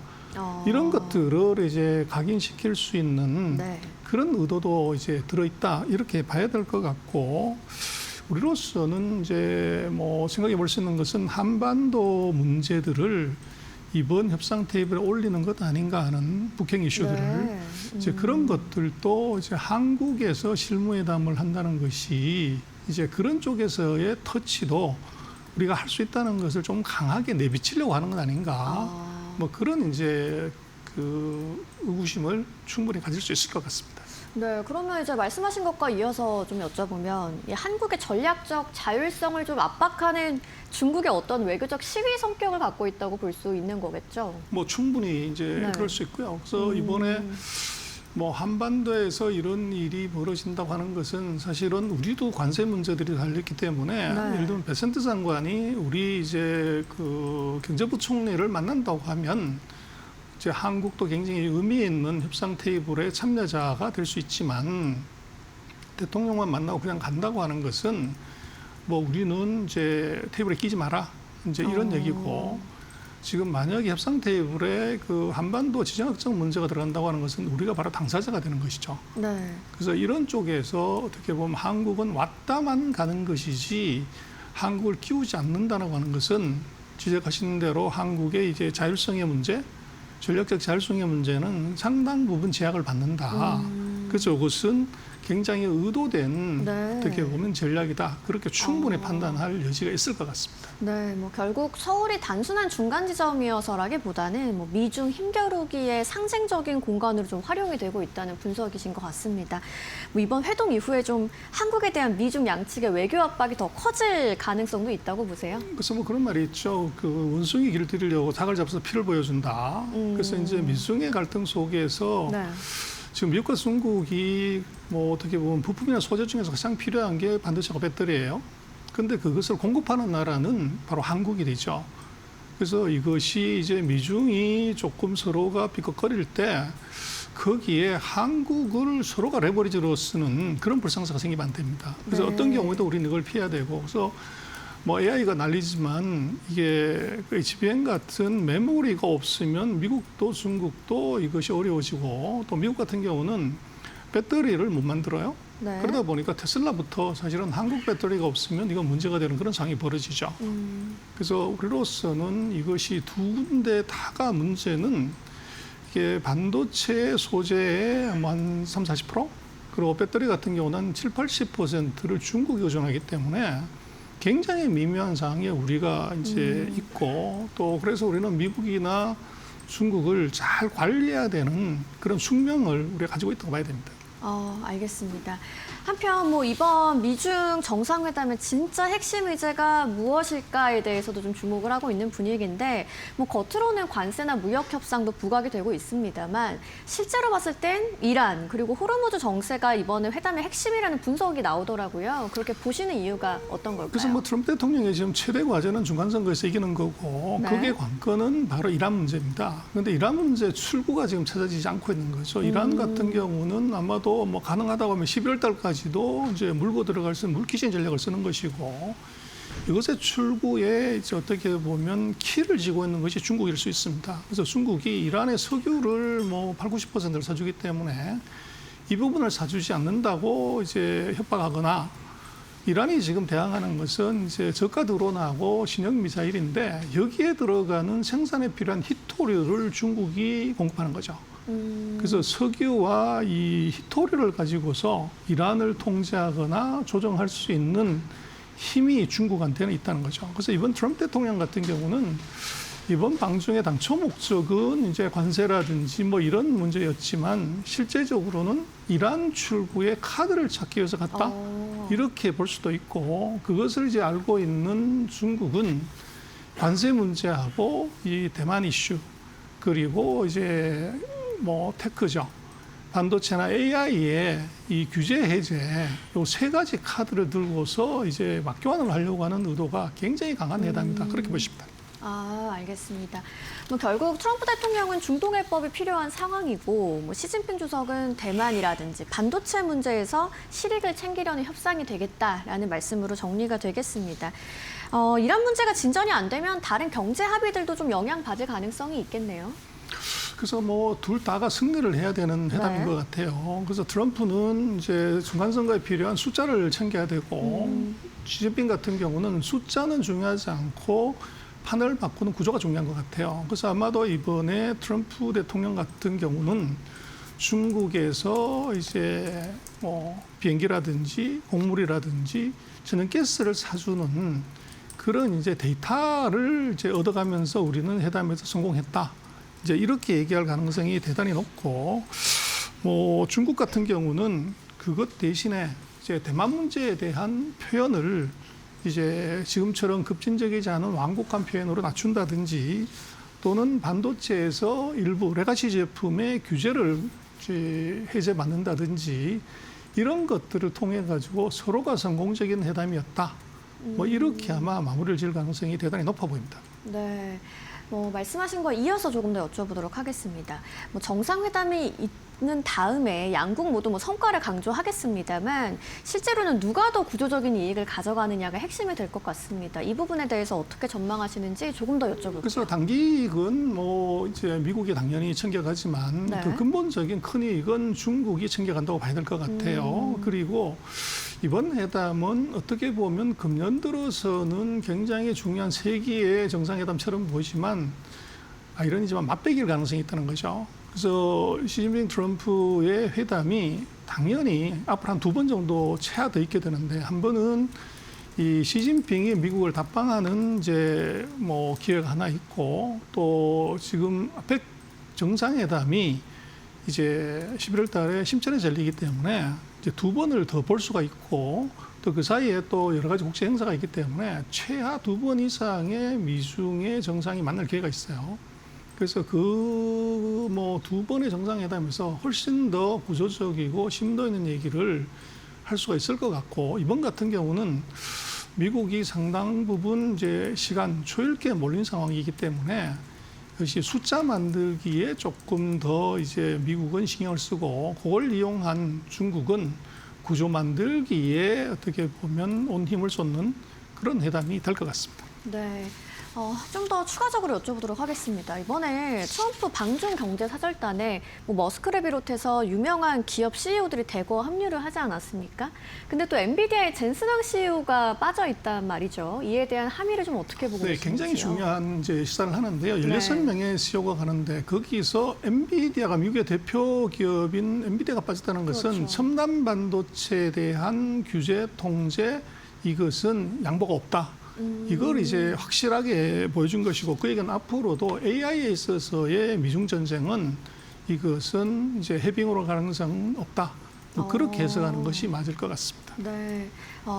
이런 것들을 이제 각인시킬 수 있는 네. 그런 의도도 이제 들어있다. 이렇게 봐야 될 것 같고 우리로서는 이제 뭐 생각해 볼 수 있는 것은 한반도 문제들을 이번 협상 테이블에 올리는 것 아닌가 하는 북핵 이슈들을 네. 이제 그런 것들도 이제 한국에서 실무회담을 한다는 것이 이제 그런 쪽에서의 터치도 우리가 할 수 있다는 것을 좀 강하게 내비치려고 하는 것 아닌가 뭐 그런 이제 그 의구심을 충분히 가질 수 있을 것 같습니다. 네, 그러면 이제 말씀하신 것과 이어서 좀 여쭤보면 이 한국의 전략적 자율성을 좀 압박하는 중국의 어떤 외교적 시위 성격을 갖고 있다고 볼 수 있는 거겠죠? 뭐 충분히 이제 네. 그럴 수 있고요. 그래서 이번에 뭐 한반도에서 이런 일이 벌어진다고 하는 것은 사실은 우리도 관세 문제들이 달렸기 때문에 네. 예를 들면 베센트 장관이 우리 이제 그 경제부총리를 만난다고 하면 이제 한국도 굉장히 의미 있는 협상 테이블에 참여자가 될 수 있지만 대통령만 만나고 그냥 간다고 하는 것은 뭐 우리는 이제 테이블에 끼지 마라 이제 이런 얘기고 지금 만약에 협상 테이블에 그 한반도 지정학적 문제가 들어간다고 하는 것은 우리가 바로 당사자가 되는 것이죠. 네. 그래서 이런 쪽에서 어떻게 보면 한국은 왔다만 가는 것이지 한국을 끼우지 않는다라고 하는 것은 지적하신 대로 한국의 이제 자율성의 문제, 전략적 자율성의 문제는 상당 부분 제약을 받는다. 그래서 이것은 굉장히 의도된 네. 어떻게 보면 전략이다. 그렇게 충분히 판단할 여지가 있을 것 같습니다. 네, 뭐 결국 서울이 단순한 중간 지점이어서라기보다는 뭐 미중 힘겨루기의 상징적인 공간으로 좀 활용이 되고 있다는 분석이신 것 같습니다. 뭐 이번 회동 이후에 좀 한국에 대한 미중 양측의 외교 압박이 더 커질 가능성도 있다고 보세요? 그래서 뭐 그런 말이 있죠. 그 원숭이 길들이려고 닭을 잡아서 피를 보여준다. 그래서 이제 미중의 갈등 속에서 네. 지금 미국과 중국이 뭐 어떻게 보면 부품이나 소재 중에서 가장 필요한 게 반도체와 배터리예요. 근데 그것을 공급하는 나라는 바로 한국이 되죠. 그래서 이것이 이제 미중이 조금 서로가 삐걱거릴 때 거기에 한국을 서로가 레버리지로 쓰는 그런 불상사가 생기면 안 됩니다. 그래서 네. 어떤 경우에도 우리는 이걸 피해야 되고 그래서 뭐 AI가 난리지만 이게 그 HBM 같은 메모리가 없으면 미국도 중국도 이것이 어려워지고 또 미국 같은 경우는 배터리를 못 만들어요. 네. 그러다 보니까 테슬라부터 사실은 한국 배터리가 없으면 이건 문제가 되는 그런 상황이 벌어지죠. 그래서 우리로서는 이것이 두 군데 다가 문제는 이게 반도체 소재의 한 3, 40% 그리고 배터리 같은 경우는 한 7, 80%를 중국이 의존하기 때문에 굉장히 미묘한 상황에 우리가 이제 있고 또 그래서 우리는 미국이나 중국을 잘 관리해야 되는 그런 숙명을 우리가 가지고 있다고 봐야 됩니다. 알겠습니다. 한편 뭐 이번 미중 정상회담의 진짜 핵심 의제가 무엇일까에 대해서도 좀 주목을 하고 있는 분위기인데 뭐 겉으로는 관세나 무역 협상도 부각이 되고 있습니다만 실제로 봤을 땐 이란 그리고 호르무즈 정세가 이번에 회담의 핵심이라는 분석이 나오더라고요. 그렇게 보시는 이유가 어떤 걸까요? 그래서 뭐 트럼프 대통령의 지금 최대 과제는 중간선거에서 이기는 거고 네. 그게 관건은 바로 이란 문제입니다. 그런데 이란 문제 출구가 지금 찾아지지 않고 있는 거죠. 이란 같은 경우는 아마도 뭐 가능하다고 하면 11월 달까지도 이제 물고 들어갈 수 있는 물귀신 전략을 쓰는 것이고 이것의 출구에 이제 어떻게 보면 키를 쥐고 있는 것이 중국일 수 있습니다. 그래서 중국이 이란의 석유를 뭐 80, 90%를 사주기 때문에 이 부분을 사주지 않는다고 이제 협박하거나 이란이 지금 대항하는 것은 이제 저가 드론하고 신형 미사일인데 여기에 들어가는 생산에 필요한 히토류를 중국이 공급하는 거죠. 그래서 석유와 이 히토류를 가지고서 이란을 통제하거나 조정할 수 있는 힘이 중국한테는 있다는 거죠. 그래서 이번 트럼프 대통령 같은 경우는 이번 방중의 당초 목적은 이제 관세라든지 뭐 이런 문제였지만 실제적으로는 이란 출구의 카드를 찾기 위해서 갔다. 이렇게 볼 수도 있고 그것을 이제 알고 있는 중국은 관세 문제하고 이 대만 이슈 그리고 이제 뭐 테크죠. 반도체나 AI의 이 규제 해제 요 세 가지 카드를 들고서 이제 맞교환을 하려고 하는 의도가 굉장히 강한 회담이다. 그렇게 보십니다. 아, 알겠습니다. 뭐 결국 트럼프 대통령은 중동 해법이 필요한 상황이고 뭐 시진핑 주석은 대만이라든지 반도체 문제에서 실익을 챙기려는 협상이 되겠다라는 말씀으로 정리가 되겠습니다. 이란 문제가 진전이 안 되면 다른 경제 합의들도 좀 영향받을 가능성이 있겠네요. 그래서 뭐 둘 다가 승리를 해야 되는 회담인 네. 것 같아요. 그래서 트럼프는 이제 중간선거에 필요한 숫자를 챙겨야 되고 시진핑 같은 경우는 숫자는 중요하지 않고 판을 바꾸는 구조가 중요한 것 같아요. 그래서 아마도 이번에 트럼프 대통령 같은 경우는 중국에서 이제 뭐 비행기라든지 곡물이라든지 저는 가스를 사주는 그런 이제 데이터를 이제 얻어가면서 우리는 회담에서 성공했다. 이제 이렇게 얘기할 가능성이 대단히 높고, 뭐 중국 같은 경우는 그것 대신에 이제 대만 문제에 대한 표현을 이제 지금처럼 급진적이지 않은 완곡한 표현으로 낮춘다든지 또는 반도체에서 일부 레가시 제품의 규제를 이제 해제받는다든지 이런 것들을 통해 가지고 서로가 성공적인 회담이었다. 뭐 이렇게 아마 마무리를 지을 가능성이 대단히 높아 보입니다. 네. 뭐 말씀하신 거 이어서 조금 더 여쭤보도록 하겠습니다. 뭐 정상회담이 있는 다음에 양국 모두 뭐 성과를 강조하겠습니다만 실제로는 누가 더 구조적인 이익을 가져가느냐가 핵심이 될 것 같습니다. 이 부분에 대해서 어떻게 전망하시는지 조금 더 여쭤볼게요. 그래서 단기 이익은 뭐 이제 미국이 당연히 챙겨가지만 네. 더 근본적인 큰 이익은 중국이 챙겨간다고 봐야 될 것 같아요. 그리고 이번 회담은 어떻게 보면 금년 들어서는 굉장히 중요한 세기의 정상회담처럼 보이지만 이런이지만 맞배길 가능성이 있다는 거죠. 그래서 시진핑 트럼프의 회담이 당연히 앞으로 한 2번 정도 최하 더 있게 되는데 한 번은 이 시진핑이 미국을 답방하는 이제 뭐 기회가 하나 있고 또 지금 아펙 정상회담이 이제 11월 달에 심천에서 열리기 때문에 이제 2번을 더 볼 수가 있고 또 그 사이에 또 여러 가지 국제 행사가 있기 때문에 최하 2번 이상의 미중의 정상이 만날 기회가 있어요. 그래서 그 뭐 2번의 정상회담에서 훨씬 더 구조적이고 심도 있는 얘기를 할 수가 있을 것 같고 이번 같은 경우는 미국이 상당 부분 이제 시간 초읽기에 몰린 상황이기 때문에 그것이 숫자 만들기에 조금 더 이제 미국은 신경을 쓰고 그걸 이용한 중국은 구조 만들기에 어떻게 보면 온 힘을 쏟는 그런 회담이 될 것 같습니다. 네. 좀 더 추가적으로 여쭤보도록 하겠습니다. 이번에 트럼프 방중 경제 사절단에 뭐 머스크를 비롯해서 유명한 기업 CEO들이 대거 합류를 하지 않았습니까? 근데 또 엔비디아의 젠슨왕 CEO가 빠져 있단 말이죠. 이에 대한 함의를 좀 어떻게 보고 네, 계시는지요? 굉장히 중요한 이제 시사를 하는데요. 16명의 CEO가 가는데 거기서 엔비디아가 미국의 대표 기업인 엔비디아가 빠졌다는 것은 그렇죠. 첨단 반도체에 대한 규제 통제 이것은 양보가 없다. 이걸 이제 확실하게 보여준 것이고 그 얘기는 앞으로도 AI에 있어서의 미중 전쟁은 이것은 이제 해빙으로 가능성은 없다. 뭐 그렇게 해석하는 것이 맞을 것 같습니다. 네,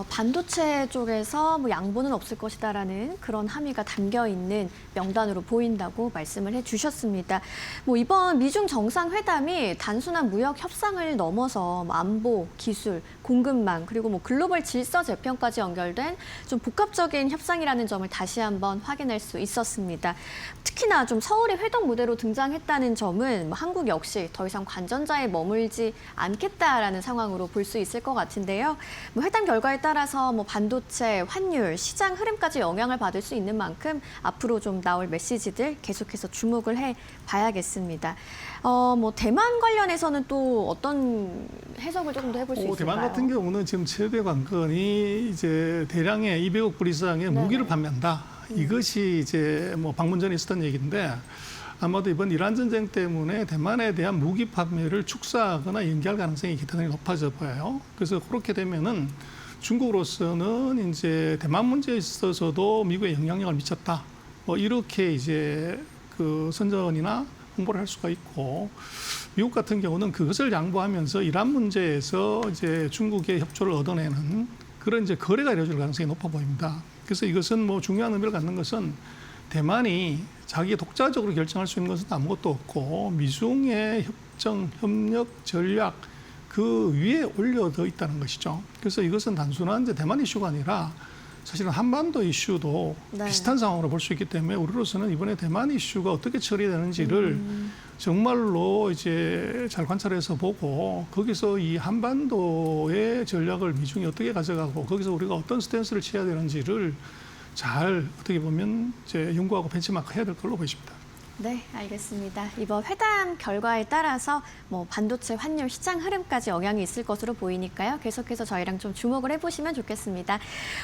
반도체 쪽에서 뭐 양보는 없을 것이다라는 그런 함의가 담겨 있는 명단으로 보인다고 말씀을 해주셨습니다. 뭐 이번 미중 정상회담이 단순한 무역 협상을 넘어서 뭐 안보, 기술, 공급망 그리고 뭐 글로벌 질서 재편까지 연결된 좀 복합적인 협상이라는 점을 다시 한번 확인할 수 있었습니다. 특히나 좀 서울의 회동 무대로 등장했다는 점은 뭐 한국 역시 더 이상 관전자에 머물지 않겠다라는 상황으로 볼 수 있을 것 같은데요. 뭐 회담 결과에 따라서 뭐 반도체, 환율, 시장 흐름까지 영향을 받을 수 있는 만큼 앞으로 좀 나올 메시지들 계속해서 주목을 해 봐야겠습니다. 뭐 대만 관련해서는 또 어떤 해석을 조금 더 해볼 수 있을까요? 대만 같은 경우는 지금 최대 관건이 이제 대량의 200억 불 이상의 무기를 판매한다. 이것이 이제 뭐 방문 전에 있었던 얘기인데 아마도 이번 이란 전쟁 때문에 대만에 대한 무기 판매를 축소하거나 연기할 가능성이 대단히 높아져 보여요. 그래서 그렇게 되면은 중국으로서는 이제 대만 문제에 있어서도 미국에 영향력을 미쳤다. 뭐 이렇게 이제 그 선전이나 홍보를 할 수가 있고 미국 같은 경우는 그것을 양보하면서 이란 문제에서 이제 중국의 협조를 얻어내는 그런 이제 거래가 이루어질 가능성이 높아 보입니다. 그래서 이것은 뭐 중요한 의미를 갖는 것은 대만이 자기가 독자적으로 결정할 수 있는 것은 아무것도 없고 미중의 협정, 협력, 전략 그 위에 올려져 있다는 것이죠. 그래서 이것은 단순한 이제 대만 이슈가 아니라 사실은 한반도 이슈도 네. 비슷한 상황으로 볼 수 있기 때문에 우리로서는 이번에 대만 이슈가 어떻게 처리되는지를 정말로 이제 잘 관찰해서 보고 거기서 이 한반도의 전략을 미중이 어떻게 가져가고 거기서 우리가 어떤 스탠스를 취해야 되는지를 잘 어떻게 보면 이제 연구하고 벤치마크 해야 될 걸로 보입니다. 네, 알겠습니다. 이번 회담 결과에 따라서 뭐 반도체, 환율, 시장 흐름까지 영향이 있을 것으로 보이니까요. 계속해서 저희랑 좀 주목을 해보시면 좋겠습니다.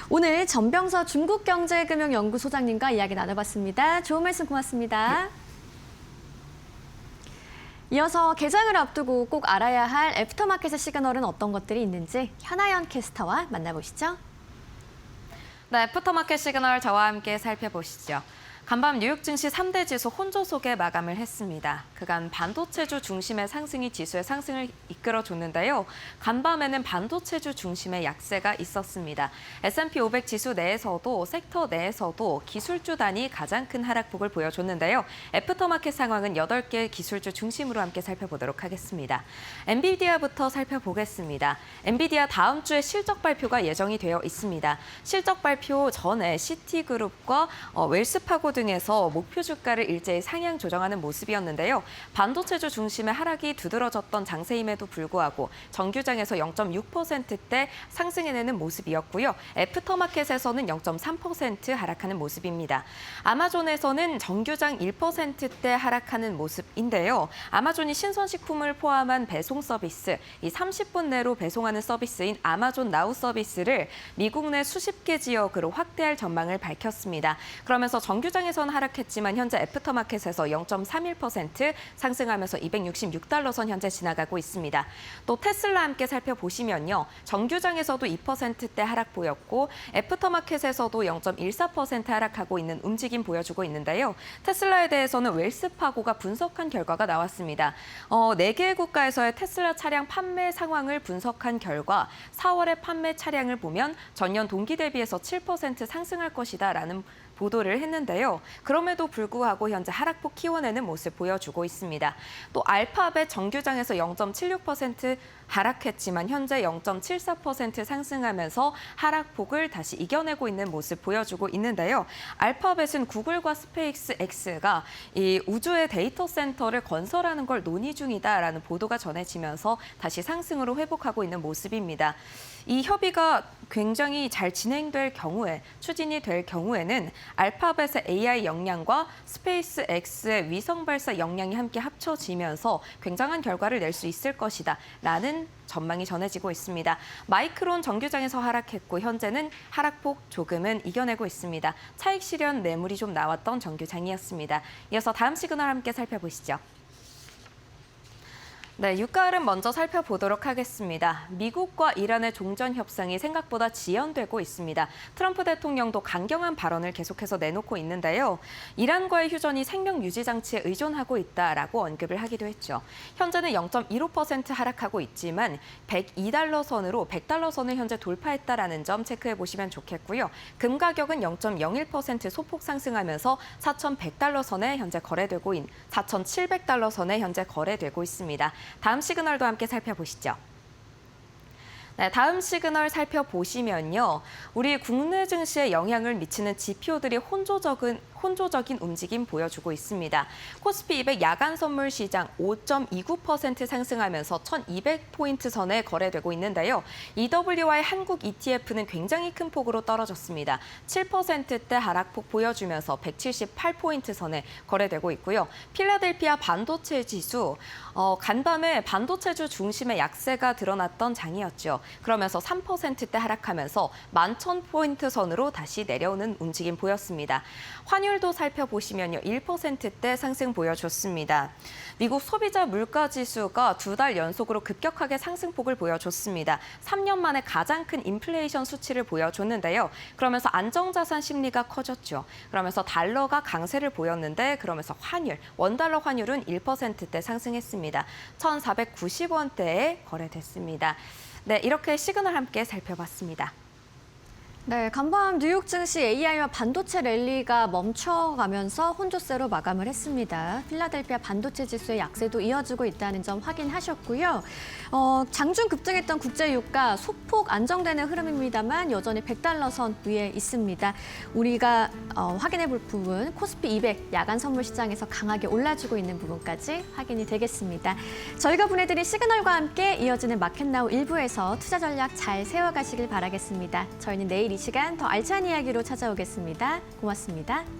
오늘 전병서 중국경제금융연구소장님과 이야기 나눠봤습니다. 좋은 말씀 고맙습니다. 이어서 개장을 앞두고 꼭 알아야 할 애프터마켓의 시그널은 어떤 것들이 있는지 현아연 캐스터와 만나보시죠. 네, 애프터마켓 시그널 저와 함께 살펴보시죠. 간밤 뉴욕 증시 3대 지수 혼조 속에 마감을 했습니다. 그간 반도체주 중심의 상승이 지수의 상승을 이끌어줬는데요. 간밤에는 반도체주 중심의 약세가 있었습니다. S&P 500 지수 내에서도 섹터 내에서도 기술주 단위 가장 큰 하락폭을 보여줬는데요. 애프터마켓 상황은 8개 기술주 중심으로 함께 살펴보도록 하겠습니다. 엔비디아부터 살펴보겠습니다. 엔비디아 다음 주에 실적 발표가 예정이 되어 있습니다. 실적 발표 전에 시티그룹과 웰스파고 등에서 목표 주가를 일제히 상향 조정하는 모습이었는데요. 반도체주 중심의 하락이 두드러졌던 장세임에도 불구하고 정규장에서 0.6%대 상승해내는 모습이었고요. 애프터마켓에서는 0.3% 하락하는 모습입니다. 아마존에서는 정규장 1%대 하락하는 모습인데요. 아마존이 신선식품을 포함한 배송 서비스, 이 30분 내로 배송하는 서비스인 아마존 나우 서비스를 미국 내 수십 개 지역으로 확대할 전망을 밝혔습니다. 그러면서 정규장에서는 하락했지만 현재 애프터마켓에서 0.31% 상승하면서 266달러 선 현재 지나가고 있습니다. 또 테슬라 함께 살펴보시면요. 정규장에서도 2%대 하락 보였고 애프터마켓에서도 0.14% 하락하고 있는 움직임 보여주고 있는데요. 테슬라에 대해서는 웰스파고가 분석한 결과가 나왔습니다. 4개의 국가에서의 테슬라 차량 판매 상황을 분석한 결과 4월의 판매 차량을 보면 전년 동기 대비해서 7% 상승할 것이다라는 보도를 했는데요. 그럼에도 불구하고 현재 하락폭 키워내는 모습 보여주고 있습니다. 또 알파벳 정규장에서 0.76% 하락했지만 현재 0.74% 상승하면서 하락폭을 다시 이겨내고 있는 모습 보여주고 있는데요. 알파벳은 구글과 스페이스 X가 이 우주의 데이터 센터를 건설하는 걸 논의 중이다라는 보도가 전해지면서 다시 상승으로 회복하고 있는 모습입니다. 이 협의가 굉장히 잘 진행될 경우에, 추진이 될 경우에는 알파벳의 AI 역량과 스페이스 X의 위성 발사 역량이 함께 합쳐지면서 굉장한 결과를 낼 수 있을 것이다 라는 전망이 전해지고 있습니다. 마이크론 정규장에서 하락했고 현재는 하락폭 조금은 이겨내고 있습니다. 차익 실현 매물이 좀 나왔던 정규장이었습니다. 이어서 다음 시그널 함께 살펴보시죠. 네, 유가 흐름 먼저 살펴보도록 하겠습니다. 미국과 이란의 종전 협상이 생각보다 지연되고 있습니다. 트럼프 대통령도 강경한 발언을 계속해서 내놓고 있는데요. 이란과의 휴전이 생명 유지 장치에 의존하고 있다라고 언급을 하기도 했죠. 현재는 0.15% 하락하고 있지만 102달러 선으로 100달러 선을 현재 돌파했다라는 점 체크해 보시면 좋겠고요. 금 가격은 0.01% 소폭 상승하면서 4,100달러 선에 현재 거래되고 4,700달러 선에 현재 거래되고 있습니다. 다음 시그널도 함께 살펴보시죠. 네, 다음 시그널 살펴보시면요. 우리 국내 증시에 영향을 미치는 지표들이 혼조적인 움직임 보여주고 있습니다. 코스피 200 야간 선물 시장 5.29% 상승하면서 1,200포인트 선에 거래되고 있는데요. EWY 한국 ETF는 굉장히 큰 폭으로 떨어졌습니다. 7%대 하락폭 보여주면서 178포인트 선에 거래되고 있고요. 필라델피아 반도체 지수 간밤에 반도체주 중심의 약세가 드러났던 장이었죠. 그러면서 3%대 하락하면서 11,000포인트 선으로 다시 내려오는 움직임 보였습니다. 환율도 살펴보시면요. 1%대 상승 보여줬습니다. 미국 소비자 물가지수가 2달 연속으로 급격하게 상승폭을 보여줬습니다. 3년 만에 가장 큰 인플레이션 수치를 보여줬는데요. 그러면서 안정자산 심리가 커졌죠. 그러면서 달러가 강세를 보였는데 그러면서 원달러 환율은 1%대 상승했습니다. 1,490원대에 거래됐습니다. 네, 이렇게 시그널 함께 살펴봤습니다. 네, 간밤 뉴욕 증시 AI와 반도체 랠리가 멈춰가면서 혼조세로 마감을 했습니다. 필라델피아 반도체 지수의 약세도 이어지고 있다는 점 확인하셨고요. 장중 급등했던 국제 유가 소폭 안정되는 흐름입니다만 여전히 100달러 선 위에 있습니다. 우리가 확인해 볼 부분 코스피 200 야간 선물 시장에서 강하게 올라주고 있는 부분까지 확인이 되겠습니다. 저희가 보내드린 시그널과 함께 이어지는 마켓나우 1부에서 투자 전략 잘 세워가시길 바라겠습니다. 저희는 내일 이 시간 더 알찬 이야기로 찾아오겠습니다. 고맙습니다.